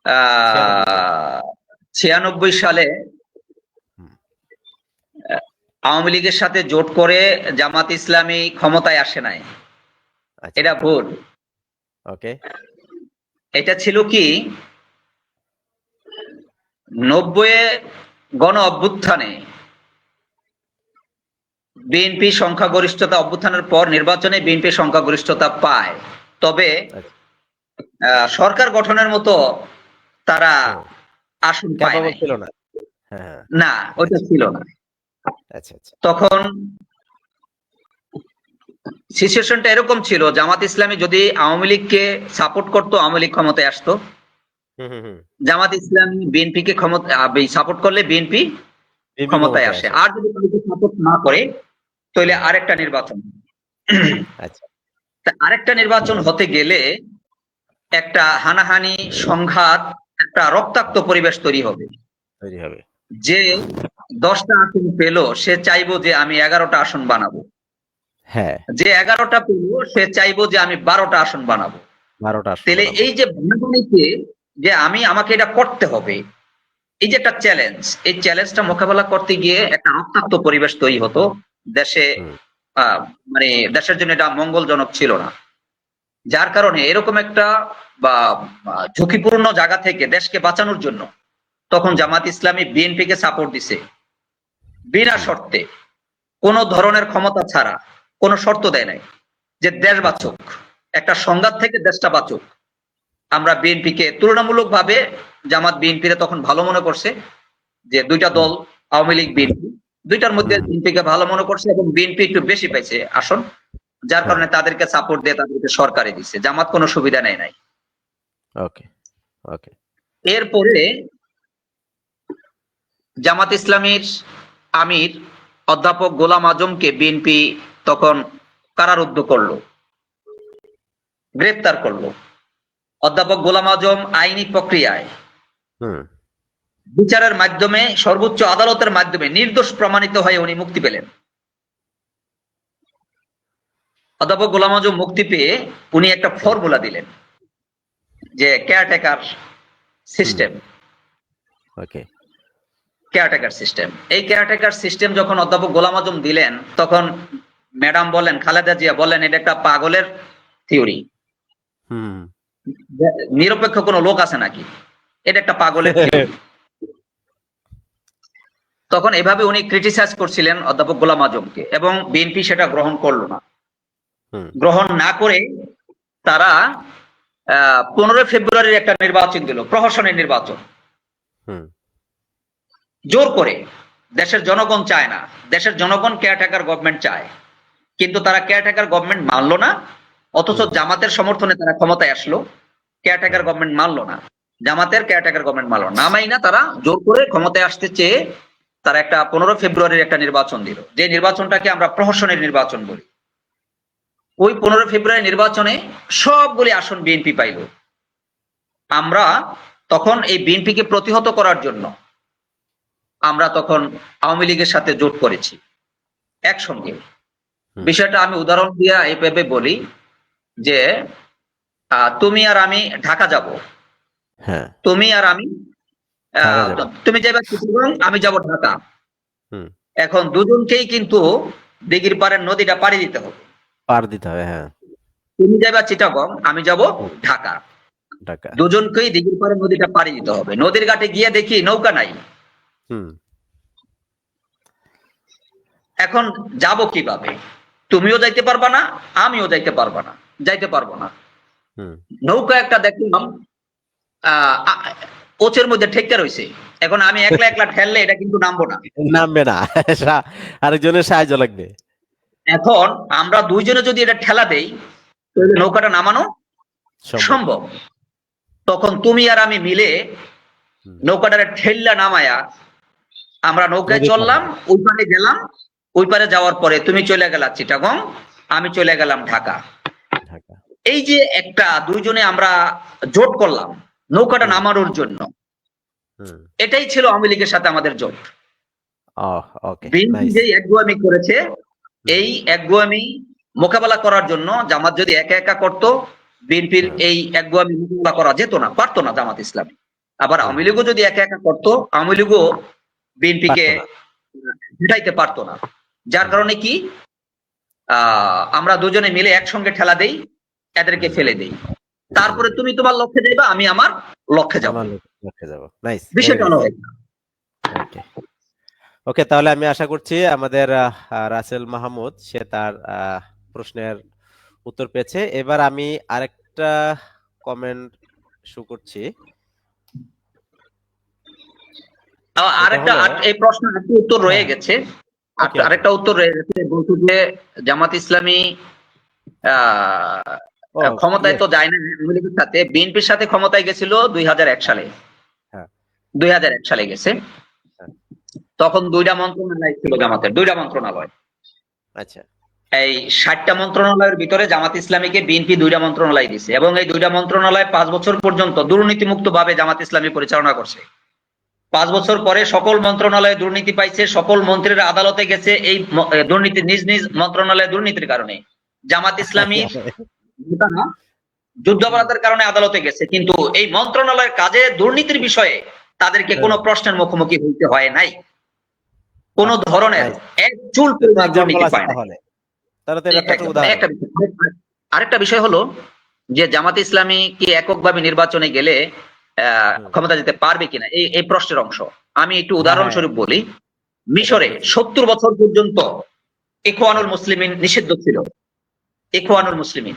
96 সালে।
96 সালে
হুম,
আওয়ামী লীগের সাথে জোট করে জামাত ইসলামী ক্ষমতায় আসে নাই।
আচ্ছা।
এটা ভুল।
ওকে।
এটা ছিল কি, 90-এ গণ অভ্যুত্থানে বিএনপি সংখ্যাগরিষ্ঠতা, অভ্যুত্থানের পর নির্বাচনে বিএনপি সংখ্যাগরিষ্ঠতা পায়। তবে
আচ্ছা।
সরকার গঠনের মতো তারা
হুম।
আসন পায়
ক্যাপাবল
নাই।
ছিল না। হ্যাঁ, হ্যাঁ।
না, ওইটা
আচ্ছা,
ছিল না।
আচ্ছা, আচ্ছা।
তখন সিচুয়েশনটা এরকম ছিল, জামাত ইসলামী যদি আওয়ামী লীগকে সাপোর্ট করতো, আওয়ামী লীগ ক্ষমতায় আসতো।
হুম, হুম, হুম।
জামাত ইসলামী বিএনপিকে ক্ষমতা সাপোর্ট করলে বিএনপি
বিএনপি
ক্ষমতায়
ক্ষমতায়
আসে।
আসে।
আর যদি কাউকে সাপোর্ট না করে, তাহলে
হুম।
আরেকটা নির্বাচন।
আচ্ছা।
তা আরেকটা নির্বাচন হতে গেলে একটা হানাহানি, সংঘাত, একটা রক্তাক্ত পরিবেশ তৈরি হবে।
তৈরি হবে।
যে 10টা আসন পেলো, সে চাইবো যে আমি 11টা আসন বানাবো।
হ্যাঁ।
যে 11টা পেলো, সে চাইবো যে আমি 12টা আসন বানাবো।
12টা আসন
তাহলে
বানাবো।
এই যে ভাগাভাগিতে, যে আমাকে এটা করতে হবে, এই যে একটা চ্যালেঞ্জ, এই চ্যালেঞ্জটা মোকাবেলা করতে গিয়ে একটা রক্তাক্ত পরিবেশ তৈরি হতো দেশে।
হুম।
আহ, মানে দেশের জন্য এটা মঙ্গলজনক ছিল না। যার কারণে এরকম একটা বা ঝুঁকিপূর্ণ জায়গা থেকে দেশকে বাঁচানোর জন্য তখন
হুম।
জামাত ইসলামী বিএনপি কে সাপোর্ট দিছে বিনা
জি।
শর্তে, কোনো ধরনের ক্ষমতা ছাড়া, কোনো শর্ত দেয় নাই যে দেশ
আচ্ছা।
বাঁচুক, একটা সংঘাত থেকে দেশটা বাঁচুক। আমরা বিএনপি কে তুলনামূলকভাবে, জামাত বিএনপি রে তখন ভালো মনে করছে, যে দুইটা
হুম,
দল আওয়ামী লীগ বিএনপি, দুইটার মধ্যে
হুম।
বিএনপি কে ভালো মনে করছে এবং বিএনপি একটু বেশি পাইছে আসন। যার
হ্যাঁ।
কারণে তাদেরকে সাপোর্ট দিয়ে তাদেরকে সরকারে দিচ্ছে, জামাত কোনো সুবিধা নেয় নাই।
ওকে, ওকে।
এরপরে জামাত ইসলামীর আমির অধ্যাপক গোলাম আজমকে বিএনপি তখন কারারুদ্ধ করলো, গ্রেপ্তার করলো। অধ্যাপক গোলাম আজম আইনি প্রক্রিয়ায়
হুম।
বিচারের মাধ্যমে, সর্বোচ্চ আদালতের মাধ্যমে নির্দোষ প্রমাণিত হয়ে উনি মুক্তি পেলেন। অধ্যাপক গোলাম আজম মুক্তি পেয়ে উনি একটা
হুম।
ফর্মুলা দিলেন যে কেয়ারটেকার
হুম।
সিস্টেম।
ওকে।
কেয়ারটেকার সিস্টেম, এই কেয়ারটেকার সিস্টেম যখন অধ্যাপক গোলাম আজম দিলেন, তখন ম্যাডাম বলেন, খালেদা জিয়া বলেন, এটা একটা পাগলের থিওরি,
হুম।
নিরপেক্ষ কোনো লোক আছে নাকি, এটা একটা পাগলের থিওরি। তখন এভাবে উনি ক্রিটিসাইজ করছিলেন অধ্যাপক গোলাম আজমকে, এবং বিএনপি সেটা গ্রহণ করলো না।
হুম।
গ্রহণ না করে তারা 15 ফেব্রুয়ারির একটা নির্বাচন দিল, প্রহসনের নির্বাচন,
হুম।
জোর করে। দেশের জনগণ চায় না, দেশের জনগণ কেয়ারটেকার গভর্নমেন্ট চায়, কিন্তু তারা কেয়ারটেকার গভর্নমেন্ট মানলো না। অথচ
হুম।
জামাতের সমর্থনে তারা ক্ষমতায় আসলো, কেয়ারটেকার
হুম।
গভর্নমেন্ট মানলো না। জামাতের কেয়ারটেকার গভর্নমেন্ট মানলো না, মাই না, তারা জোর করে ক্ষমতায় আসতে চেয়ে তারা একটা 15 ফেব্রুয়ারির একটা নির্বাচন দিল, যে নির্বাচনটাকে আমরা প্রহসনের নির্বাচন বলি। ওই 15 ফেব্রুয়ারি নির্বাচনে সবগুলি আসন বিএনপি পাইল। আমরা তখন এই বিএনপিকে প্রতিহত করার জন্য আমরা তখন আওয়ামী লীগের সাথে জোট করেছি একসঙ্গে।
হুম।
বিষয়টা আমি উদাহরণ দিয়ে এইভাবে বলি যে তুমি আর আমি ঢাকা যাব,
হ্যাঁ।
তুমি আর আমি
ঢাকা যাবো।
তুমি যাবে চিটাগং, আমি যাব ঢাকা।
হুম।
এখন দুজনকেই কিন্তু দিঘির পাড়ের নদীটা পাড়ি দিতে হবে।
পার দিতে হবে, হ্যাঁ।
তুমি যাবে চিটাগং, আমি যাব
হুম।
ঢাকা।
ঢাকা।
দুজনকেই দিঘির পাড়ের নদীটা পাড়ি দিতে হবে। নদীর ঘাটে গিয়ে দেখি নৌকা নাই।
হুম।
এখন যাব কিভাবে? তুমিও যাইতে পারবা না, আমিও যাইতে পারবা না, যাইতে পারবো না।
হুম।
নৌকা একটা দেখলাম ওচের মধ্যে ঠেক্কা রয়েছে। এখন আমি একলা একলা ঠেললে এটা কিন্তু নামবো না।
নামবে না। আরেকজনের সাহায্য লাগবে।
এখন আমরা দুইজনে যদি এটা ঠেলা দেই, তাহলে নৌকাটা নামানো
সম্ভব।
সম্ভব। তখন তুমি আর আমি মিলে
হুম।
নৌকাটারে ঠেললা নামায়া আমরা নৌকায়
নদী পার
চললাম,
হবো।
ওই পারে গেলাম। ওই পারে যাওয়ার পরে তুমি চলে গেলা চিটাগং, আমি চলে গেলাম ঢাকা।
ঢাকা।
এই যে একটা দুইজনে আমরা জোট করলাম নৌকাটা
হুম।
নামানোর জন্য,
হুম।
এটাই ছিল আওয়ামী লীগের সাথে আমাদের জোট।
ওকে,
বিএনপি
নাইস।
যে একগুয়ামি করেছে,
হুম।
এই একগুয়ামি মোকাবেলা করার জন্য জামাত যদি একা একা করত, বিএনপির
হ্যাঁ।
এই একগুয়ামি মোকাবেলা করা যেত না, পারতো না জামাত ইসলামী। আবার
হুম।
আওয়ামী
হুম।
লীগও যদি একা একা করতো, আওয়ামী লীগও বিএনপিকে
পারতো না।
হটাইতে পারতো না। যার
হুম।
কারণে কি আমরা দুজনে মিলে একসঙ্গে ঠেলা দেই, এদেরকে
হুম।
ফেলে দেই।
ফেলে
তারপরে
দিই।
তুমি তোমার লক্ষ্যে যাইবা, আমি আমার লক্ষ্যে যাব।
আমার লক্ষ্যে যাবো। নাইস, ভেরি
বিষয়টা
নাইস।
হলো
ওকে। ওকে, তাহলে আমি আশা করছি আমাদের রাসেল মাহমুদ সে তার প্রশ্নের উত্তর পেয়েছে। এবার আমি আরেকটা কমেন্ট শো করছি। এটা
আরেকটা
হলো,
এই প্রশ্নের একটা উত্তর
হ্যাঁ,
রয়ে গেছে।
ওকে ওকে।
আরেকটা উত্তর রয়ে গেছে, বলছে যে জামাত ইসলামী আহ,
ও,
ক্ষমতায়
ইয়েস।
তো যায় না আওয়ামী লীগের সাথে, বিএনপির সাথে ক্ষমতায় গেছিল 2001 সালে।
হ্যাঁ।
2001 সালে গেছে।
হ্যাঁ।
তখন দুইটা মন্ত্রণালয় ছিল জামাতের, দুইটা মন্ত্রণালয়।
আচ্ছা।
এই 60টা মন্ত্রণালয়ের ভিতরে জামাত ইসলামীকে বিএনপি দুইটা মন্ত্রণালয় দিছে, এবং এই দুইটা মন্ত্রণালয় 5 বছর পর্যন্ত দুর্নীতিমুক্ত ভাবে জামাত ইসলামী পরিচালনা করছে। 5 বছর পরে সকল মন্ত্রণালয়ে দুর্নীতি পাইছে, সকল মন্ত্রীরা আদালতে গেছে এই দুর্নীতি, নিজ নিজ মন্ত্রণালয়ে দুর্নীতির কারণে। জামাত ইসলামীর নেতারা যুদ্ধাপরাধের কারণে আদালতে গেছে, কিন্তু এই মন্ত্রণালয়ের কাজে দুর্নীতির বিষয়ে তাদেরকে কোনো প্রশ্নের মুখোমুখি হইতে হয় নাই। কোন ধরনের
নাইস।
এক চুল
এটা তো
পরিমাণ
এক্সাম্পল
দুর্নীতি
আছে
পায় নাই।
তাহলে। তাহলে তো এটা তো একটা
একদম
উদাহরণ।
একটা বিষয়। আরেকটা বিষয় হলো যে জামাত ইসলামী কি এককভাবে নির্বাচনে গেলে
হুম।
ক্ষমতা যেতে পারবে কিনা, এই এই প্রশ্নের অংশ আমি একটু
হ্যাঁ, হ্যাঁ,
উদাহরণস্বরূপ বলি।
এটা
মিশরে
বুঝেছি।
70 বছর পর্যন্ত ইখওয়ানুল
হ্যাঁ।
মুসলিমিন নিষিদ্ধ ছিল। ইখওয়ানুল মুসলিমিন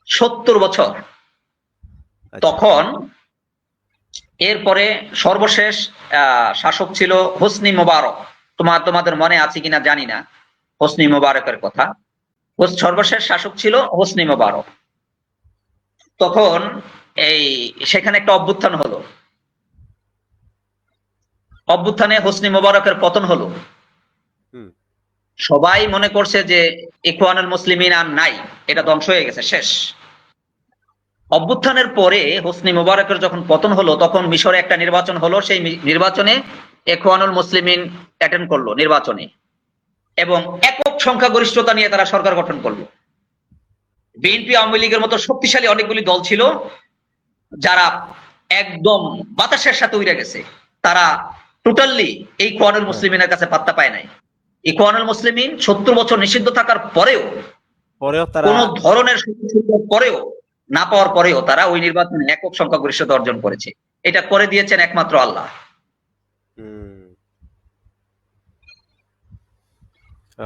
70 বছর।
আচ্ছা।
তখন এরপরে সর্বশেষ শাসক ছিল হোসনি মোবারক। তোমাদের মনে আছে কিনা জানি না হোসনি মোবারকের কথা। সর্বশেষ শাসক ছিল হোসনি মোবারক। তখন এই সেখানে একটা অভ্যুত্থান হলো, অভ্যুত্থানে হোসনি মোবারকের পতন হলো।
হুম।
সবাই মনে করছে যে ইখওয়ানুল মুসলিমিন আর নাই, এটা ধ্বংস হয়ে গেছে, শেষ। অভ্যুত্থানের পরে হোসনি মোবারকের যখন পতন হলো, তখন মিশরে একটা নির্বাচন হলো। সেই নির্বাচনে ইখওয়ানুল মুসলিমিন অ্যাটেন্ড করলো নির্বাচনে, এবং একক সংখ্যাগরিষ্ঠতা নিয়ে তারা সরকার গঠন করলো। বিএনপি আওয়ামী লীগের মতো শক্তিশালী অনেকগুলি দল ছিল, যারা একদম বাতাসের সাথে উড়ে গেছে, তারা টোটালি এই কোরআনুল
হ্যাঁ,
মুসলিমিনের কাছে পাত্তা পায় নাই। এই কোরআনুল মুসলিমিন 70 বছর নিষিদ্ধ থাকার পরেও,
পরেও তারা
কোন ধরনের সুযোগ পরেও, না পাওয়ার পরেও তারা ওই নির্বাচনে একক সংখ্যাগরিষ্ঠতা অর্জন করেছে। এটা করে দিয়েছেন একমাত্র আল্লাহ।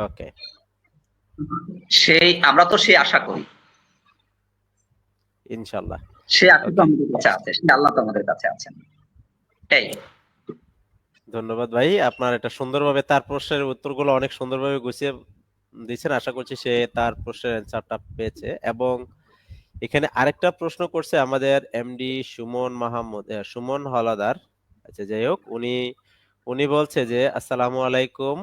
ওকে,
আমরা তো সেই আশা করি,
ইনশাল্লাহ।
সে আশা তো
ওকে,
আমাদের কাছে আছে, সে আল্লাহ তো আমাদের কাছে আছেন। এই
ধন্যবাদ ভাই, আপনার এটা সুন্দরভাবে তার প্রশ্নের উত্তরগুলো অনেক সুন্দরভাবে গুছিয়ে দিয়েছেন। আশা করছি সে তার প্রশ্নের অ্যান্সারটা পেয়েছে। এবং এখানে আরেকটা প্রশ্ন করছে আমাদের এমডি সুমন মাহমুদ, সুমন হলাদার। আচ্ছা, যাই হোক, উনি উনি বলছে যে আসসালামু আলাইকুম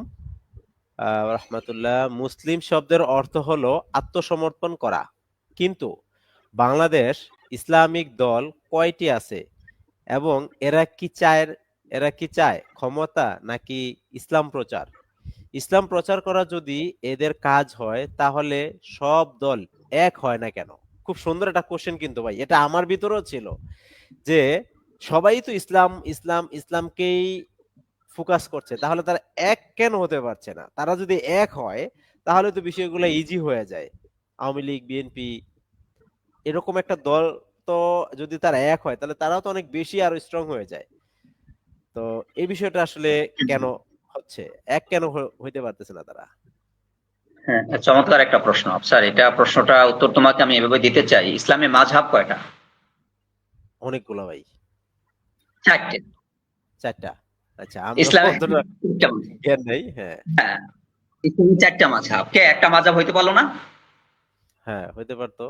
রহমতুল্লাহ, মুসলিম শব্দের অর্থ হলো আত্মসমর্পণ করা, কিন্তু বাংলাদেশ ইসলামিক দল কয়টি আছে এবং এরা কি চায় ক্ষমতা নাকি ইসলাম প্রচার? ইসলাম প্রচার করা যদি এদের কাজ হয় তাহলে সব দল এক হয় না কেন? খুব সুন্দর একটা কোশ্চেন কিন্তু ভাই, এটা আমার ভিতরেও ছিল যে সবাই তো ইসলাম ইসলাম ইসলামকেই ফোকাস করছে, তাহলে তারা এক কেন হতে পারছে না? তারা যদি এক হয় তাহলে তো বিষয়গুলো ইজি হয়ে যায়। আওয়ামী লীগ, বিএনপি, এরকম একটা দল, তো যদি তারা এক হয় তাহলে তারাও তো অনেক বেশি আরো স্ট্রং হয়ে যায়। তো এই বিষয়টা আসলে কেন হচ্ছে, এক কেন হইতে পারতেছে না তারা?
হ্যাঁ, চমৎকার একটা প্রশ্ন স্যার। এটা প্রশ্নটা উত্তর তোমাকে আমি এভাবে দিতে চাই। ইসলামে মাযহাব কয়টা?
অনেকগুলো ভাই।
4টে।
চারটা? আচ্ছা, আমার
ইসলামে
অতটা
4টা মাযহাব।
জ্ঞান নেই। হ্যাঁ,
হ্যাঁ, ইসলামে 4টা মাযহাব। কে একটা মাযহাব হইতে পারলো না?
হ্যাঁ, হইতে পারতো,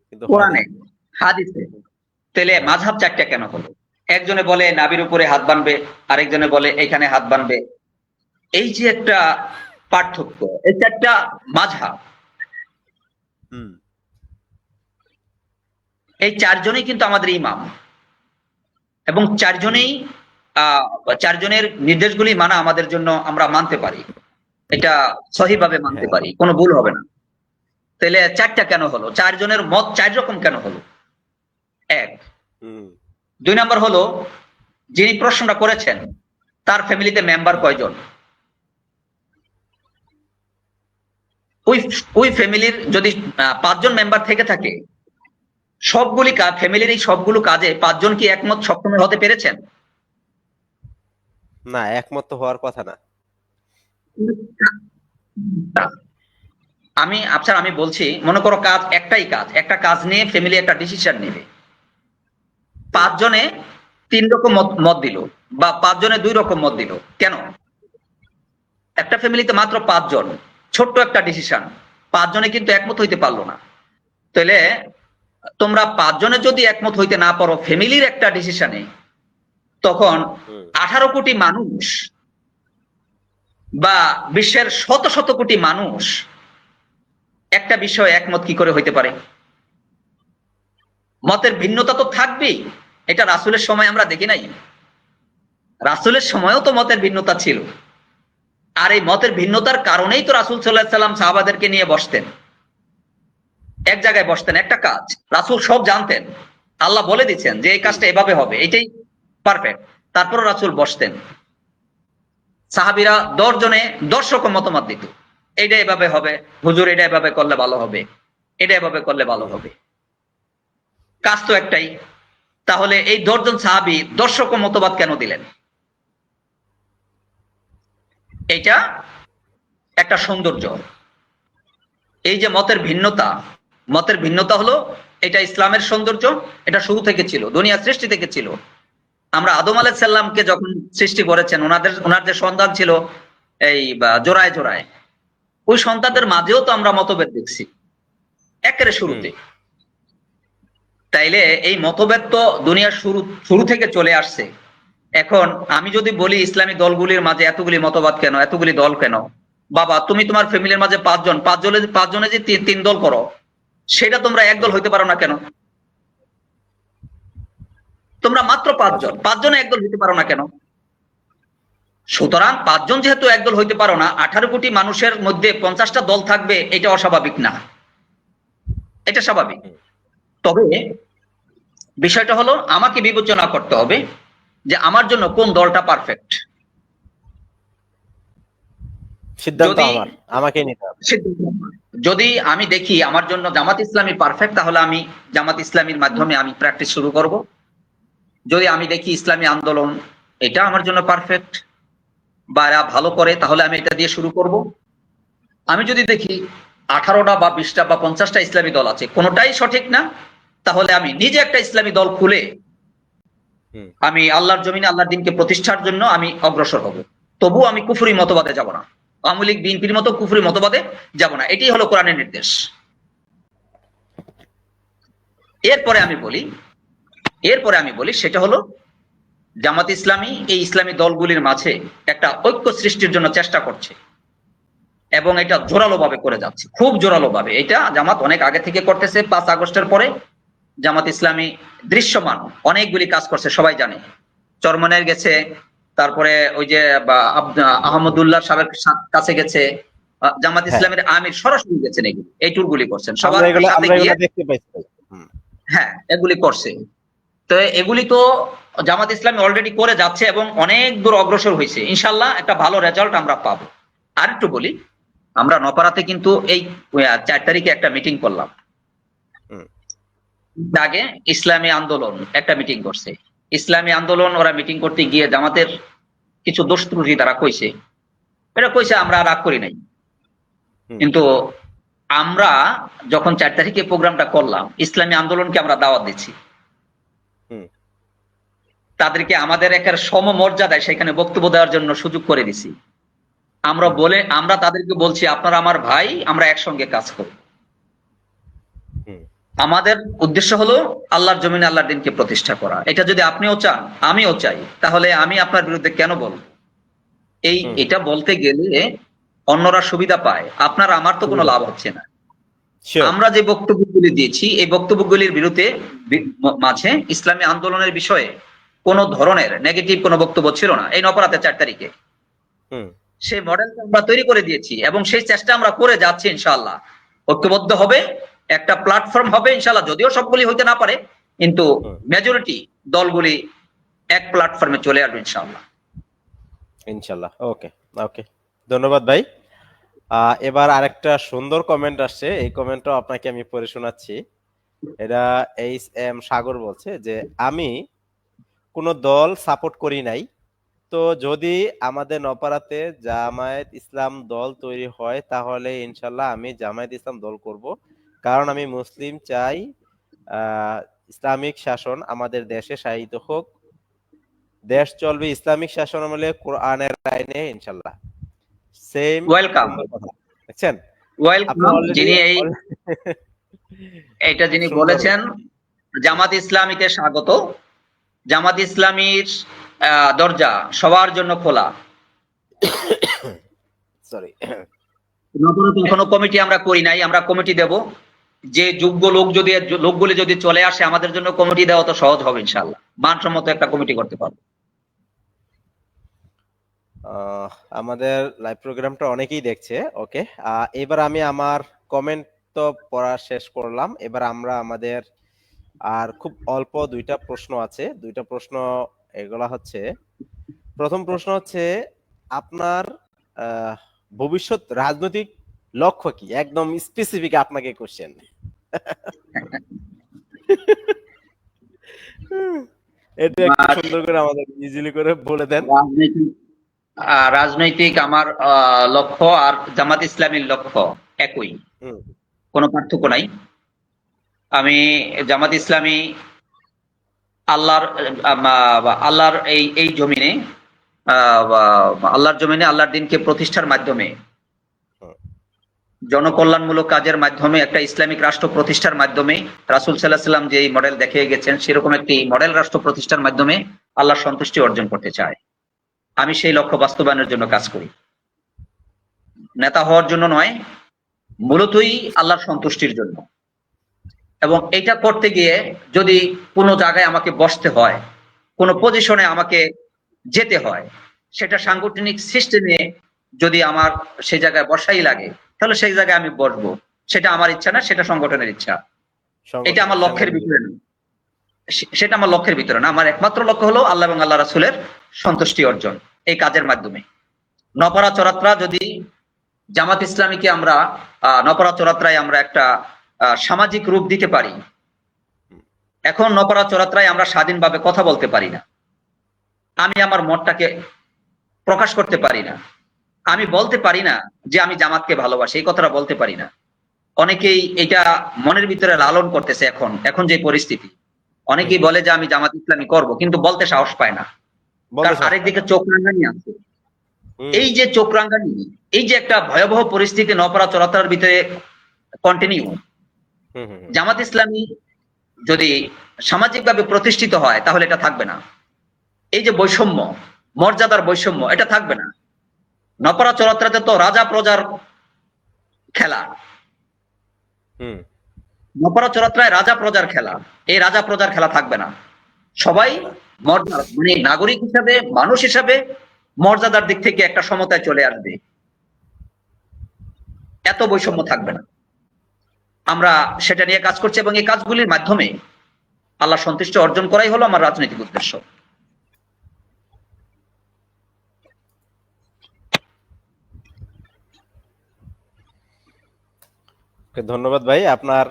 কিন্তু হয়
কোরআনে,
নাই।
হাদিসে। তাহলে
হ্যাঁ,
মাযহাব 4টা কেন হলো? একজনে বলে নাভির উপরে হাত বানবে, আরেকজনে বলে এখানে হাত বানবে। এই যে একটা পার্থক্য, এই 4টা মাযহাব,
হুম,
এই 4জনই কিন্তু আমাদের ইমাম, এবং
হুম,
4জনেই 4জনের নির্দেশগুলি মানা আমাদের জন্য, আমরা মানতে পারি, এটা সহিভাবে মানতে
হ্যাঁ,
পারি, কোনো ভুল হবে না। তাহলে 4টা কেন হলো? 4জনের মত 4 রকম কেন হলো? এক।
হুম,
2 নম্বর হলো, যিনি প্রশ্নটা করেছেন তার ফ্যামিলিতে মেম্বার
হুম,
কয়জন? ওই ওই ফ্যামিলির যদি 5জন মেম্বার থেকে থাকে, সবগুলি
হুম।
ফ্যামিলির এই সবগুলো কাজে 5জন কি একমত সবসময় হতে পেরেছেন?
না, একমত তো হওয়ার কথা না।
আমি বলছি, মনে করো কাজ একটাই কাজ, একটা কাজ নিয়ে ফ্যামিলি একটা ডিসিশন নেবে।
হুম,
5জনে 3 রকম মত মত দিল, বা 5জনে 2 রকম মত দিল। কেন? একটা ফ্যামিলিতে মাত্র 5জন, ছোট্ট একটা ডিসিশন, 5জনে কিন্তু একমত হইতে পারলো না। তাহলে তোমরা 5জনে যদি একমত হইতে না পারো ফ্যামিলির একটা ডিসিশনে, তখন
হুম।
18 কোটি মানুষ বা বিশ্বের শত শত কোটি মানুষ একটা বিষয়ে একমত কি করে হইতে পারে? মতের ভিন্নতা তো থাকবেই। এটা রাসূলের সময় আমরা দেখি নাই? রাসূলের সময়ও তো মতের ভিন্নতা ছিল। আর এই মতের ভিন্নতার কারণেই তো রাসূল সাল্লাল্লাহু আলাইহি সাল্লাম সাহাবাদেরকে নিয়ে বসতেন, এক জায়গায় বসতেন, একটা কাজ রাসূল সব জানতেন, আল্লাহ বলে দিচ্ছেন যে এই
হুম,
কাজটা এভাবে হবে, এটাই পারফেক্ট। তারপরও রাসূল বসতেন, সাহাবীরা 10 জনে 10 রকম মতামত দিত। এটা এভাবে হবে, হুজুর এটা এভাবে করলে ভালো হবে, এটা এভাবে করলে ভালো
হুম,
হবে। কাজ তো একটাই। তাহলে এই 10জন সাহাবী 10 রকম মতবাদ কেন দিলেন? এটা একটা সৌন্দর্য। এই যে মতের ভিন্নতা হলো, এটা ইসলামের সৌন্দর্য। এটা শুরু থেকে ছিল, দুনিয়া সৃষ্টি থেকে ছিল। আমরা আদম আলাইহিস সালামকে যখন সৃষ্টি করেছেন, ওনার যে সন্তান ছিল এই জোড়ায় জোড়ায়, ওই সন্তানদের
হুম,
মাঝেও তো আমরা মতভেদ দেখছি একেবারে
হুম,
শুরুতে। তাইলে এই মতভেদ তো দুনিয়ার শুরু শুরু থেকে চলে আসছে। এখন আমি যদি বলি ইসলামী দলগুলির মাঝে এতগুলি মতবাদ কেন, এতগুলি দল কেন? বাবা, তুমি তোমার ফ্যামিলির মাঝে 5জন, 5জনে যে 3 দল করো, সেটা তোমরা একদল
হুম।
হইতে পারো না কেন? তোমরা মাত্র 5জন,
আসলে
5জনে একদল হইতে পারো না কেন? সুতরাং 5জন যেহেতু একদল হইতে পারো না, 18 কোটি মানুষের মধ্যে 50টা দল থাকবে, এটা অস্বাভাবিক না, এটা স্বাভাবিক।
হুম,
তবে বিষয়টা হলো আমাকে বিবেচনা করতে হবে যে আমার জন্য কোন দলটা পারফেক্ট।
সিদ্ধান্ত
যদি
আমার, আমাকেই নিতে হবে।
যদি আমি দেখি আমার জন্য জামাত ইসলামী পারফেক্ট, তাহলে আমি জামাত ইসলামীর মাধ্যমে আমি প্র্যাকটিস শুরু করব। যদি আমি দেখি ইসলামী আন্দোলন এটা আমার জন্য পারফেক্ট বা এরা ভালো করে, তাহলে আমি এটা দিয়ে শুরু করব। আমি যদি দেখি 18টা বা 20টা বা 50টা ইসলামী দল আছে, কোনোটাই সঠিক না, তাহলে আমি নিজে একটা ইসলামী দল খুলে
হুম।
আমি আল্লাহর জমিনে আল্লাহর দিনকে প্রতিষ্ঠার জন্য আমি অগ্রসর হব। তবু আমি কুফরি মতবাদে যাব না, আওয়ামী লীগ বিএনপির মতো কুফরি মতবাদে যাব না। এটাই হলো কোরআনের নির্দেশ। এরপরে আমি বলি সেটা হলো জামাত ইসলামী এই ইসলামী দলগুলির মাঝে একটা ঐক্য সৃষ্টির জন্য চেষ্টা করছে এবং এটা জোরালো ভাবে করে যাচ্ছে, খুব জোরালো ভাবে। এটা জামাত অনেক আগে থেকে করতেছে। 5 আগস্টের পরে জামাত ইসলামী দৃশ্যমান অনেকগুলি কাজ করছে, সবাই জানে। চরমনের গেছে, তারপরে ওই যে আহমদুল্লাহ সাহেবের কাছে গেছে, জামাত
হ্যাঁ,
ইসলামের আমির সরাসরি গেছেন, এই ট্যুরগুলি করছেন
আমরা
সবার
এগুলো
সাথে
আমরা
গিয়ে।
এগুলো দেখতে পাইছি। হুম।
হ্যাঁ, এগুলি করছে। তো এগুলি তো জামাত ইসলামী অলরেডি করে যাচ্ছে এবং অনেক দূর অগ্রসর হয়েছে। ইনশাল্লাহ একটা ভালো রেজাল্ট আমরা পাবো। আর একটু বলি, আমরা নপাড়াতে কিন্তু এই 4 তারিখে একটা মিটিং করলাম।
হুম।
আগে ইসলামী আন্দোলন একটা মিটিং করছে। ইসলামী আন্দোলন ওরা মিটিং করতে গিয়ে জামাতের কিছু দোষ ত্রুটি তারা কইছে, এটা কইছে, আমরা রাগ করি নাই।
হুম।
কিন্তু আমরা যখন 4 তারিখে প্রোগ্রামটা করলাম, ইসলামী আন্দোলনকে আমরা দাওয়াত দিচ্ছি,
হুম।
তাদেরকে আমাদের একটা সমমর্যাদায় সেখানে বক্তব্য দেওয়ার জন্য সুযোগ করে দিছি।
হুম।
আমরা তাদেরকে বলছি, আপনারা আমার ভাই, আমরা একসঙ্গে কাজ করব।
হুম।
আমাদের উদ্দেশ্য হলো আল্লাহর জমিনে আল্লাহর দিনকে প্রতিষ্ঠা করা। এটা যদি আপনিও চান, আমিও চাই, তাহলে আমি আপনার বিরুদ্ধে কেন বলবো?
হুম।
এটা বলতে গেলে অন্যরা সুবিধা পায়, আপনার আমার তো কোনো
সুবিধা।
লাভ হচ্ছে না।
শিওর।
আমরা যে বক্তব্যগুলি দিয়েছি, এই বক্তব্যগুলির বিরুদ্ধে মাঝে ইসলামী আন্দোলনের বিষয়ে কোন ধরনের নেগেটিভ কোনো বক্তব্য ছিল না। এই নপরাতে 4 তারিখে
হুম।
সেই মডেলটা আমরা তৈরি করে দিয়েছি এবং সেই চেষ্টা আমরা করে যাচ্ছি। ইনশাআল্লাহ ঐক্যবদ্ধ হবে, একটা প্ল্যাটফর্ম হবে ইনশাআল্লাহ। যদিও সবগুলি হইতে না পারে, কিন্তু
হুম।
মেজরিটি দলগুলি এক প্ল্যাটফর্মে চলে আসবে ইনশাআল্লাহ।
ইনশাল্লাহ। ওকে। ওকে, ধন্যবাদ ভাই। এবার আরেকটা সুন্দর কমেন্ট আসছে, এই কমেন্টটা আপনাকে আমি পড়ে শোনাচ্ছি। এটা এইচ সাগর বলছে যে আমি কোনো দল সাপোর্ট করি নাই, তো যদি আমাদের নপাড়াতে জামায়াত ইসলাম দল তৈরি হয় তাহলে ইনশাল্লাহ আমি জামায়াত ইসলাম দল করব, কারণ আমি মুসলিম চাই। আহ ইসলামিক শাসন আমাদের দেশে শায়িত হোক, দেশ চলবে ইসলামিক শাসন আমলে কোরআনের আইনে ইনশাল্লাহ। সেম
ওয়েলকাম,
সুন্দর কথা, দেখছেন? আপনি
ওয়েলকাম।
অলরেডি
এটা
খুব
যিনি
সুন্দর।
বলেছেন, জামাত ইসলামীতে স্বাগত। জামাত ইসলামীর দরজা সবার জন্য খোলা।
সরি।
এখনো কমিটি আমরা করি নাই, আমরা কমিটি দেব। যে যোগ্য লোকগুলি যদি চলে আসে, আমাদের জন্য কমিটি দেওয়া তো সহজ হবে ইনশাআল্লাহ। মানসম্মত একটা কমিটি করতে পারবো।
আমাদের লাইভ প্রোগ্রামটা অনেকেই দেখছে। ওকে, এবার আমি আমার কমেন্ট তো পড়া শেষ করলাম। এবার আমরা আমাদের আর খুব অল্প 2টা প্রশ্ন আছে, 2টা প্রশ্ন। এগুলা হচ্ছে, প্রথম প্রশ্ন হচ্ছে আপনার ভবিষ্যৎ রাজনৈতিক লক্ষ্য কি? একদম স্পেসিফিক আপনাকে কোশ্চেন। এটা একটু
আর
সুন্দর করে আমাদের ইজিলি করে বলে দেন।
রাজনৈতিক আমার লক্ষ্য আর জামাত ইসলামীর লক্ষ্য একই,
হুম।
কোনো পার্থক্য নাই। আমি জামাত ইসলামী আল্লাহর এই জমিনে আল্লাহর জমিনে আল্লাহর দিনকে প্রতিষ্ঠার মাধ্যমে,
হুম।
জনকল্যাণমূলক কাজের মাধ্যমে, একটা ইসলামিক রাষ্ট্র প্রতিষ্ঠার মাধ্যমে, রাসূল সাল্লাল্লাহু আলাইহি সাল্লাম যে মডেল দেখিয়ে গেছেন, সেরকম একটি মডেল রাষ্ট্র প্রতিষ্ঠার মাধ্যমে আল্লাহর সন্তুষ্টি অর্জন করতে চাই। আমি সেই লক্ষ্য বাস্তবায়নের জন্য কাজ করি, নেতা হওয়ার জন্য নয়, মূলতই আল্লাহর সন্তুষ্টির জন্য। এবং এটা করতে গিয়ে যদি কোনো জায়গায় আমাকে বসতে হয়, কোনো পজিশনে আমাকে যেতে হয়, সেটা সাংগঠনিক সিস্টেমে যদি আমার সেই জায়গায় বসাই লাগে, তাহলে সেই জায়গায় আমি বসবো। সেটা আমার ইচ্ছা না, সেটা সংগঠনের ইচ্ছা। এটা আমার লক্ষ্যের
সাংগঠনিক।
ভিতরে না। সেটা আমার লক্ষ্যের ভিতরে না। আমার একমাত্র লক্ষ্য হলো আল্লাহ এবং আল্লাহ রাসূলের সন্তুষ্টি অর্জন এই কাজের মাধ্যমে। নপাড়া চরাত্রা যদি জামাত ইসলামীকে আমরা নপাড়া চরাত্রায় আমরা একটা সামাজিক রূপ দিতে পারি। এখন নপাড়া চরাত্রায় আমরা স্বাধীনভাবে কথা বলতে পারি না, আমি আমার মতটাকে প্রকাশ করতে পারি না, আমি বলতে পারি না যে আমি জামাতকে ভালোবাসি, এই কথাটা বলতে পারি না। অনেকেই এটা মনের ভিতরে লালন করতেছে। এখন যে পরিস্থিতি, অনেকেই বলে যে আমি জামাত ইসলামী করব, কিন্তু বলতে সাহস পায় না। তার আরেকদিকে চোখ রাঙ্গানি আছে। এই যে চোখ রাঙ্গানি, এই যে একটা ভয়াবহ পরিস্থিতি নপাড়া চরাত্রার ভিতরে কন্টিনিউ। জামাত ইসলামী যদি সামাজিকভাবে প্রতিষ্ঠিত হয় তাহলে এটা থাকবে না। এই যে বৈষম্য, মর্যাদার বৈষম্য, এটা থাকবে না। নপাড়া চরাত্রাতে তো রাজা প্রজার খেলা, নপাড়া চরাত্রায় রাজা প্রজার খেলা। এই রাজা প্রজার খেলা থাকবে না। সবাই মর্যাদা, মানে নাগরিক হিসাবে, মানুষ হিসাবে মর্যাদার দিক থেকে একটা সমতায় চলে আসবে। এত বৈষম্য থাকবে না। আমরা সেটা নিয়ে কাজ করছি এবং এই কাজগুলির মাধ্যমে আল্লাহ সন্তুষ্টি অর্জন করাই হলো আমার রাজনৈতিক উদ্দেশ্য।
ধন্যবাদ ভাই, আপনার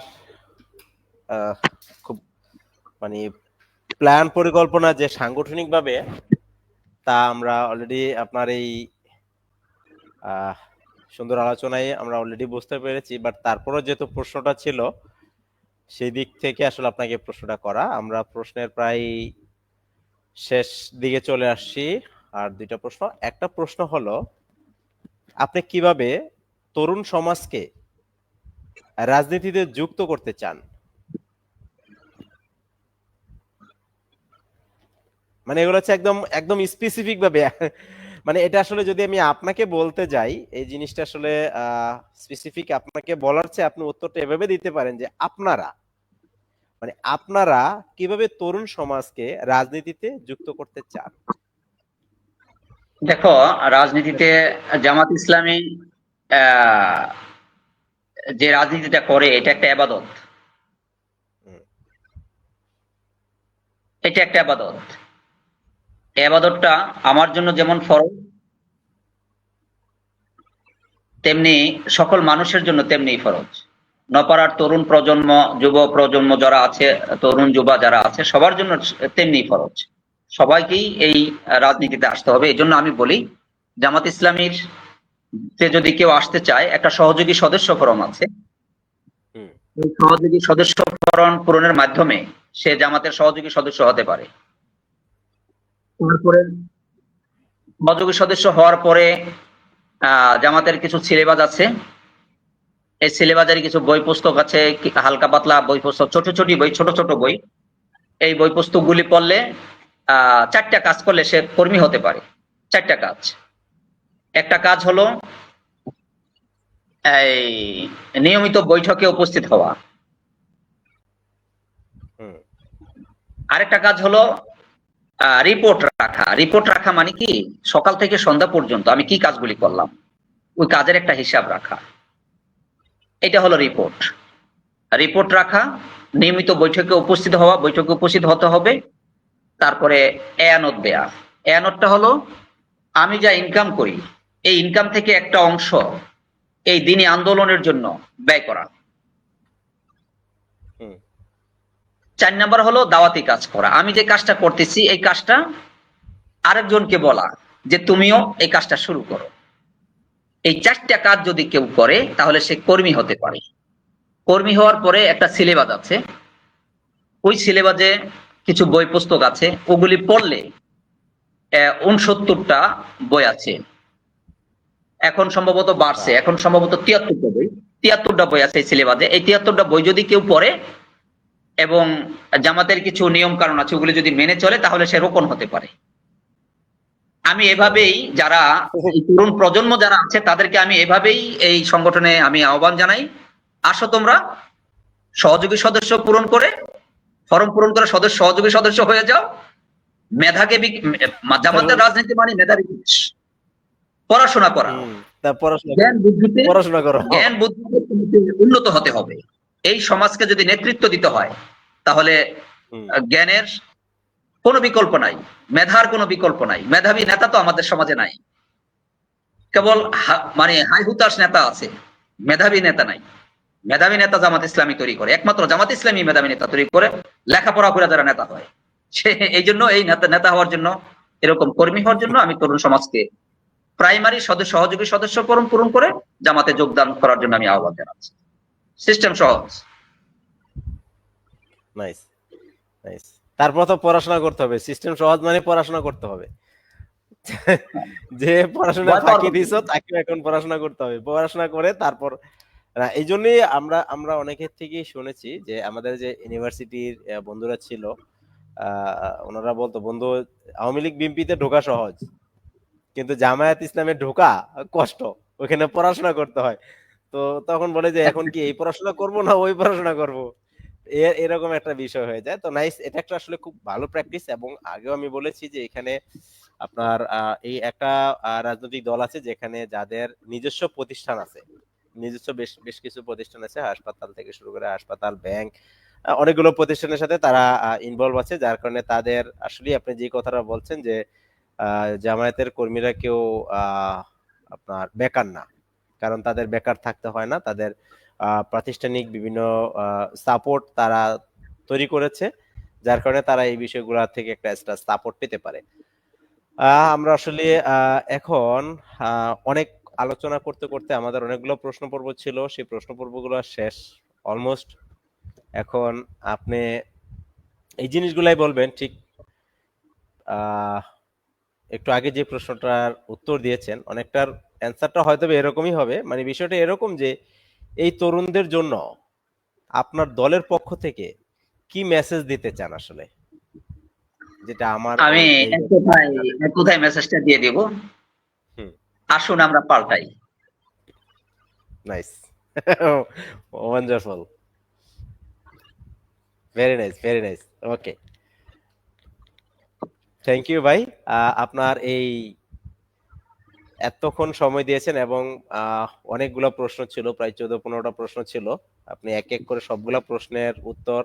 খুব মানে প্ল্যান পরিকল্পনা যে সাংগঠনিক ভাবে, তা আমরা অলরেডি আপনার এই সুন্দর আলোচনায় আমরা অলরেডি বুঝতে পেরেছি। বাট তারপরও যেহেতু প্রশ্নটা ছিল, সেই দিক থেকে আসলে আপনাকে প্রশ্নটা করা। আমরা প্রশ্নের প্রায় শেষ দিকে চলে আসছি। আর দুইটা প্রশ্ন। একটা প্রশ্ন হলো, আপনি কিভাবে তরুণ সমাজকে রাজনীতিতে যুক্ত করতে চান? মানে এগুলো হচ্ছে একদম একদম স্পেসিফিক ভাবে, মানে এটা আসলে যদি আমি আপনাকে বলতে যাই, এই জিনিসটা আসলে স্পেসিফিক আপনাকে বলার চেয়ে আপনি উত্তরটা এভাবে দিতে পারেন যে আপনারা কিভাবে তরুণ সমাজকে রাজনীতিতে যুক্ত করতে চান?
দেখো, রাজনীতিতে জামাত ইসলামী যে রাজনীতিটা করে এটা একটা ইবাদত। এটা একটা ইবাদত। ইবাদতটা আমার জন্য যেমন ফরজ, তেমনি সকল মানুষের জন্য তেমনি ফরজ। নপাড়ার তরুণ প্রজন্ম, যুব প্রজন্ম যারা আছে, তরুণ যুবা যারা আছে, সবার জন্য তেমনি ফরজ। সবাইকেই এই রাজনীতিতে আসতে হবে। এই জন্য আমি বলি, জামাত ইসলামীর যদি কেউ আসতে চায়, একটা সহযোগী সদস্য ফরম আছে। এই সহযোগী সদস্য ফরম পূরণের মাধ্যমে সে জামাতের সহযোগী সদস্য হতে পারে। তারপরে সহযোগী সদস্য হওয়ার পরে জামাতের কিছু সিলেবাস আছে। এই সিলেবাসের কিছু বই পুস্তক আছে, হালকা পাতলা বই পুস্তক, ছোট ছোট বই। এই বই পুস্তকগুলি পড়লে 4টা কাজ করলে সে কর্মী হতে পারে। 4টা কাজ। একটা কাজ হলো এই নিয়মিত বৈঠকে উপস্থিত হওয়া। আরেকটা কাজ হলো রিপোর্ট রাখা। রিপোর্ট রাখা মানে কি, সকাল থেকে সন্ধ্যা পর্যন্ত আমি কি কাজগুলি করলাম, ওই কাজের একটা হিসাব রাখা। এটা হলো রিপোর্ট। রিপোর্ট রাখা, নিয়মিত বৈঠকে উপস্থিত হওয়া, বৈঠকে উপস্থিত হতে হবে। তারপরে এয়ানত দেয়া। এয়ানতটা হলো আমি যা ইনকাম করি, এই ইনকাম থেকে একটা অংশ এই দিনী আন্দোলনের জন্য ব্যয় করা। 4 নাম্বার হলো দাওয়াতি কাজ করা। আমি যে কাজটা করতেছি এই কাজটা আরেকজনকে বলা যে তুমিও এই কাজটা শুরু করো। এই 4টা কাজ যদি কেউ করে তাহলে সে কর্মী হতে পারে। কর্মী হওয়ার পরে একটা সিলেবাস আছে। ওই সিলেবাসে কিছু বই পুস্তক আছে, ওগুলি পড়লে 69টা বই আছে। এখন সম্ভবত বাড়ছে, এখন সম্ভবত 73টা বই। 73টা বই আছে এই সিলেবাসে। এই 73টা বই যদি কেউ পড়ে এবং জামাতের কিছু নিয়ম কানুন আছে, ওগুলি যদি মেনে চলে, তাহলে সে রোকন হতে পারে। আমি এভাবেই যারা তরুণ প্রজন্ম যারা আছে তাদেরকে আমি এভাবেই এই সংগঠনে আমি আহ্বান জানাই, আসো তোমরা সহযোগী সদস্য পূরণ করে, ফর্ম পূরণ করে সহযোগী সদস্য হয়ে যাও। মেধাকে জামাতের রাজনীতি মানে মেধাবী পড়াশোনা করা, জ্ঞান বুদ্ধিতে উন্নত হতে হবে। এই সমাজকে যদি নেতৃত্ব দিতে হয় তাহলে
হুম।
জ্ঞানের কোনো বিকল্প নাই, মেধার কোনো বিকল্প নাই। মেধাবী নেতা তো আমাদের সমাজে নাই। কেবল
হুম।
মানে হাই হুতাশ নেতা আছে, মেধাবী নেতা নাই। মেধাবী নেতা জামাত ইসলামী তৈরি করে, একমাত্র জামাত ইসলামী মেধাবী নেতা তৈরি করে, লেখাপড়া করে যারা নেতা হয়। সে এই জন্য এই নেতা নেতা হওয়ার জন্য, এরকম কর্মী হওয়ার জন্য আমি তরুণ সমাজকে প্রাইমারি সদস্য, সহযোগী সদস্য ফরম পূরণ করে জামাতে যোগদান করার জন্য আমি আহ্বান জানাচ্ছি। সিস্টেম সহজ।
Nice, nice. তারপর তো পড়াশোনা করতে হবে, সিস্টেম সহজ মানে পড়াশোনা করতে হবে। যে পড়াশোনা
ভয় পাওয়ার
ফাঁকি
কোনো
দিছো
কিছু নেই।
তাকে এখন পড়াশোনা করতে হবে, পড়াশোনা করে তারপর এই জন্যই আমরা আমরা অনেকের থেকেই শুনেছি যে আমাদের যে ইউনিভার্সিটির বন্ধুরা ছিল, ওনারা বলতো, বন্ধু আওয়ামী লীগ বিএনপিতে ঢোকা সহজ, কিন্তু জামায়াত ইসলামে ঢোকা কষ্ট, ওখানে পড়াশোনা করতে হয়। তো তখন বলে যে এখন কি এই পড়াশোনা করব না ওই পড়াশোনা করব, এরকম একটা বিষয় হয়ে যায়। তো নাইস, এটা একটা আসলে খুব ভালো প্র্যাকটিস। এবং আগেও আমি বলেছি যে এখানে আপনার এই একটা রাজনৈতিক দল আছে যেখানে যাদের নিজস্ব প্রতিষ্ঠান আছে, নিজস্ব বেশ বেশ কিছু প্রতিষ্ঠান আছে, হাসপাতাল থেকে শুরু করে হাসপাতাল, ব্যাংক, অনেকগুলো প্রতিষ্ঠানের সাথে তারা ইনভলভ আছে, যার কারণে তাদের আসলে আপনি যে কথাটা বলছেন যে জামায়াতের কর্মীরা কেউ আপনার বেকার না, কারণ তাদের বেকার থাকতে হয় না, তাদের প্রাতিষ্ঠানিক বিভিন্ন সাপোর্ট তারা তৈরি করেছে, যার কারণে তারা এই বিষয়গুলো থেকে একটা সাপোর্ট পেতে পারে। আমরা আসলে এখন অনেক আলোচনা করতে করতে আমাদের অনেকগুলো প্রশ্ন পর্ব ছিল, সেই প্রশ্ন পর্বগুলো শেষ অলমোস্ট। এখন আপনি এই জিনিসগুলাই বলবেন ঠিক আহ একটু আগে যে প্রশ্নটার উত্তর দিয়েছেন, অনেকটার অ্যান্সারটা হয়তো এরকমই হবে, মানে বিষয়টা এরকম যে এই তরুণদের জন্য আপনার দলের পক্ষ থেকে কি মেসেজ দিতে চান আসলে, যেটা আমার
আমি
এই এই
এক কথায় মেসেজটা দিয়ে দিব,
হুম।
আসুন আমরা পাল্টাই।
Nice. Wonderful, very nice, very nice. Okay, thank you ভাই। আপনার এই এতক্ষণ সময় দিয়েছেন এবং অনেকগুলো প্রশ্ন ছিল, প্রায় 14-15টা প্রশ্ন ছিল। আপনি এক এক করে সবগুলা প্রশ্নের উত্তর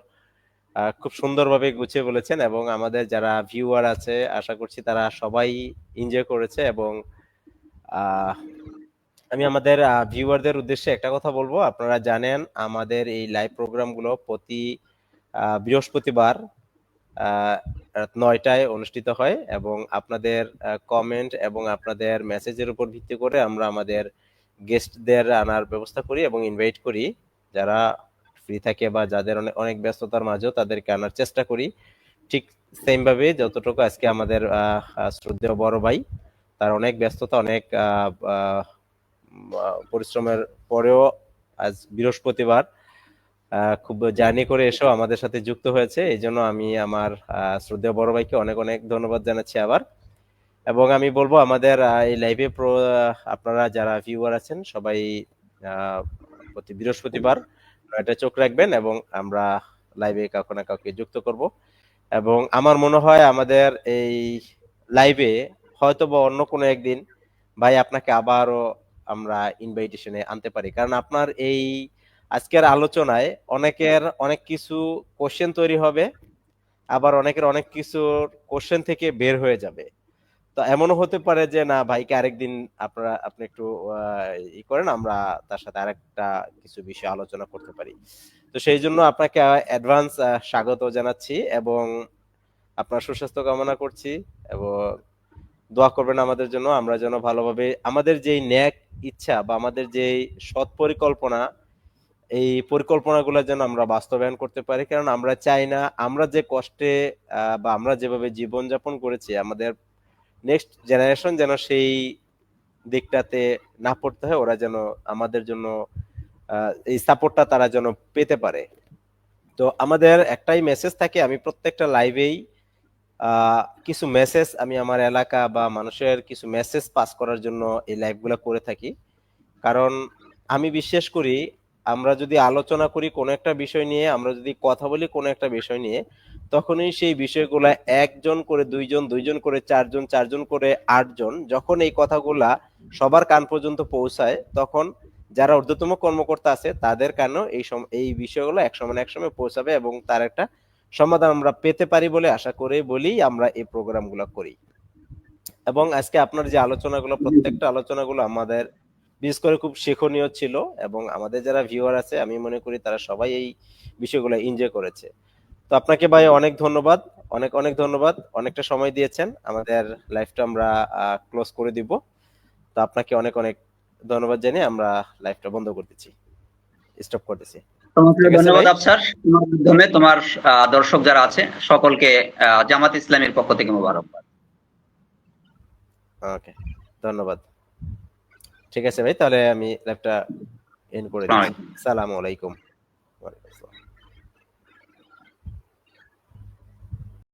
খুব সুন্দরভাবে গুছিয়ে বলেছেন, এবং আমাদের যারা ভিউয়ার আছে আশা করছি তারা সবাই এনজয় করেছে। এবং আহ, আমি আমাদের ভিউয়ারদের উদ্দেশ্যে একটা কথা বলবো, আপনারা জানেন আমাদের এই লাইভ প্রোগ্রামগুলো প্রতি বৃহস্পতিবার রাত 9টায় অনুষ্ঠিত হয়, এবং আপনাদের কমেন্ট এবং আপনাদের মেসেজের উপর ভিত্তি করে আমরা আমাদের গেস্টদের আনার ব্যবস্থা করি এবং ইনভাইট করি, যারা ফ্রি থাকে বা যাদের অনেক অনেক ব্যস্ততার মাঝেও তাদেরকে আনার চেষ্টা করি। ঠিক সেম ভাবে যতটুকু আজকে আমাদের শ্রদ্ধেয় বড় ভাই, তার অনেক ব্যস্ততা, অনেক পরিশ্রমের পরেও আজ বৃহস্পতিবার খুব জার্নি করে এসেও আমাদের সাথে যুক্ত হয়েছে, এই জন্য আমি আমার শ্রদ্ধেয় বড় ভাইকে অনেক অনেক ধন্যবাদ জানাচ্ছি আবার। এবং আমি বলবো আমাদের এই লাইভে আপনারা যারা ভিউয়ার আছেন সবাই আহ, প্রতি বৃহস্পতিবার 9টায় চোখ রাখবেন, এবং আমরা লাইভে কাউকে না কাউকে যুক্ত করব। এবং আমার মনে হয় আমাদের এই লাইভে হয়তো বা অন্য কোনো একদিন ভাই আপনাকে আবারও আমরা ইনভাইটেশনে আনতে পারি, কারণ আপনার এই আজকের আলোচনায় অনেকের অনেক কিছু কোশ্চেন তৈরি হবে, আবার অনেকের অনেক কিছু কোশ্চেন থেকে বের হয়ে যাবে। তো এমনও হতে পারে যে না, ভাইকে আরেকদিন আপনি একটু ই করেন, আমরা তার সাথে আরেকটা কিছু বিষয় আলোচনা করতে পারি। তো সেই জন্য আপনাকে অ্যাডভান্স স্বাগত জানাচ্ছি, এবং আপনার সুস্বাস্থ্য কামনা করছি, এবং দোয়া করবেন আমাদের জন্য, আমরা যেন ভালোভাবে আমাদের যেই ন্যাক ইচ্ছা বা আমাদের যেই সৎ পরিকল্পনা, এই পরিকল্পনাগুলো যেন আমরা বাস্তবায়ন করতে পারি, কারণ আমরা চাই না আমরা যে কষ্টে বা আমরা যেভাবে জীবনযাপন করেছি আমাদের নেক্সট জেনারেশন যেন সেই দিকটাতে না পড়তে হয়, ওরা যেন আমাদের জন্য এই সাপোর্টটা তারা যেন পেতে পারে। তো আমাদের একটাই মেসেজ থাকে, আমি প্রত্যেকটা লাইভেই কিছু মেসেজ, আমি আমার এলাকা বা মানুষের কিছু মেসেজ পাস করার জন্য এই লাইভগুলো করে থাকি। কারণ আমি বিশ্বাস করি আমরা যদি আলোচনা করি কোনো একটা বিষয় নিয়ে, আমরা যদি কথা বলি কোনো একটা বিষয় নিয়ে, তখনই সেই বিষয়গুলা একজন করে দুইজন, দুইজন করে চারজন, চারজন করে আটজন, যখন এই কথাগুলা সবার কান পর্যন্ত পৌঁছায়, তখন যারা ঊর্ধ্বতম কর্মকর্তা আছে তাদের কানেও এই বিষয়গুলো এক সময় না এক সময় পৌঁছাবে, এবং তার একটা সমাধান আমরা পেতে পারি বলে আশা করে বলি আমরা এই প্রোগ্রামগুলো করি। এবং আজকে আপনার যে আলোচনাগুলো, প্রত্যেকটা আলোচনাগুলো আমাদের বিশেষ করে খুব শিক্ষণীয় ছিল, এবং আমাদের যারা ভিউয়ার আছে আমি মনে করি তারা সবাই এই বিষয়গুলো এনজয় করেছে। তো আপনাকে ভাই অনেক ধন্যবাদ, অনেক অনেক ধন্যবাদ, অনেকটা সময় দিয়েছেন। আমাদের লাইভটা আমরা ক্লোজ করে দিব। তো আপনাকে অনেক অনেক ধন্যবাদ জানিয়ে আমরা লাইভটা বন্ধ করতেছি, স্টপ করতেছি।
তোমাকে
ঠিক আছে
ধন্যবাদ
ভাই?
আফসার, তোমার মাধ্যমে তোমার দর্শক যারা আছে সকলকে জামাত ইসলামের পক্ষ থেকে মোবারকবাদ।
ওকে, ধন্যবাদ। ঠিক আছে ভাই, তাহলে আমি লাইভটা এন্ড করে
আসসালামু
দিচ্ছি।
আলাইকুম।
আসসালামু আলাইকুম। ওয়ালাইকুম আসসালাম।